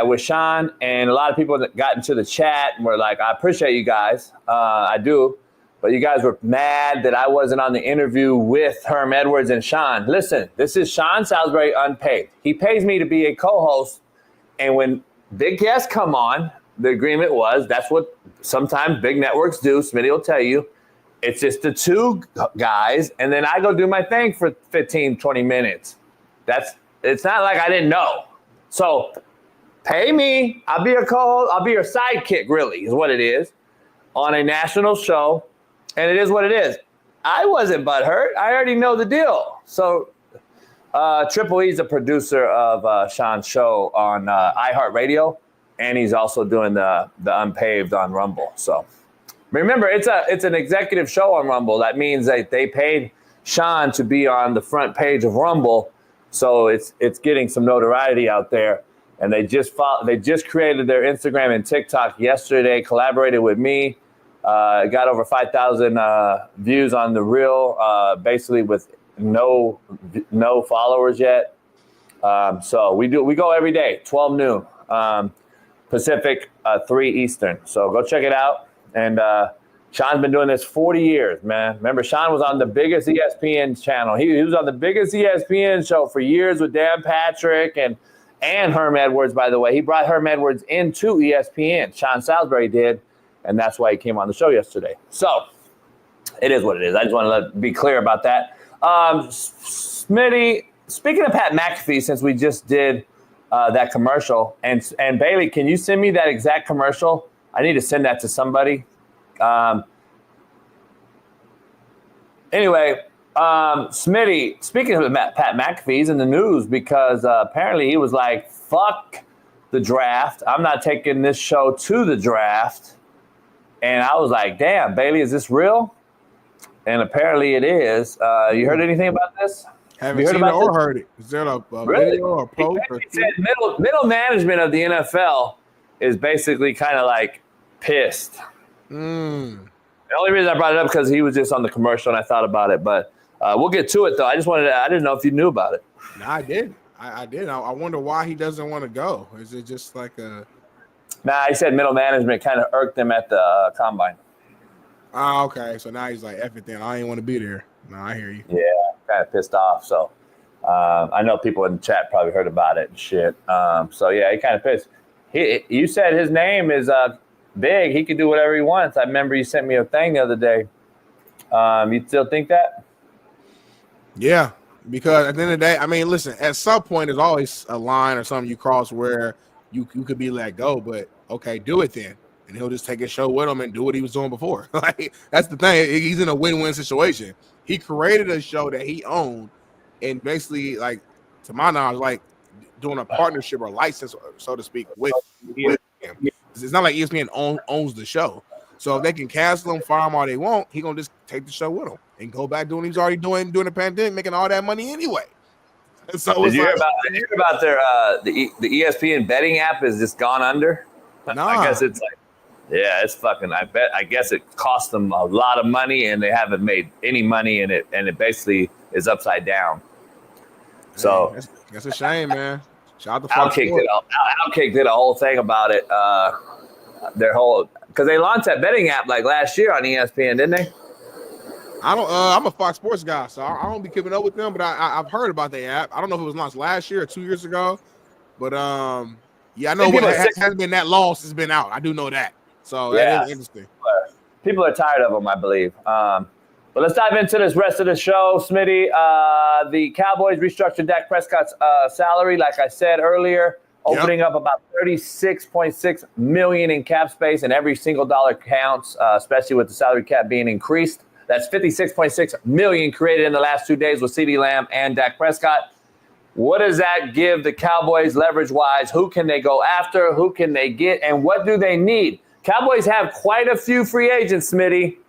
with Shaun, and a lot of people that got into the chat and were like, I appreciate you guys. I do. But you guys were mad that I wasn't on the interview with Herm Edwards and Shaun. Listen, this is Shaun Salisbury Unpaved. He pays me to be a co-host. And when big guests come on, the agreement was that's what sometimes big networks do. Smitty will tell you. It's just the two guys, and then I go do my thing for 15, 20 minutes. It's not like I didn't know. So pay me. I'll be your co-host. I'll be your sidekick, really, is what it is, on a national show. And it is what it is. I wasn't butthurt. I already know the deal. So Triple E's a producer of Shaun's show on iHeartRadio, and he's also doing the Unpaved on Rumble. So Remember, it's an executive show on Rumble. That means that they paid Shaun to be on the front page of Rumble, so it's getting some notoriety out there. And they just created their Instagram and TikTok yesterday. Collaborated with me. Got over 5,000 views on the reel, basically with no followers yet. So we go every day, 12 noon Pacific, 3 Eastern. So go check it out. And Shaun's been doing this 40 years, man. Remember, Shaun was on the biggest ESPN channel. He was on the biggest ESPN show for years with Dan Patrick and Herm Edwards, by the way. He brought Herm Edwards into ESPN. Sean Salisbury did, and that's why he came on the show yesterday. So it is what it is. I just want to be clear about that. Smitty, speaking of Pat McAfee, since we just did that commercial, and Bailey, can you send me that exact commercial? I need to send that to somebody. Anyway, Smitty, speaking of Pat McAfee, he's in the news because apparently he was like, fuck the draft. I'm not taking this show to the draft. And I was like, damn, Bailey, is this real? And apparently it is. You heard anything about this? Haven't seen it or heard it. Is there a video or a post? He said middle management of the NFL is basically kind of like pissed. The only reason I brought it up because he was just on the commercial and I thought about it. But we'll get to it, though. I didn't know if you knew about it. No, I did. I did. I wonder why he doesn't want to go. Is it just like a... Nah, he said middle management kind of irked him at the combine. Oh, okay. So now he's like, F it then. I ain't want to be there. No, I hear you. Yeah, kind of pissed off. So I know people in the chat probably heard about it and shit. So, yeah, he kind of pissed. You said his name is big. He can do whatever he wants. I remember you sent me a thing the other day. You still think that? Yeah, because at the end of the day, I mean, listen, at some point, there's always a line or something you cross where you could be let go, but okay, do it then. And he'll just take his show with him and do what he was doing before. Like, that's the thing. He's in a win-win situation. He created a show that he owned and basically, like, to my knowledge, like doing a partnership or license, so to speak, with him. It's not like ESPN owns the show. So if they can cancel him, fire him all they want, he's going to just take the show with him and go back doing what he's already doing during the pandemic, making all that money anyway. So Did you hear about their the ESPN betting app has just gone under? Nah. I guess it's like, yeah, it's fucking. I guess it cost them a lot of money and they haven't made any money in it, and it basically is upside down. So that's a shame, man. Shout out to Outkick did a whole thing about it. Their whole because they launched that betting app like last year on ESPN, didn't they? I don't. I'm a Fox Sports guy, so I don't be keeping up with them. But I've heard about the app. I don't know if it was launched last year or 2 years ago, but yeah, I know it hasn't been that long since it's been out. I do know that. So that is interesting. People are tired of them, I believe. But let's dive into this rest of the show, Smitty. The Cowboys restructured Dak Prescott's salary, like I said earlier, opening up about $36.6 million in cap space, and every single dollar counts, especially with the salary cap being increased. That's $56.6 million created in the last 2 days with CeeDee Lamb and Dak Prescott. What does that give the Cowboys leverage-wise? Who can they go after? Who can they get? And what do they need? Cowboys have quite a few free agents, Smitty,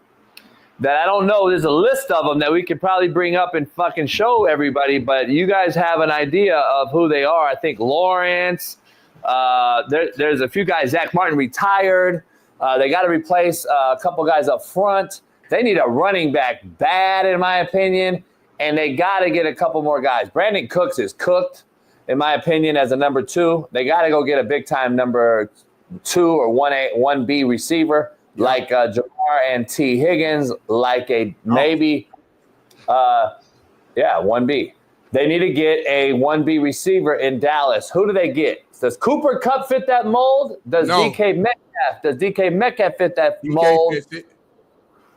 that I don't know. There's a list of them that we could probably bring up and fucking show everybody, but you guys have an idea of who they are. I think Lawrence. There's a few guys. Zach Martin retired. They got to replace a couple guys up front. They need a running back bad, in my opinion, and they got to get a couple more guys. Brandon Cooks is cooked, in my opinion, as a number 2. They got to go get a big-time number 2 or 1B receiver like Jamar and T. Higgins, like a maybe 1B. They need to get a 1B receiver in Dallas. Who do they get? Does Cooper Kupp fit that mold? Does DK Metcalf fit that mold?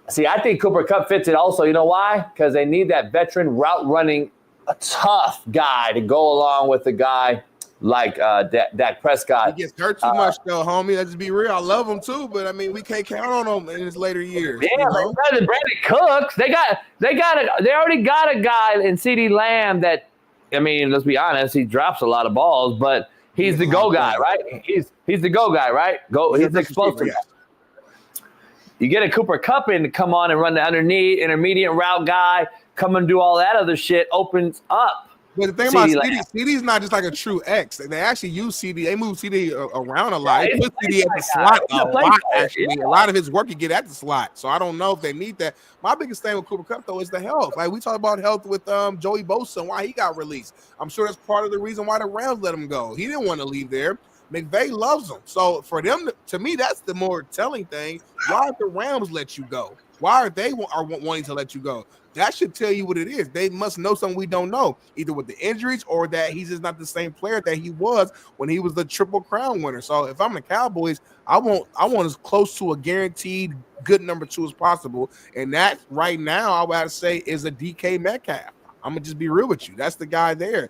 See, I think Cooper Kupp fits it also. You know why? Because they need that veteran route running, a tough guy to go along with a guy like Dak Prescott. He gets hurt too much, though, homie. Let's be real. I love him too, but I mean, we can't count on him in his later years. Yeah, Brandon Cooks. They already got a guy in CeeDee Lamb that, I mean, let's be honest, he drops a lot of balls, but he's the go guy, right? He's the go guy, right? He's the explosive guy. You get a Cooper Kupp in to come on and run the intermediate route guy, come and do all that other shit, opens up. But the thing about CD's not just like a true X. They actually use CD. They move CD around a lot. They put CD at the slot a lot, actually. A lot of his work you get at the slot. So I don't know if they need that. My biggest thing with Cooper Kupp, though, is the health. Like, we talk about health with Joey Bosa and why he got released. I'm sure that's part of the reason why the Rams let him go. He didn't want to leave there. McVay loves him. So for them, to me, that's the more telling thing. Why did the Rams let you go? Why are they wanting to let you go? That should tell you what it is. They must know something we don't know, either with the injuries or that he's just not the same player that he was when he was the Triple Crown winner. So if I'm the Cowboys, I want as close to a guaranteed good number 2 as possible. And that right now, I would have to say, is a DK Metcalf. I'm going to just be real with you. That's the guy there.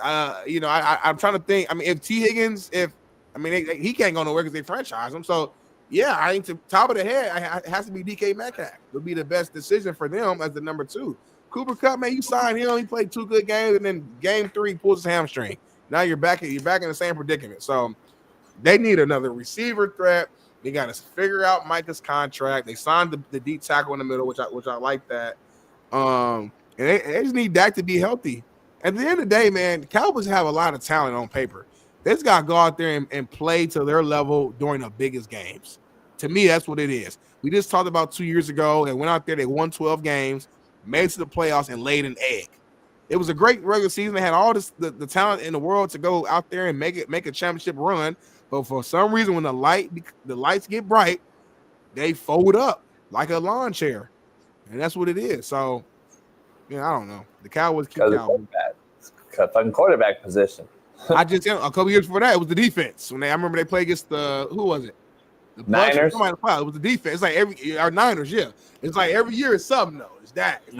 I'm trying to think. I mean, if T. Higgins, he can't go nowhere because they franchise him. So, yeah, I think to top of the head, it has to be DK Metcalf. It'll be the best decision for them as the number 2. Cooper Kupp, man, you signed him. He played 2 good games, and then game 3 pulls his hamstring. Now you're back in the same predicament. So they need another receiver threat. They got to figure out Micah's contract. They signed the deep tackle in the middle, which I like that. And they just need Dak to be healthy. At the end of the day, man, the Cowboys have a lot of talent on paper. They just got to go out there and play to their level during the biggest games. To me, that's what it is. We just talked about 2 years ago and went out there. They won 12 games, made it to the playoffs, and laid an egg. It was a great regular season. They had all the talent in the world to go out there and make a championship run. But for some reason, when the lights get bright, they fold up like a lawn chair, and that's what it is. So, I don't know. The Cowboys keep Cowboys. Fucking quarterback position. A couple years before that, it was the defense. I remember they played against who was it? The Niners. It was the defense. It's like our Niners, yeah. It's like every year it's something though. It's that. It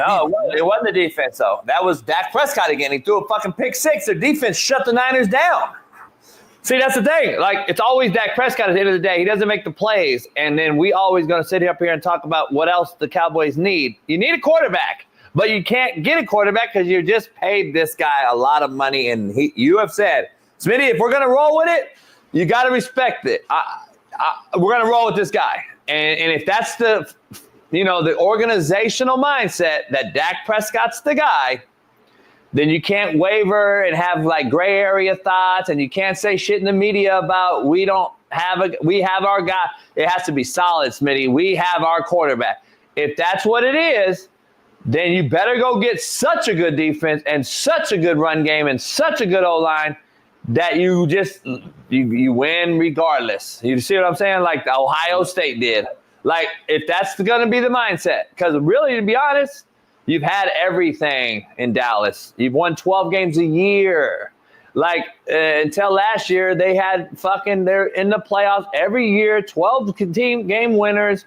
wasn't the defense though. That was Dak Prescott again. He threw a fucking pick 6. Their defense shut the Niners down. See, that's the thing. Like, it's always Dak Prescott at the end of the day. He doesn't make the plays, and then we always going to sit up here and talk about what else the Cowboys need. You need a quarterback, but you can't get a quarterback because you just paid this guy a lot of money, and you have said, Smitty, if we're going to roll with it, you got to respect it. We're going to roll with this guy. And if that's the organizational mindset that Dak Prescott's the guy, then you can't waver and have like gray area thoughts, and you can't say shit in the media about we have our guy. It has to be solid, Smitty. We have our quarterback. If that's what it is, then you better go get such a good defense and such a good run game and such a good O-line that you win regardless. You see what I'm saying? Like the Ohio State did. Like, if that's going to be the mindset, because really, to be honest, you've had everything in Dallas. You've won 12 games a year. Like, until last year, they're in the playoffs every year, 12 game winners,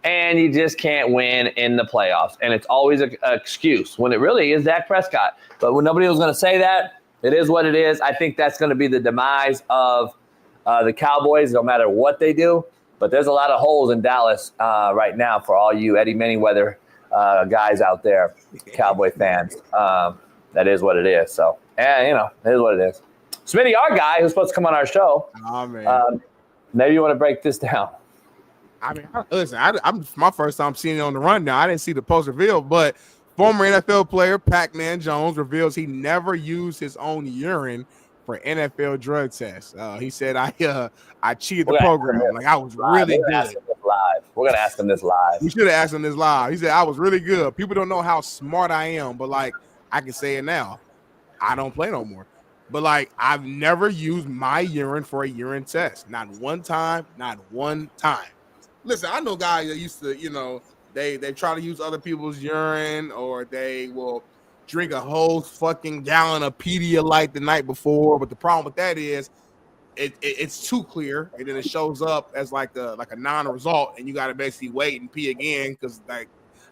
and you just can't win in the playoffs. And it's always an excuse when it really is Dak Prescott. But when nobody was going to say that, it is what it is. I think that's going to be the demise of the Cowboys, no matter what they do. But there's a lot of holes in Dallas right now for all you Eddie Manyweather guys out there, Cowboy fans. That is what it is. So, it is what it is. Smitty, our guy who's supposed to come on our show. Oh, man. Maybe you want to break this down. I'm my first time seeing it on the rundown. I didn't see the post revealed, but former NFL player Pacman Jones reveals he never used his own urine for NFL drug tests. He said, I cheated the program. Like, I was really good. We're going to ask him this live. We should have asked him this live. He said, I was really good. People don't know how smart I am, but, like, I can say it now. I don't play no more. But, like, I've never used my urine for a urine test. Not one time. Listen, I know guys that used to, they try to use other people's urine, or they will drink a whole fucking gallon of Pedialyte the night before. But the problem with that is it's too clear, and then it shows up as like a non-result, and you got to basically wait and pee again, because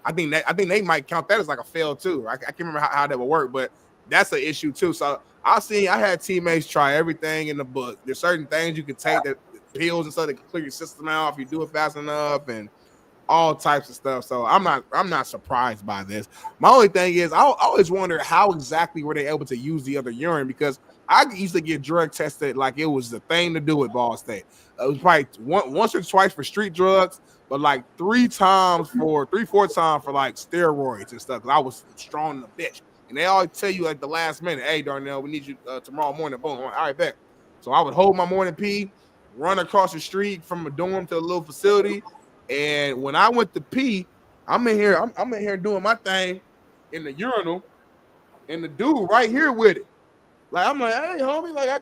I think they might count that as like a fail too. I can't remember how that would work, but that's an issue too. So I had teammates try everything in the book. There's certain things you can take, that pills and stuff that can clear your system out if you do it fast enough, and all types of stuff. So I'm not surprised by this. My only thing is, I always wonder how exactly were they able to use the other urine, because I used to get drug tested like it was the thing to do at Ball State. It was probably once or twice for street drugs, but like 4 times for like steroids and stuff. 'Cause I was strong in the bitch. And they always tell you like the last minute, hey, Darnell, we need you tomorrow morning. Boom. All right, bet. So I would hold my morning pee, run across the street from a dorm to a little facility. And when I went to pee, I'm in here doing my thing in the urinal, and the dude right here with it. Like, I'm like, hey, homie,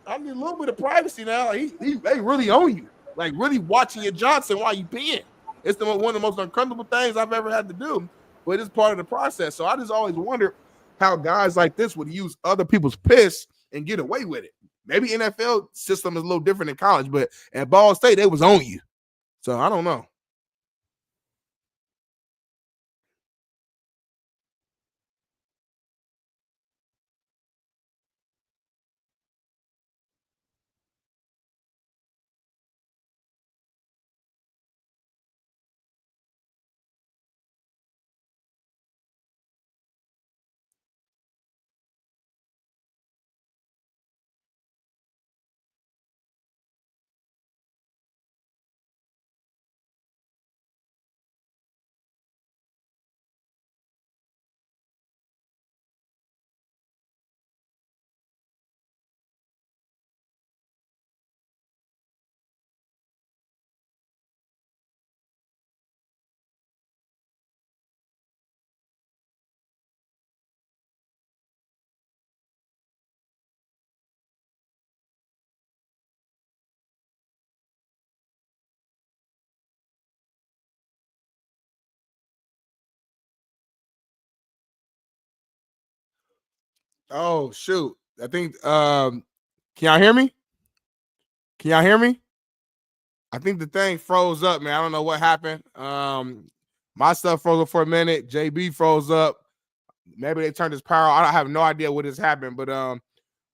I need a little bit of privacy now. Like, they really on you. Like, really watching your Johnson while you peeing. It's one of the most uncomfortable things I've ever had to do, but it's part of the process. So I just always wonder how guys like this would use other people's piss and get away with it. Maybe NFL system is a little different in college, but at Ball State, they was on you. So I don't know. Oh, shoot. I think can y'all hear me? Can y'all hear me? I think the thing froze up, man. I don't know what happened. My stuff froze up for a minute. JB froze up. Maybe they turned his power on. I have no idea what has happened, but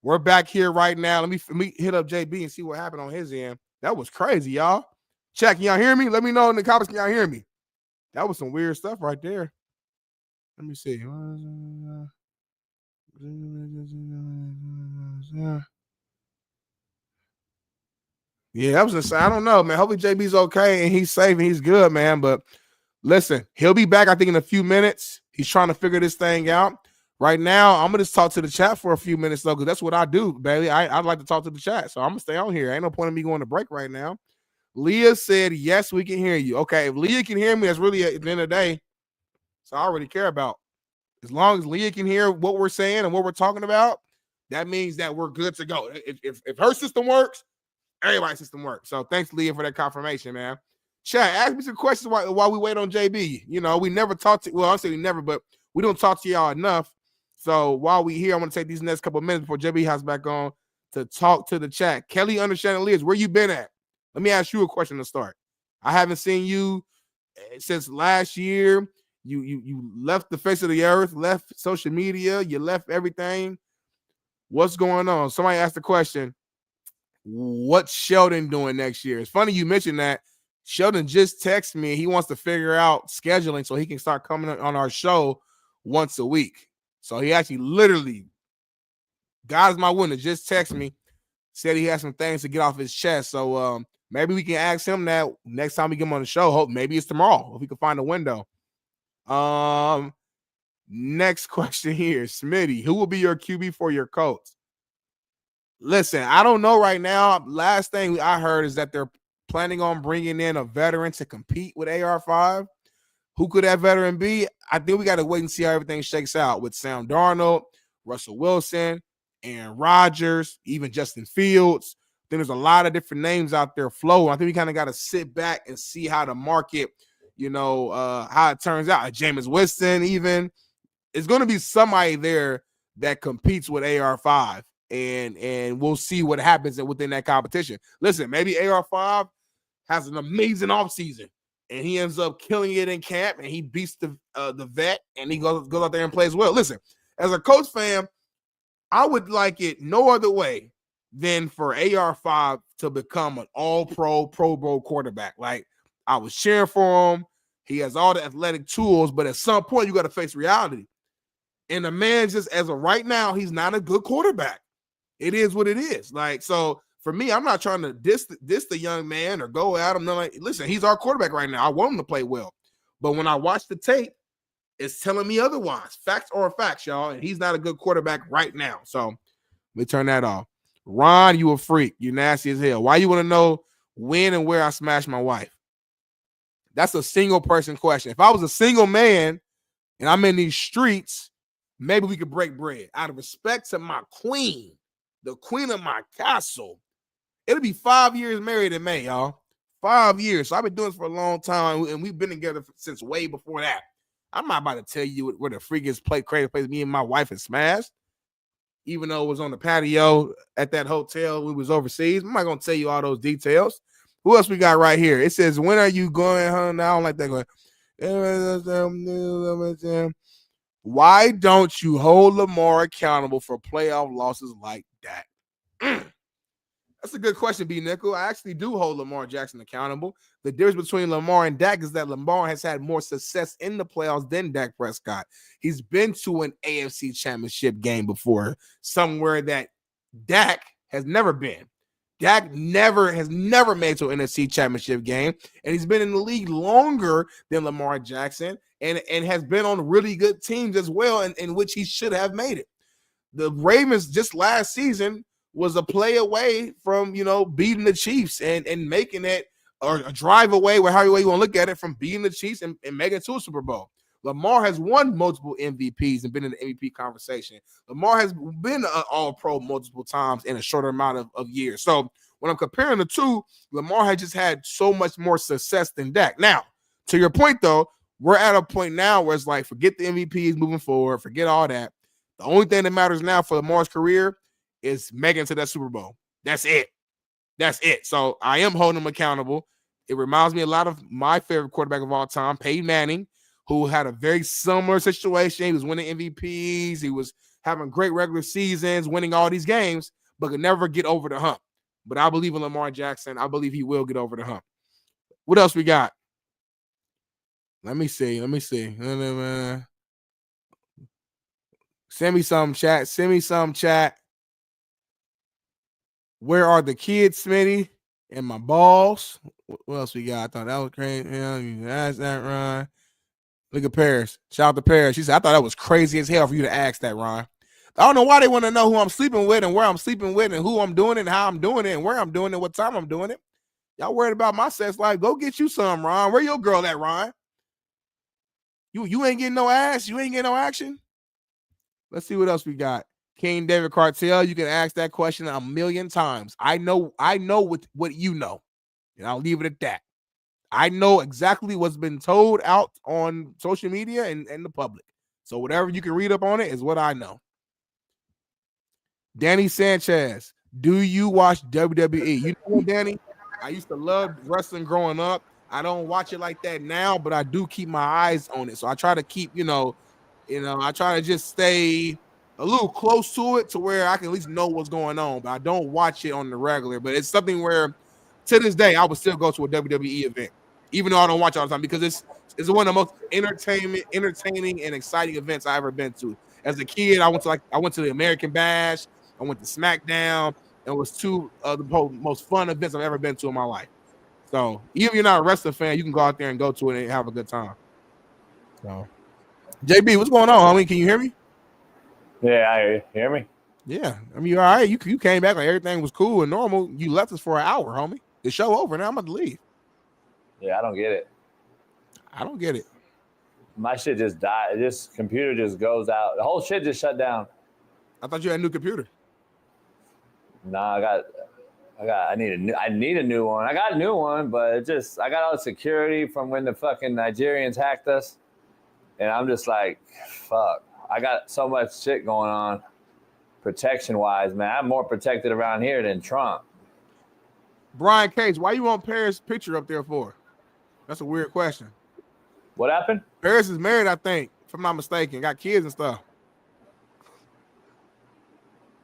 we're back here right now. Let me hit up JB and see what happened on his end. That was crazy, y'all. Check, can y'all hear me? Let me know in the comments. Can y'all hear me? That was some weird stuff right there. Let me see. Yeah, that was insane. I don't know, man. Hopefully JB's okay and he's safe and he's good, man. But listen, he'll be back, I think, in a few minutes. He's trying to figure this thing out. Right now, I'm going to just talk to the chat for a few minutes, though, because that's what I do, baby. I'd like to talk to the chat, so I'm going to stay on here. Ain't no point in me going to break right now. Leah said, yes, we can hear you. Okay, if Leah can hear me, that's really at the end of the day. So I already care about. As long as Leah can hear what we're saying and what we're talking about, that means that we're good to go. If her system works, everybody's system works. So thanks, Leah, for that confirmation, man. Chat, ask me some questions while we wait on JB. You know, we never talk to, well, I'll say we never, but we don't talk to y'all enough. So while we here, I'm going to take these next couple of minutes before JB has back on to talk to the chat. Kelly, Understanding Liz, where you been at? Let me ask you a question to start. I haven't seen you since last year. You left the face of the earth, left social media, you left everything. What's going on? Somebody asked the question, what's Sheldon doing next year? It's funny you mentioned that. Sheldon just texted me. He wants to figure out scheduling so he can start coming on our show once a week. So he actually literally, God is my witness, just texted me, said he has some things to get off his chest. So maybe we can ask him that next time we get him on the show. Hope maybe it's tomorrow if we can find a window. Next question here, Smitty, who will be your QB for your Colts? Listen, I don't know right now. Last thing I heard is that they're planning on bringing in a veteran to compete with AR5. Who could that veteran be? I think we got to wait and see how everything shakes out with Sam Darnold, Russell Wilson, Aaron Rodgers, even Justin Fields. I think there's a lot of different names out there flowing. I think we kind of got to sit back and see how the market, how it turns out. Jameis Winston, even. It's going to be somebody there that competes with AR5, and we'll see what happens within that competition. Listen, maybe AR5 has an amazing offseason, and he ends up killing it in camp, and he beats the vet, and he goes out there and plays well. Listen, as a Colts fan, I would like it no other way than for AR5 to become an all-pro, Pro Bowl quarterback. Like, I was cheering for him. He has all the athletic tools, but at some point, you got to face reality. And the man just, as of right now, he's not a good quarterback. It is what it is. Like, so for me, I'm not trying to diss the young man or go at him. Like, listen, he's our quarterback right now. I want him to play well. But when I watch the tape, it's telling me otherwise. Facts are facts, y'all. And he's not a good quarterback right now. So let me turn that off. Ron, you a freak. You nasty as hell. Why you want to know when and where I smashed my wife? That's a single person question. If I was a single man and I'm in these streets, maybe we could break bread. Out of respect to my queen, the queen of my castle. It'll be 5 years married in May, y'all. 5 years. So I've been doing this for a long time, and we've been together since way before that. I'm not about to tell you where the freakiest crazy place me and my wife had smashed. Even though it was on the patio at that hotel, we was overseas. I'm not going to tell you all those details. Who else we got right here? It says, when are you going home? I don't like that going. Why don't you hold Lamar accountable for playoff losses like that? That's a good question, B. Nickel. I actually do hold Lamar Jackson accountable. The difference between Lamar and Dak is that Lamar has had more success in the playoffs than Dak Prescott. He's been to an AFC championship game before, somewhere that Dak has never been. Dak has never made to an NFC championship game, and he's been in the league longer than Lamar Jackson and has been on really good teams as well, in which he should have made it. The Ravens just last season was a play away from, beating the Chiefs and making it, or a drive away, however way you want to look at it, from beating the Chiefs and making it to a Super Bowl. Lamar has won multiple MVPs and been in the MVP conversation. Lamar has been an all-pro multiple times in a shorter amount of years. So when I'm comparing the two, Lamar has just had so much more success than Dak. Now, to your point, though, we're at a point now where it's like, forget the MVPs moving forward, forget all that. The only thing that matters now for Lamar's career is making it to that Super Bowl. That's it. So I am holding him accountable. It reminds me a lot of my favorite quarterback of all time, Peyton Manning, who had a very similar situation. He was winning MVPs. He was having great regular seasons, winning all these games, but could never get over the hump. But I believe in Lamar Jackson. I believe he will get over the hump. What else we got? Let me see. Send me some chat. Where are the kids, Smitty? And my balls. What else we got? I thought that was crazy. You asked that, Ron. Look at Paris. Shout out to Paris. She said, I thought that was crazy as hell for you to ask that, Ron. I don't know why they want to know who I'm sleeping with and where I'm sleeping with and who I'm doing it and how I'm doing it and where I'm doing it, what time I'm doing it. Y'all worried about my sex life. Go get you some, Ron. Where your girl at, Ron? You ain't getting no ass. You ain't getting no action. Let's see what else we got. King David Cartel, you can ask that question a million times. I know what you know, and I'll leave it at that. I know exactly what's been told out on social media and the public. So whatever you can read up on it is what I know. Danny Sanchez, do you watch WWE? You know, Danny, I used to love wrestling growing up. I don't watch it like that now, but I do keep my eyes on it. So I try to keep, I try to just stay a little close to it to where I can at least know what's going on, but I don't watch it on the regular. But it's something where, to this day, I would still go to a WWE event, even though I don't watch all the time, because it's one of the most entertaining and exciting events I've ever been to. As a kid, I went to the American Bash, I went to SmackDown. It was two of the most fun events I've ever been to in my life. So even if you're not a wrestling fan, you can go out there and go to it and have a good time. So, JB, what's going on, homie? Can you hear me? Yeah, I hear me. Yeah, I mean, you're all right. You came back like everything was cool and normal. You left us for an hour, homie. The show over. Now I'm about to leave. Yeah, I don't get it. My shit just died. This computer just goes out. The whole shit just shut down. I thought you had a new computer. Nah, I need a new one. I got a new one, but I got all the security from when the fucking Nigerians hacked us. And I'm just like, fuck. I got so much shit going on protection-wise, man. I'm more protected around here than Trump. Brian Case, why you want Paris' picture up there for? That's a weird question. What happened? Paris is married, I think, if I'm not mistaken. Got kids and stuff.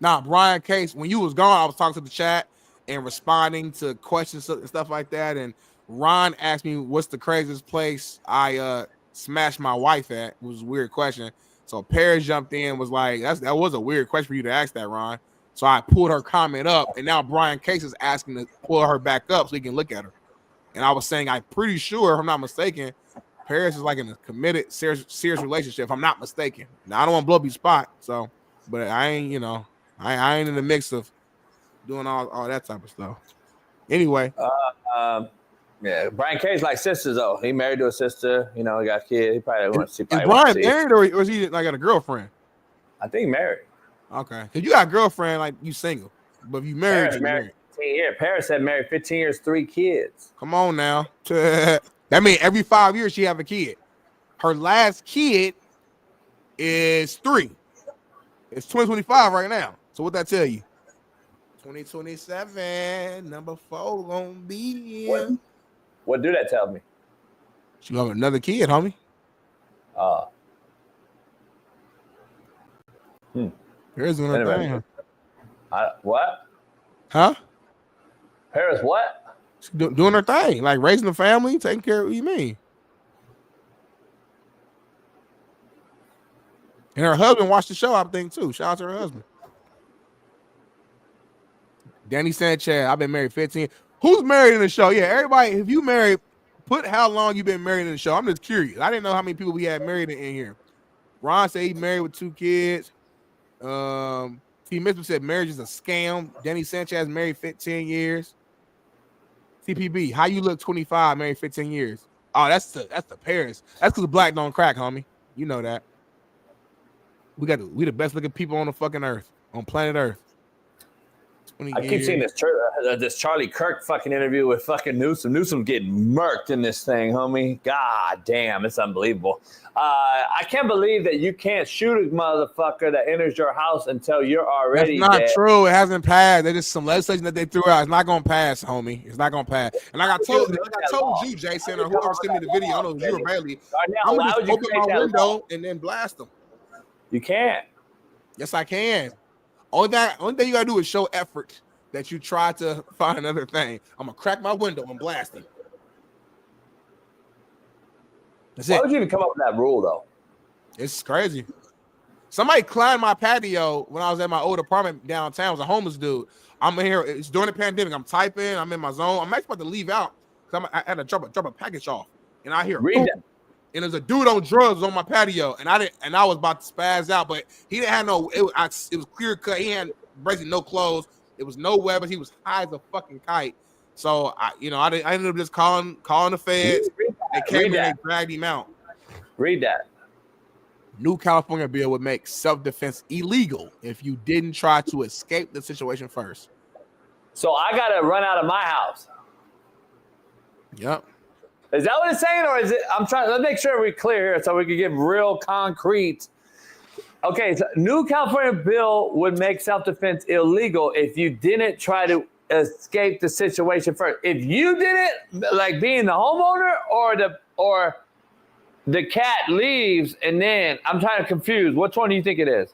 Nah, Brian Case, when you was gone, I was talking to the chat and responding to questions and stuff like that. And Ron asked me, what's the craziest place I smashed my wife at? It was a weird question. So Paris jumped in, was like, that was a weird question for you to ask that, Ron. So I pulled her comment up, and now Brian Case is asking to pull her back up so he can look at her. And I was saying, I'm pretty sure, if I'm not mistaken, Paris is like in a committed, serious relationship, if I'm not mistaken. Now, I don't want to blow up your spot, so, but I ain't, you know, I ain't in the mix of doing all that type of stuff. Anyway. Yeah, Brian Case like sisters, though. He married to a sister. You know, he got kids. He probably wants to see. Is Brian married or is he like got a girlfriend? I think married. Okay. Because you got a girlfriend, like you single. But if you married, you're married. 15 years. Paris had married 15 years, 3 kids. Come on now. That means every 5 years she have a kid. Her last kid is 3. It's 2025 right now. So what that tell you? 2027, number 4 gonna be in. What do that tell me? She gonna have another kid, homie. Paris doing her thing. What? Huh? Paris what? She's doing her thing, like raising the family, taking care of what you mean. And her husband watched the show, I think, too. Shout out to her husband. Danny Sanchez, I've been married 15. Who's married in the show? Yeah, everybody, if you married, put how long you been married in the show. I'm just curious. I didn't know how many people we had married in here. Ron said he married with 2 kids. T. Mitchell said marriage is a scam. Danny Sanchez married 15 years. TPB, how you look 25, married 15 years? Oh, that's the Paris. That's because black don't crack, homie. You know that. We the best looking people on the fucking earth, on planet Earth. I keep seeing this Charlie Kirk fucking interview with fucking Newsom. Newsom's getting murked in this thing, homie. God damn, it's unbelievable. I can't believe that you can't shoot a motherfucker that enters your house until you're already That's not dead. true. It hasn't passed. There's just some legislation that they threw out. It's not going to pass, homie. It's not going to pass. And like I told you, Jason, or whoever sent me the video, I don't know if you or Bailey, I'm going to just open my window and then blast them. You can't. Yes, I can. Only thing you got to do is show effort that you try to find another thing. I'm going to crack my window and blast it. Why would you even come up with that rule, though? It's crazy. Somebody climbed my patio when I was at my old apartment downtown. It was a homeless dude. I'm here. It's during the pandemic. I'm typing. I'm in my zone. I'm actually about to leave out because I had to drop a package off. And I hear, read that. And there's a dude on drugs on my patio, and I was about to spaz out, but he didn't have no. It was clear cut. He had basically no clothes. It was no weapons. He was high as a fucking kite. So I ended up just calling the feds. They came in and dragged him out. Read that. New California bill would make self-defense illegal if you didn't try to escape the situation first. So I gotta run out of my house. Yep. Is that what it's saying, or is it? Let's make sure we're clear here so we can get real concrete. Okay, so new California bill would make self-defense illegal if you didn't try to escape the situation first. If you did it, like being the homeowner, or the cat leaves, and then I'm trying to confuse. Which one do you think it is?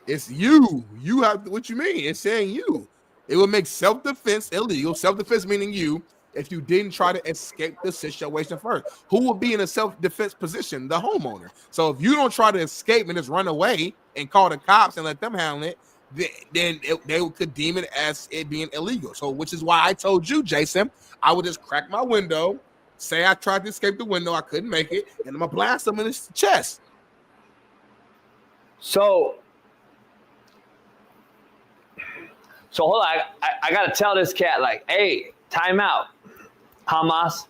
It's you. You have what you mean? It's saying you. It would make self-defense illegal. Self-defense meaning you. If you didn't try to escape the situation first, who would be in a self-defense position? The homeowner. So if you don't try to escape and just run away and call the cops and let them handle it, then they could deem it as it being illegal. So, which is why I told you, Jason, I would just crack my window, say I tried to escape the window, I couldn't make it, and I'm gonna blast him in his chest. So hold on, I gotta tell this cat, like, hey, time out. Hamas,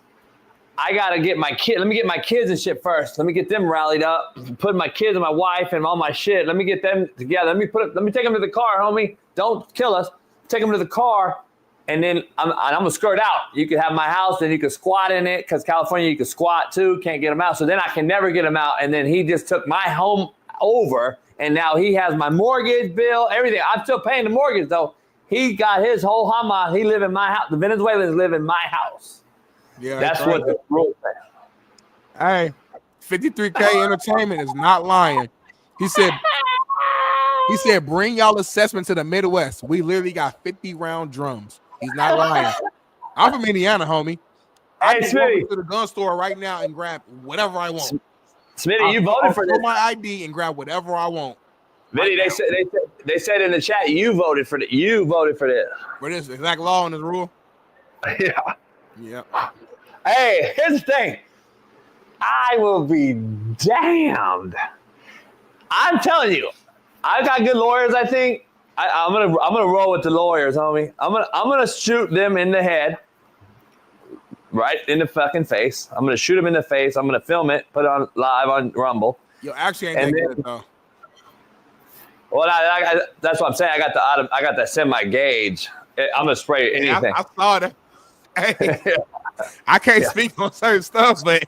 I gotta get my kid. Let me get my kids and shit first. Let me get them rallied up. Put my kids and my wife and all my shit. Let me get them together. Let me take them to the car, homie. Don't kill us. Take them to the car, and then I'm gonna skirt out. You could have my house, then you could squat in it, because California you could squat too. Can't get them out. So then I can never get them out. And then he just took my home over, and now he has my mortgage bill, everything. I'm still paying the mortgage though. He got his whole Hamas. He live in my house. The Venezuelans live in my house. Yeah, that's what the rule says. Hey, 53K Entertainment is not lying. He said, bring y'all assessment to the Midwest. We literally got 50 round drums. He's not lying. I'm from Indiana, homie. I can walk to the gun store right now and grab whatever I want. Smitty, you voted for this. My ID and grab whatever I want. Vinny, they said in the chat you voted for this. For this exact law and this rule. Yeah. Yeah. Hey, here's the thing. I will be damned. I'm telling you, I got good lawyers. I think I'm gonna roll with the lawyers, homie. I'm gonna shoot them in the head, right in the fucking face. I'm gonna shoot them in the face. I'm gonna film it, put it on live on Rumble. Yo, actually ain't that good though. Well, that's what I'm saying. I got the semi gauge. I'm gonna spray anything. I saw that. Hey, I can't speak on certain stuff, but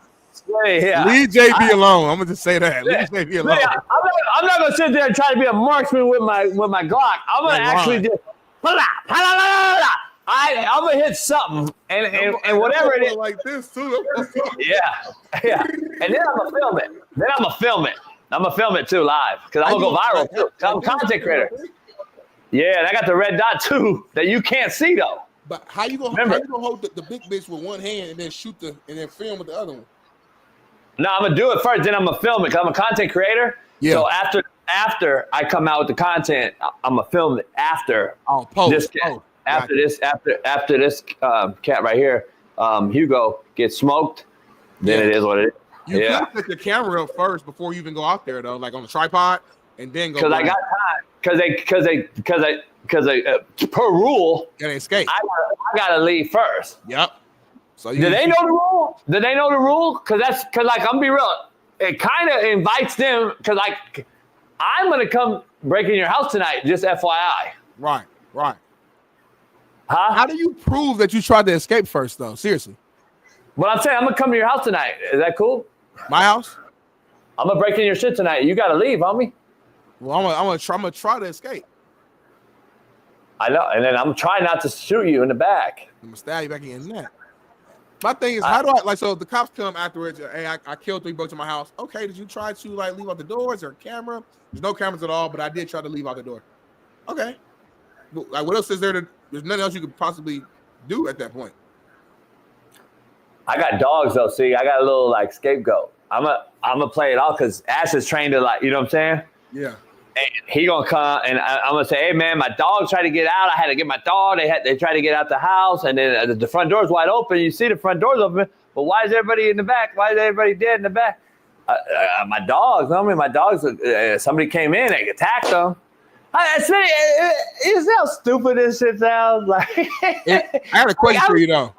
leave JB alone. I'm gonna just say that. Leave JB alone. I'm not gonna sit there and try to be a marksman with my Glock. I'm gonna actually just I'm gonna hit something and whatever it is. Like this too. Yeah. And then I'm gonna film it. I'm gonna film it too live because I'm gonna go viral too. I'm a content creator. Yeah, and I got the red dot too that you can't see though. But how you gonna hold the big bitch with one hand and then film with the other one? No, I'm gonna do it first, then I'm gonna film it because I'm a content creator. Yeah. So after I come out with the content, I'm gonna film it after this cat. After this cat right here, Hugo gets smoked. Then it is what it is. You can put the camera up first before you even go out there though, like on the tripod, and then go. Because I got time. Because per rule, gotta escape. I gotta leave first. Yep. So do they know the rule? Do they know the rule? Because I'm gonna be real. It kind of invites them because I'm gonna come break in your house tonight. Just FYI. Right. Huh? How do you prove that you tried to escape first though? Seriously. Well, I'm saying I'm gonna come to your house tonight. Is that cool? My house? I'm gonna break in your shit tonight. You gotta leave, homie. Well, I'm gonna try to escape. I know, and then I'm trying not to shoot you in the back. I'm gonna stab you back in the neck. My thing is, how do I so if the cops come afterwards? Hey, I killed 3 bucks in my house. Okay, did you try to leave out the door? Is there a camera? There's no cameras at all, but I did try to leave out the door. Okay, but, what else is there? There's nothing else you could possibly do at that point. I got dogs though. See, I got a little scapegoat. I'm gonna play it off because Ash is trained to you know what I'm saying? Yeah. And he gonna come and I'm gonna say, hey man, my dog tried to get out. I had to get my dog. They tried to get out the house, and then the front door's wide open. You see the front door's open, but why is everybody in the back? Why is everybody dead in the back? My dogs. I mean, my dogs. Somebody came in, they attacked them. Is how stupid this shit sounds like. I got a question for you though.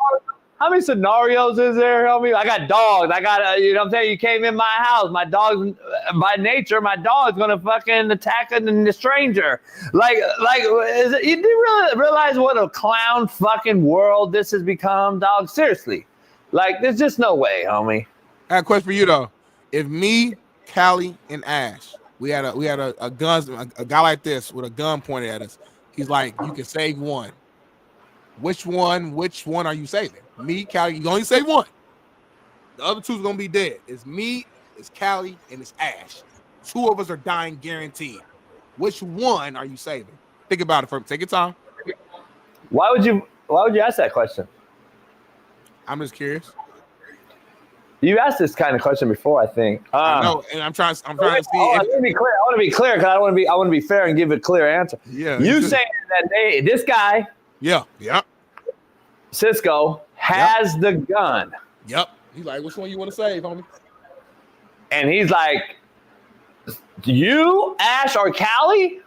How many scenarios is there? Homie? I got dogs. I got you know what I'm saying? You came in my house. My dog's by nature, my dog's gonna fucking attack the stranger. You do realize what a clown fucking world this has become, dog? Seriously. There's just no way, homie. I got a question for you though. If me, Callie, and Ash, we had a guy like this with a gun pointed at us. He's like, you can save one. Which one are you saving? Me, Callie, you only save one. The other two's gonna be dead. It's me, it's Callie, and it's Ash. 2 of us are dying guaranteed. Which one are you saving? Think about it for take your time. Why would you ask that question? I'm just curious. You asked this kind of question before, I think. I know, and I'm trying to see. I want to be clear. I want to be clear because I want to be fair and give a clear answer. Yeah. You saying that this guy. Yeah. Cisco has the gun. Yep. He's like, which one you want to save, homie? And he's like, you, Ash, or Callie?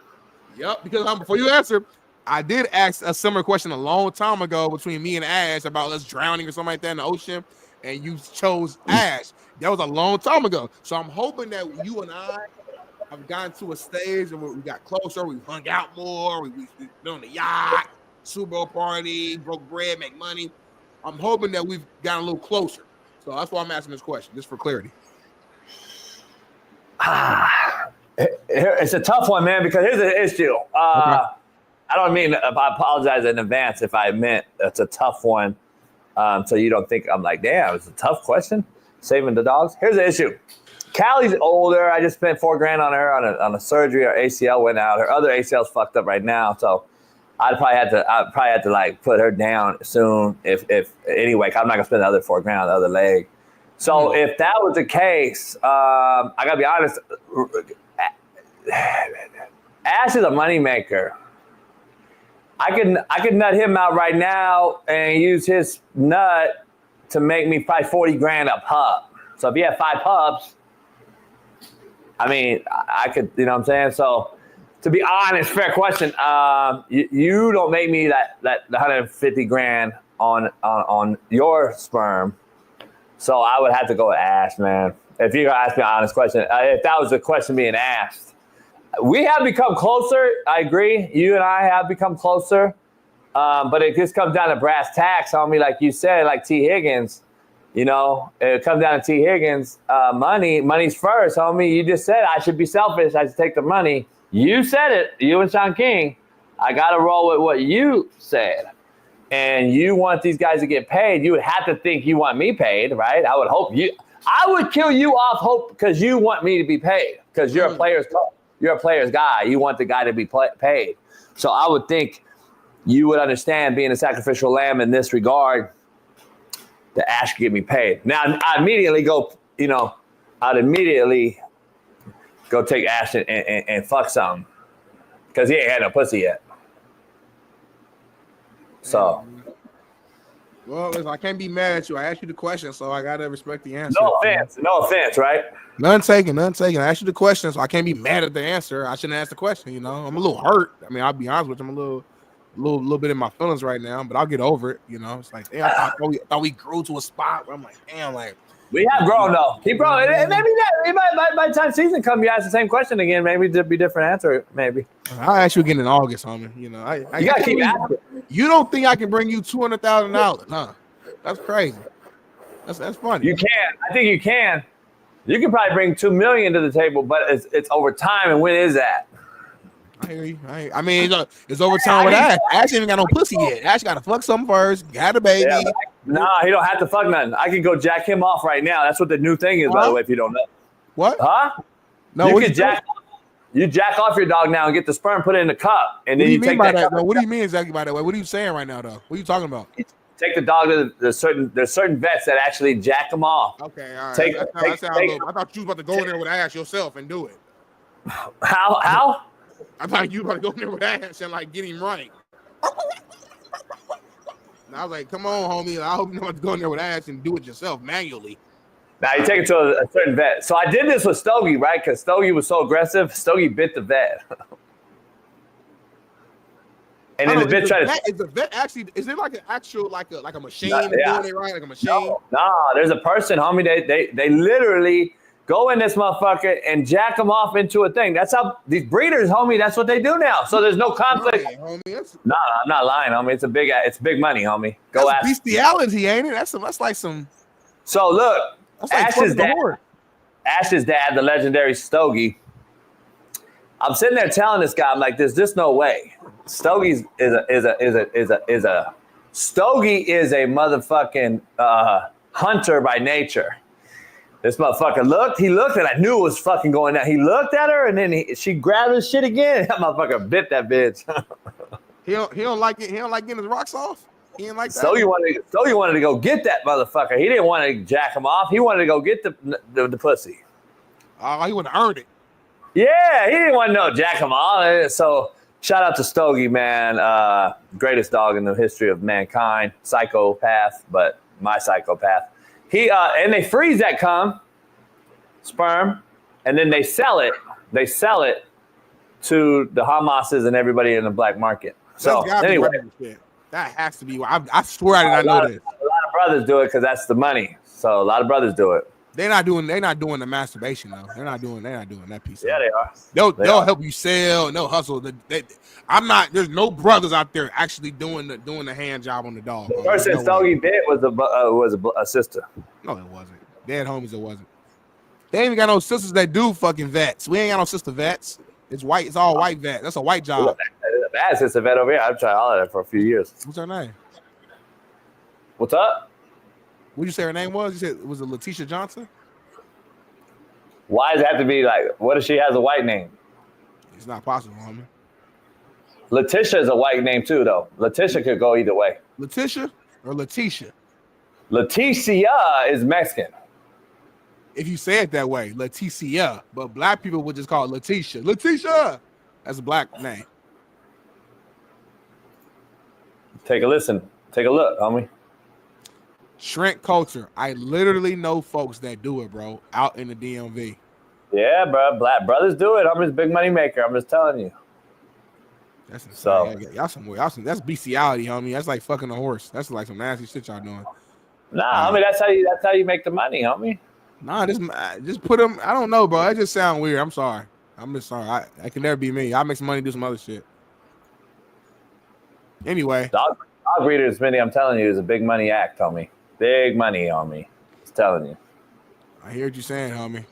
Yep. Because before you answer, I did ask a similar question a long time ago between me and Ash about us drowning or something like that in the ocean, and you chose Ash. That was a long time ago. So I'm hoping that you and I have gotten to a stage where we got closer, we hung out more, we been on the yacht, Super Bowl party, broke bread, make money. I'm hoping that we've gotten a little closer. So that's why I'm asking this question, just for clarity. It's a tough one, man, because here's the issue. I don't mean, I apologize in advance if I meant it's a tough one. So you don't think I'm like, damn, it's a tough question. Saving the dogs. Here's the issue. Callie's older. I just spent $4,000 on her on a surgery. Her ACL went out. Her other ACL's fucked up right now. So I'd probably have to put her down soon. If anyway, I'm not gonna spend the other $4,000 on the other leg. So if that was the case, I gotta be honest. Ash is a moneymaker. I could nut him out right now and use his nut to make me probably 40 grand a pup. So if you have 5 pups, I mean, I could, you know what I'm saying? So to be honest, fair question. You don't make me that 150 grand on your sperm. So I would have to go with Ash, man. If you're going to ask me an honest question, if that was the question being asked. We have become closer. I agree. You and I have become closer. But it just comes down to brass tacks, homie, like you said, like T. Higgins. You know, it comes down to T. Higgins. Money's first, homie. You just said I should be selfish. I should take the money. You said it. You and Shaun King. I got to roll with what you said. And you want these guys to get paid. You would have to think you want me paid, right? I would hope you. I would kill you off hope because you want me to be paid because you're a player's coach. You're a player's guy. You want the guy to be paid. So I would think you would understand being a sacrificial lamb in this regard that Ash could get me paid. Now, I immediately go, you know, I'd immediately go take Ash and fuck something because he ain't had no pussy yet. So. Well, listen, I can't be mad at you. I asked you the question, so I got to respect the answer. No offense, right? None taken. I asked you the question, so I can't be mad at the answer. I shouldn't ask the question, you know. I'm a little hurt. I mean, I'll be honest with you. I'm a little bit in my feelings right now, but I'll get over it, you know. It's like, damn, I thought we grew to a spot where I'm like, damn, like. We have grown, though. Keep growing. Maybe by the time season comes, you ask the same question again. Maybe it'd be a different answer, maybe. I'll ask you again in August, homie. You know, you got to keep asking. You don't think I can bring you $200,000, huh? That's crazy. That's funny. You can. I think you can. You can probably bring $2 million to the table, but it's over time. And when is that? I hear you. I mean, it's over time with Ash. Ash ain't even got no pussy yet. Ash got to fuck something first. Got a baby. Yeah, nah, he don't have to fuck nothing. I can go jack him off right now. That's what the new thing is, by the way. If you don't know. What? Huh? No. You can jack. You jack off your dog now and get the sperm, put it in the cup, and then you take that cup. What do you mean exactly by that? What are you saying right now, though? What are you talking about? Take the dog to there's certain vets that actually jack them off. Okay, all right. I thought you was about to go in there with Ash yourself and do it. How? I thought you were about to go in there with Ash and like get him right. And I was like, come on, homie. I hope you know about to go in there with Ash and do it yourself manually. Now you take it to a certain vet. So I did this with Stogie, right? Because Stogie was so aggressive. Stogie bit the vet. And then the vet tried to. Is the vet actually? Is there like an actual like a machine doing it right? Like a machine? No, there's a person, homie. They literally go in this motherfucker and jack them off into a thing. That's how these breeders, homie. That's what they do now. So there's no conflict. Homie, no, I'm not lying, homie. It's big money, homie. Go ask. Bestiality, ain't it? That's like some. So look, like Ash's dad, the legendary Stogie. I'm sitting there telling this guy, I'm like, there's just no way. Stogie is a motherfucking hunter by nature. This motherfucker looked, and I knew it was fucking going down. He looked at her, and then she grabbed his shit again. That motherfucker bit that bitch. he don't like it. He don't like getting his rocks off. He didn't like that. Stogie wanted to go get that motherfucker. He didn't want to jack him off. He wanted to go get the pussy. Oh, he would have earned it. Yeah, he didn't want to jack him off. So shout out to Stogie, man. Greatest dog in the history of mankind. Psychopath, but my psychopath. He and they freeze that sperm, and then they sell it. They sell it to the Hamases and everybody in the black market. So anyway, that has to be. I swear I did not know this. A lot of brothers do it because that's the money. So a lot of brothers do it. They're not doing the masturbation though. They're not doing that piece. Yeah, they are. They'll help you sell and they'll hustle. There's no brothers out there actually doing the hand job on the dog. The person Stogie bit was a sister. No, it wasn't. Dead homies, it wasn't. They ain't even got no sisters that do fucking vets. We ain't got no sister vets. It's white. It's all white vet. That's a white job. There's a bad sister vet over here. I've tried all of that for a few years. What's her name? What's up? What'd you say her name was? You said was it Letitia Johnson? Why does it have to be like? What if she has a white name? It's not possible, homie. Letitia is a white name too, though. Letitia could go either way. Letitia or Letitia? Leticia is Mexican. If you say it that way, Leticia, but black people would just call it Letitia. Letitia. That's a black name. Take a listen. Take a look, homie. Shrink culture. I literally know folks that do it, bro, out in the DMV. Yeah, bro. Black brothers do it. I'm just big money maker. I'm just telling you. That's insane. So Y'all some that's bestiality, homie. That's like fucking a horse. That's like some nasty shit y'all doing. Nah, homie, that's how you make the money, homie. Nah, just put them. I don't know, bro. That just sound weird. I'm sorry. I'm just sorry. I can never be me. I'll make some money, do some other shit. Anyway, dog breeder Smitty, I'm telling you, is a big money act, homie. Big money, homie. Just telling you. I hear what you're saying, homie.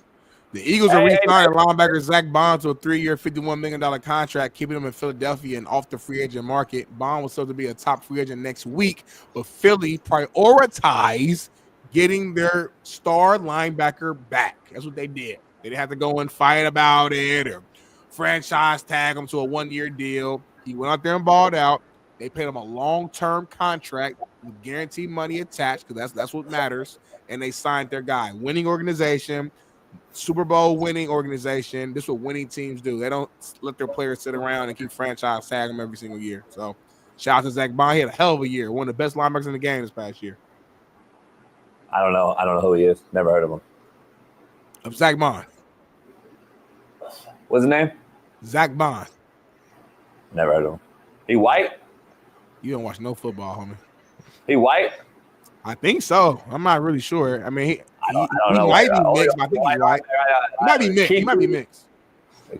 The Eagles are re-signing linebacker Zach Bond to a 3-year, $51 million contract, keeping him in Philadelphia and off the free agent market. Bond was supposed to be a top free agent next week, but Philly prioritized getting their star linebacker back. That's what they did. They didn't have to go and fight about it or franchise tag him to a 1-year deal. He went out there and balled out. They paid him a long-term contract with guaranteed money attached because that's what matters, and they signed their guy. Winning organization, Super Bowl winning organization. This is what winning teams do. They don't let their players sit around and keep franchise tag them every single year. So shout out to Zach Bond. He had a hell of a year. One of the best linebackers in the game this past year. I don't know who he is. Never heard of him. Zach Bond. What's his name? Zach Bond. Never heard of him. He white? You don't watch no football, homie. He white? I think so. I'm not really sure. I mean, he know. might be mixed, but I think he's white. He might be mixed. He might be mixed.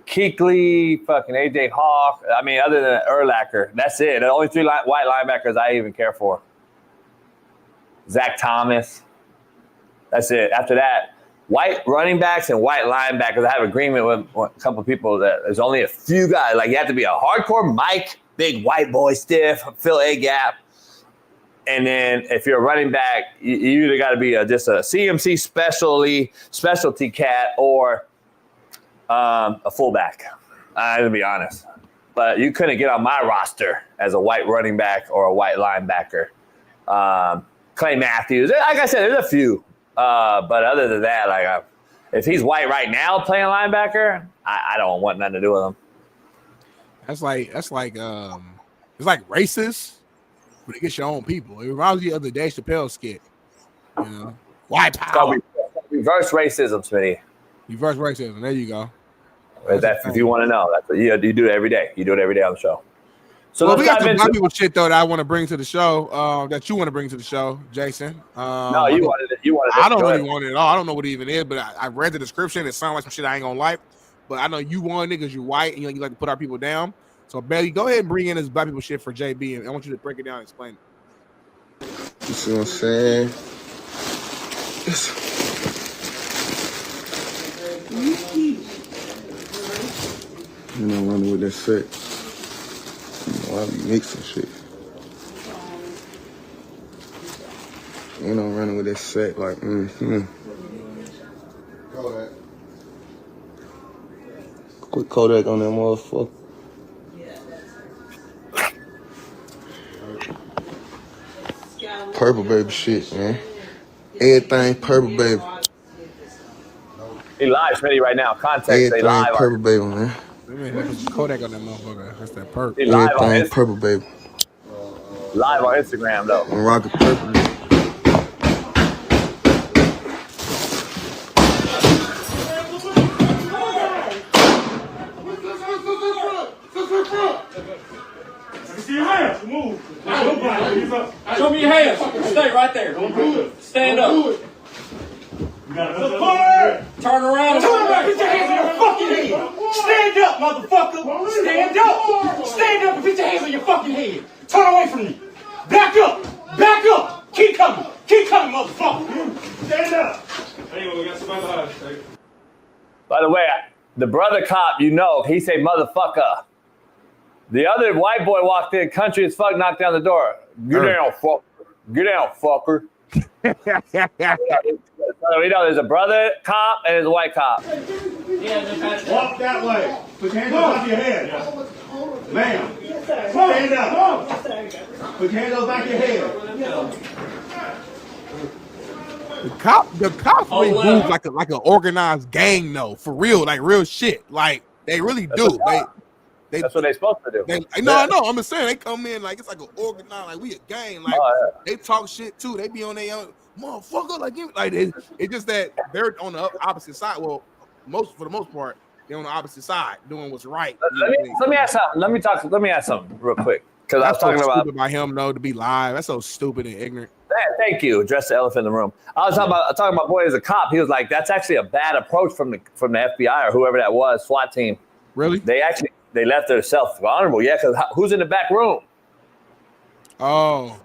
Kuechly, fucking AJ Hawk. I mean, other than Urlacher, that's it. The only 3 white linebackers I even care for. Zach Thomas. That's it. After that, white running backs and white linebackers. I have agreement with a couple of people that there's only a few guys. Like, you have to be a hardcore Mike, big white boy stiff, fill a gap. And then if you're a running back, you either got to be just a CMC specialty cat or a fullback. I'm going to be honest. But you couldn't get on my roster as a white running back or a white linebacker. Clay Matthews. Like I said, there's a few. But other than that, like if he's white right now playing linebacker, I don't want nothing to do with him. It's like racist, but it gets your own people. It reminds me of the Dave Chappelle skit. You know, white power. Reverse racism, Smitty. Reverse racism. There you go. If you want to know, that's what you do it every day. You do it every day on the show. So we got some black people shit though that I want to bring to the show. That you want to bring to the show, Jason. No, you wanted it. I don't really want it at all. I don't know what it even is, but I read the description. It sounds like some shit I ain't gonna like. But I know you want it because you're white and you like to put our people down. So, Bailey, go ahead and bring in this black people shit for JB, and I want you to break it down and explain it. You see what I'm saying? You know, running with that set. You know, I be mixing shit. You know, running with that set, like, Quick Kodak on that motherfucker. Purple baby shit, man. Everything purple baby. He live, Smitty, right now. Context, everything they live. Purple baby, man. Kodak on that motherfucker. That's that purple. He live on Everything purple baby. Live on Instagram, though. I'm rocking purple. See your hands. Move. Show me your hands. Stay right there. Don't do it. Stand up. Support. Turn around. Turn around. Put your hands on your fucking head. Stand up, motherfucker. Stand up. Stand up and put your hands on your fucking head. Turn away from me. Back up. Back up. Keep coming. Keep coming, motherfucker. Stand up. Anyway, we got somebody behind us. By the way, the brother cop, he say motherfucker. The other white boy walked in, country as fuck, knocked down the door. Get down, fucker. Get down, fucker. So we know there's a brother cop and there's a white cop. Walk that way. Put your hands on top of your head. Ma'am. Stand up. Put your hands on the back of your head. The cops really move like an organized gang, though. For real, like real shit. Like they really do. That's what they're supposed to do. I know. I'm just saying they come in like it's like an organized, like we a gang. Like they talk shit too. They be on their own motherfucker. It's just that they're on the opposite side. Well, for the most part, they're on the opposite side doing what's right. Let me ask something. Let me ask something real quick because I was talking about by him though to be live. That's so stupid and ignorant. Thank you. Address the elephant in the room. I was talking about my boy as a cop. He was like, "That's actually a bad approach from the FBI or whoever that was, SWAT team." Really? They left themselves vulnerable. Yeah, because who's in the back room? Oh,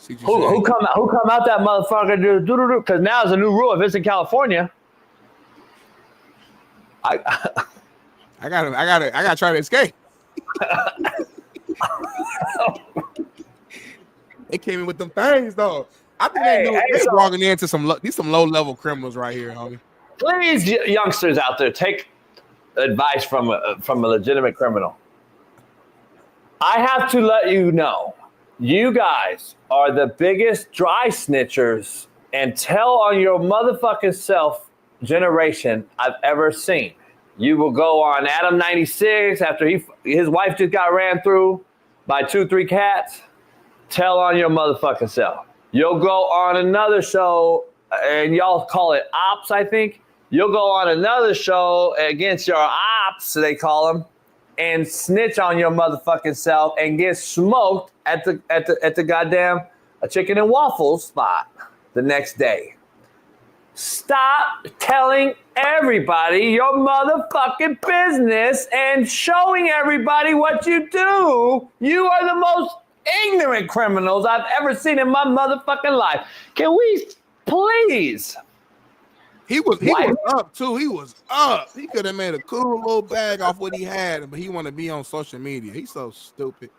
who come out that motherfucker? Because now there's a new rule. If it's in California, I gotta try to escape. They came in with them things though. I think they're walking into some low level criminals right here, homie. Please, youngsters out there, take advice from a legitimate criminal. I have to let you know, you guys are the biggest dry snitchers and tell on your motherfucking self generation I've ever seen. You will go on Adam 96 after his wife just got ran through by 2-3 cats. Tell on your motherfucking self. You'll go on another show, and y'all call it ops, I think. You'll go on another show against your ops, they call them, and snitch on your motherfucking self and get smoked at the goddamn a chicken and waffles spot the next day. Stop telling everybody your motherfucking business and showing everybody what you do. You are the most ignorant criminals I've ever seen in my motherfucking life. Can we please? He was up too. He was up. He could have made a cool little bag off what he had, but he want to be on social media. He's so stupid.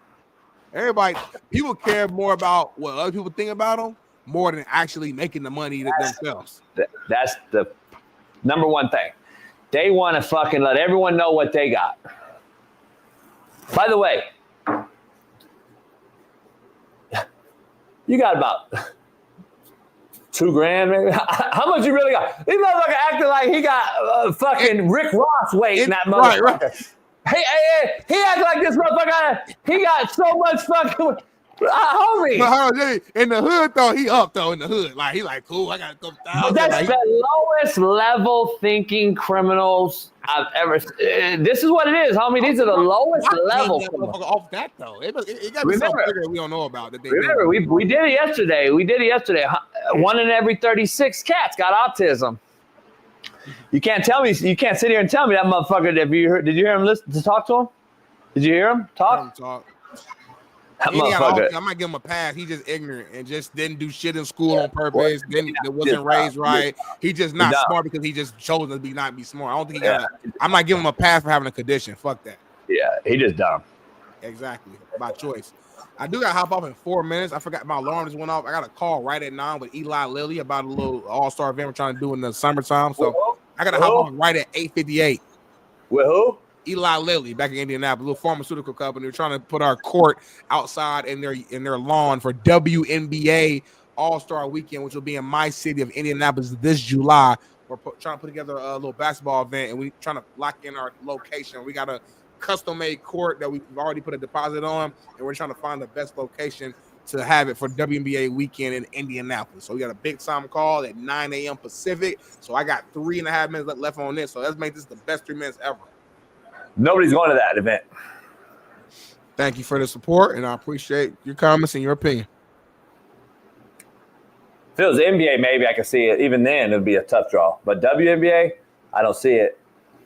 People care more about what other people think about him more than actually making the money themselves. That's the number one thing. They want to fucking let everyone know what they got. By the way, you got about $2,000 maybe. How much you really got? These motherfuckers acting like he got fucking Rick Ross weight in that motherfucker. Right. He acting like this motherfucker. He got so much fucking homie. No, in the hood though, he up though in the hood. Like he like cool. I got a couple thousand. That's the lowest level thinking criminals I've ever. This is what it is, homie. These are the lowest level. Off that though, it got to be something bigger we don't know about. Remember, we did it yesterday. 1 in every 36 cats got autism. You can't tell me. You can't sit here and tell me that motherfucker. Did you hear him listen to talk to him? Did you hear him talk? That motherfucker. I might give him a pass. He just ignorant and just didn't do shit in school on purpose. It wasn't raised right. He just not smart because he just chose to not be smart. I don't think he got. I might give him a pass for having a condition. Fuck that. Yeah, he just dumb. Exactly, by choice. I do got to hop off in 4 minutes. I forgot my alarm just went off. I got a call right at 9 with Eli Lilly about a little all-star event we're trying to do in the summertime. So I got to hop off right at 8:58. With who? Eli Lilly back in Indianapolis, a little pharmaceutical company. We're trying to put our court outside in their lawn for WNBA All-Star Weekend, which will be in my city of Indianapolis this July. We're trying to put together a little basketball event, and we're trying to lock in our location. We got a custom-made court that we've already put a deposit on, and we're trying to find the best location to have it for WNBA weekend in Indianapolis. So we got a big time call at 9 a.m. Pacific. So I got 3.5 minutes left on this. So let's make this the best 3 minutes ever. Nobody's going to that event. Thank you for the support, and I appreciate your comments and your opinion. If it was NBA, maybe I could see it. Even then, it would be a tough draw. But WNBA, I don't see it.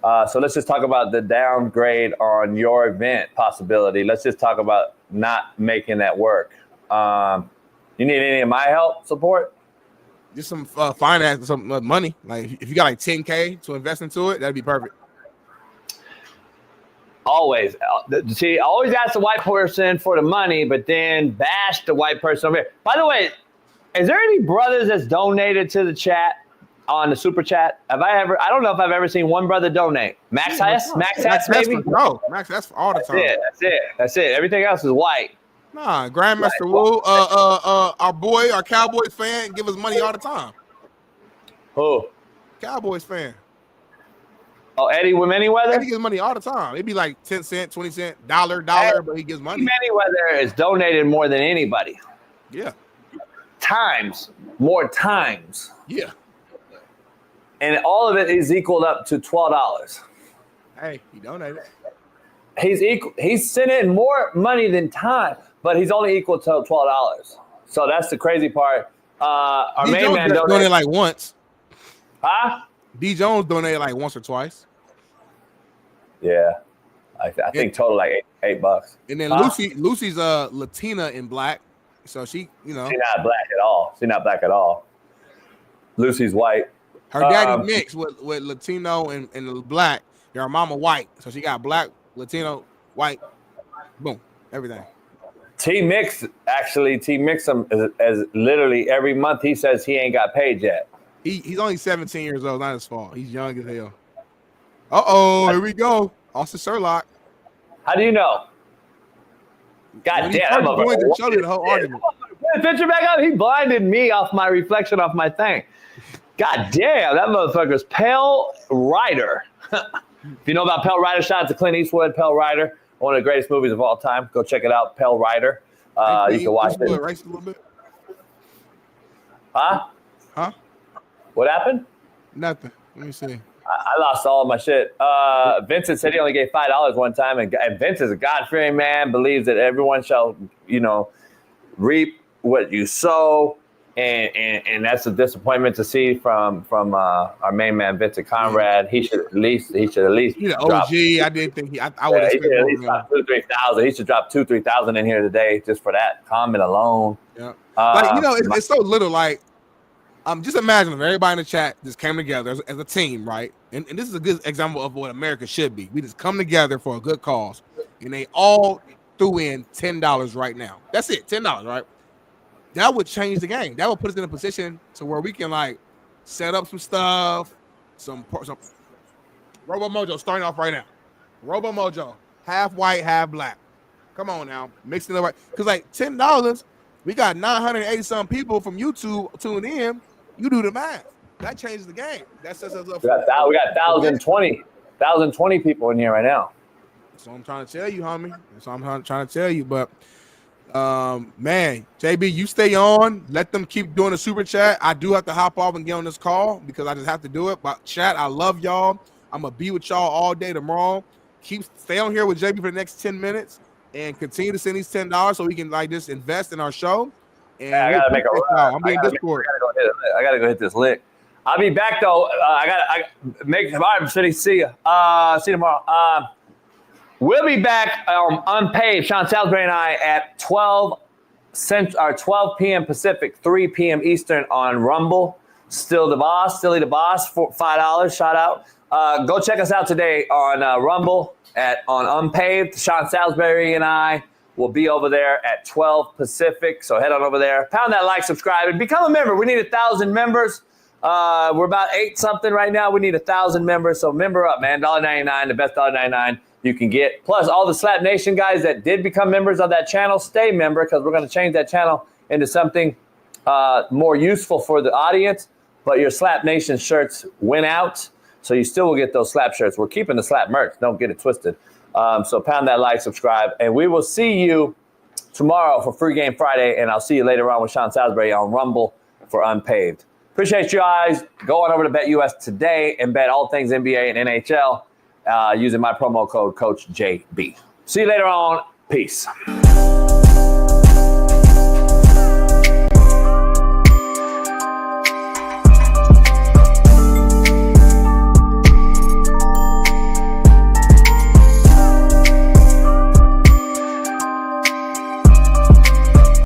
So let's just talk about the downgrade on your event possibility. Let's just talk about not making that work. You need any of my help, support? Just some finance, some money. Like if you got like $10K to invest into it, that'd be perfect. Always. See, always ask the white person for the money, but then bash the white person over here. By the way, is there any brothers that's donated to the chat on the super chat? I don't know if I've ever seen one brother donate. Maxx maybe? No, Maxx, that's for all the time. That's it. Everything else is white. Nah, Grandmaster Wu, our boy, our Cowboys fan, give us money all the time. Who? Cowboys fan. Oh, Eddie Manyweather? Eddie gets money all the time. It'd be like 10 cent, 20 cent, dollar, but he gets money. Manyweather is donated more than anybody. Yeah. More times. Yeah. And all of it is equaled up to $12. Hey, he donated. He's sent in more money than time, but he's only equal to $12. So that's the crazy part. Our D. main Jones man donated like once. Huh? D. Jones donated like once or twice. Yeah. I think total like $8. And then Lucy's Latina and black. So she, She's not black at all. Lucy's white. Her daddy mixed with Latino and black. Her mama white. So she got black, Latino, white. Boom. Everything. T Mix him as literally every month he says he ain't got paid yet. He's only 17 years old, not his fault. He's young as hell. Here we go. Austin Sherlock. How do you know? God damn, I'm going to show you the whole argument. Put the picture back up. He blinded me off my reflection off my thing. God damn, that motherfucker's Pale Rider. If you know about Pale Rider, shout out to Clint Eastwood, Pale Rider, one of the greatest movies of all time. Go check it out, Pale Rider. You can watch it. Race a little bit. Huh? What happened? Nothing. Let me see. I lost all of my shit. Vincent said he only gave $5 one time, and Vince is a God-fearing man, believes that everyone shall, reap what you sow, and that's a disappointment to see from our main man Vincent Conrad. He should at least He's an OG. I didn't think I would expect at least drop 2,000-3,000. He should drop 2,000-3,000 in here today just for that comment alone. Yeah, it's so little. Like, just imagine if everybody in the chat just came together as a team, right? And this is a good example of what America should be. We just come together for a good cause, and they all threw in $10 right now. That's it, $10, right? That would change the game. That would put us in a position to where we can like set up some stuff, some Robo Mojo starting off right now. Robo Mojo, half white, half black. Come on now, mixing it right. Because like $10, we got 980 some people from YouTube tuned in. You do the math. That changes the game. That sets us up. We got 1,020 people in here right now. That's what I'm trying to tell you, homie. That's what I'm trying to tell you. But man, JB, you stay on. Let them keep doing the super chat. I do have to hop off and get on this call because I just have to do it. But chat, I love y'all. I'm gonna be with y'all all day tomorrow. Stay on here with JB for the next 10 minutes and continue to send these $10 so we can like just invest in our show. And I gotta make a run. I'm being Discord. I gotta go hit this lick. I'll be back though. I make all right, City. See ya. See you tomorrow. We'll be back unpaid. Shaun Salisbury and I at 12 p.m. Pacific, 3 p.m. Eastern on Rumble. Silly the Boss for $5. Shout out. Go check us out today on Rumble on Unpaved. Shaun Salisbury and I will be over there at 12 Pacific. So head on over there. Pound that like, subscribe, and become a member. We need 1,000 members. We're about 8 something right now. We need 1,000 members. So member up, man. $1.99, the best $1.99 you can get. Plus, all the Slap Nation guys that did become members of that channel, stay member because we're going to change that channel into something more useful for the audience. But your Slap Nation shirts went out, so you still will get those Slap shirts. We're keeping the Slap merch. Don't get it twisted. So pound that like, subscribe, and we will see you tomorrow for Free Game Friday, and I'll see you later on with Shaun Salisbury on Rumble for Unpaved. Appreciate you guys. Go on over to BetUS today and bet all things NBA and NHL using my promo code CoachJB. See you later on. Peace.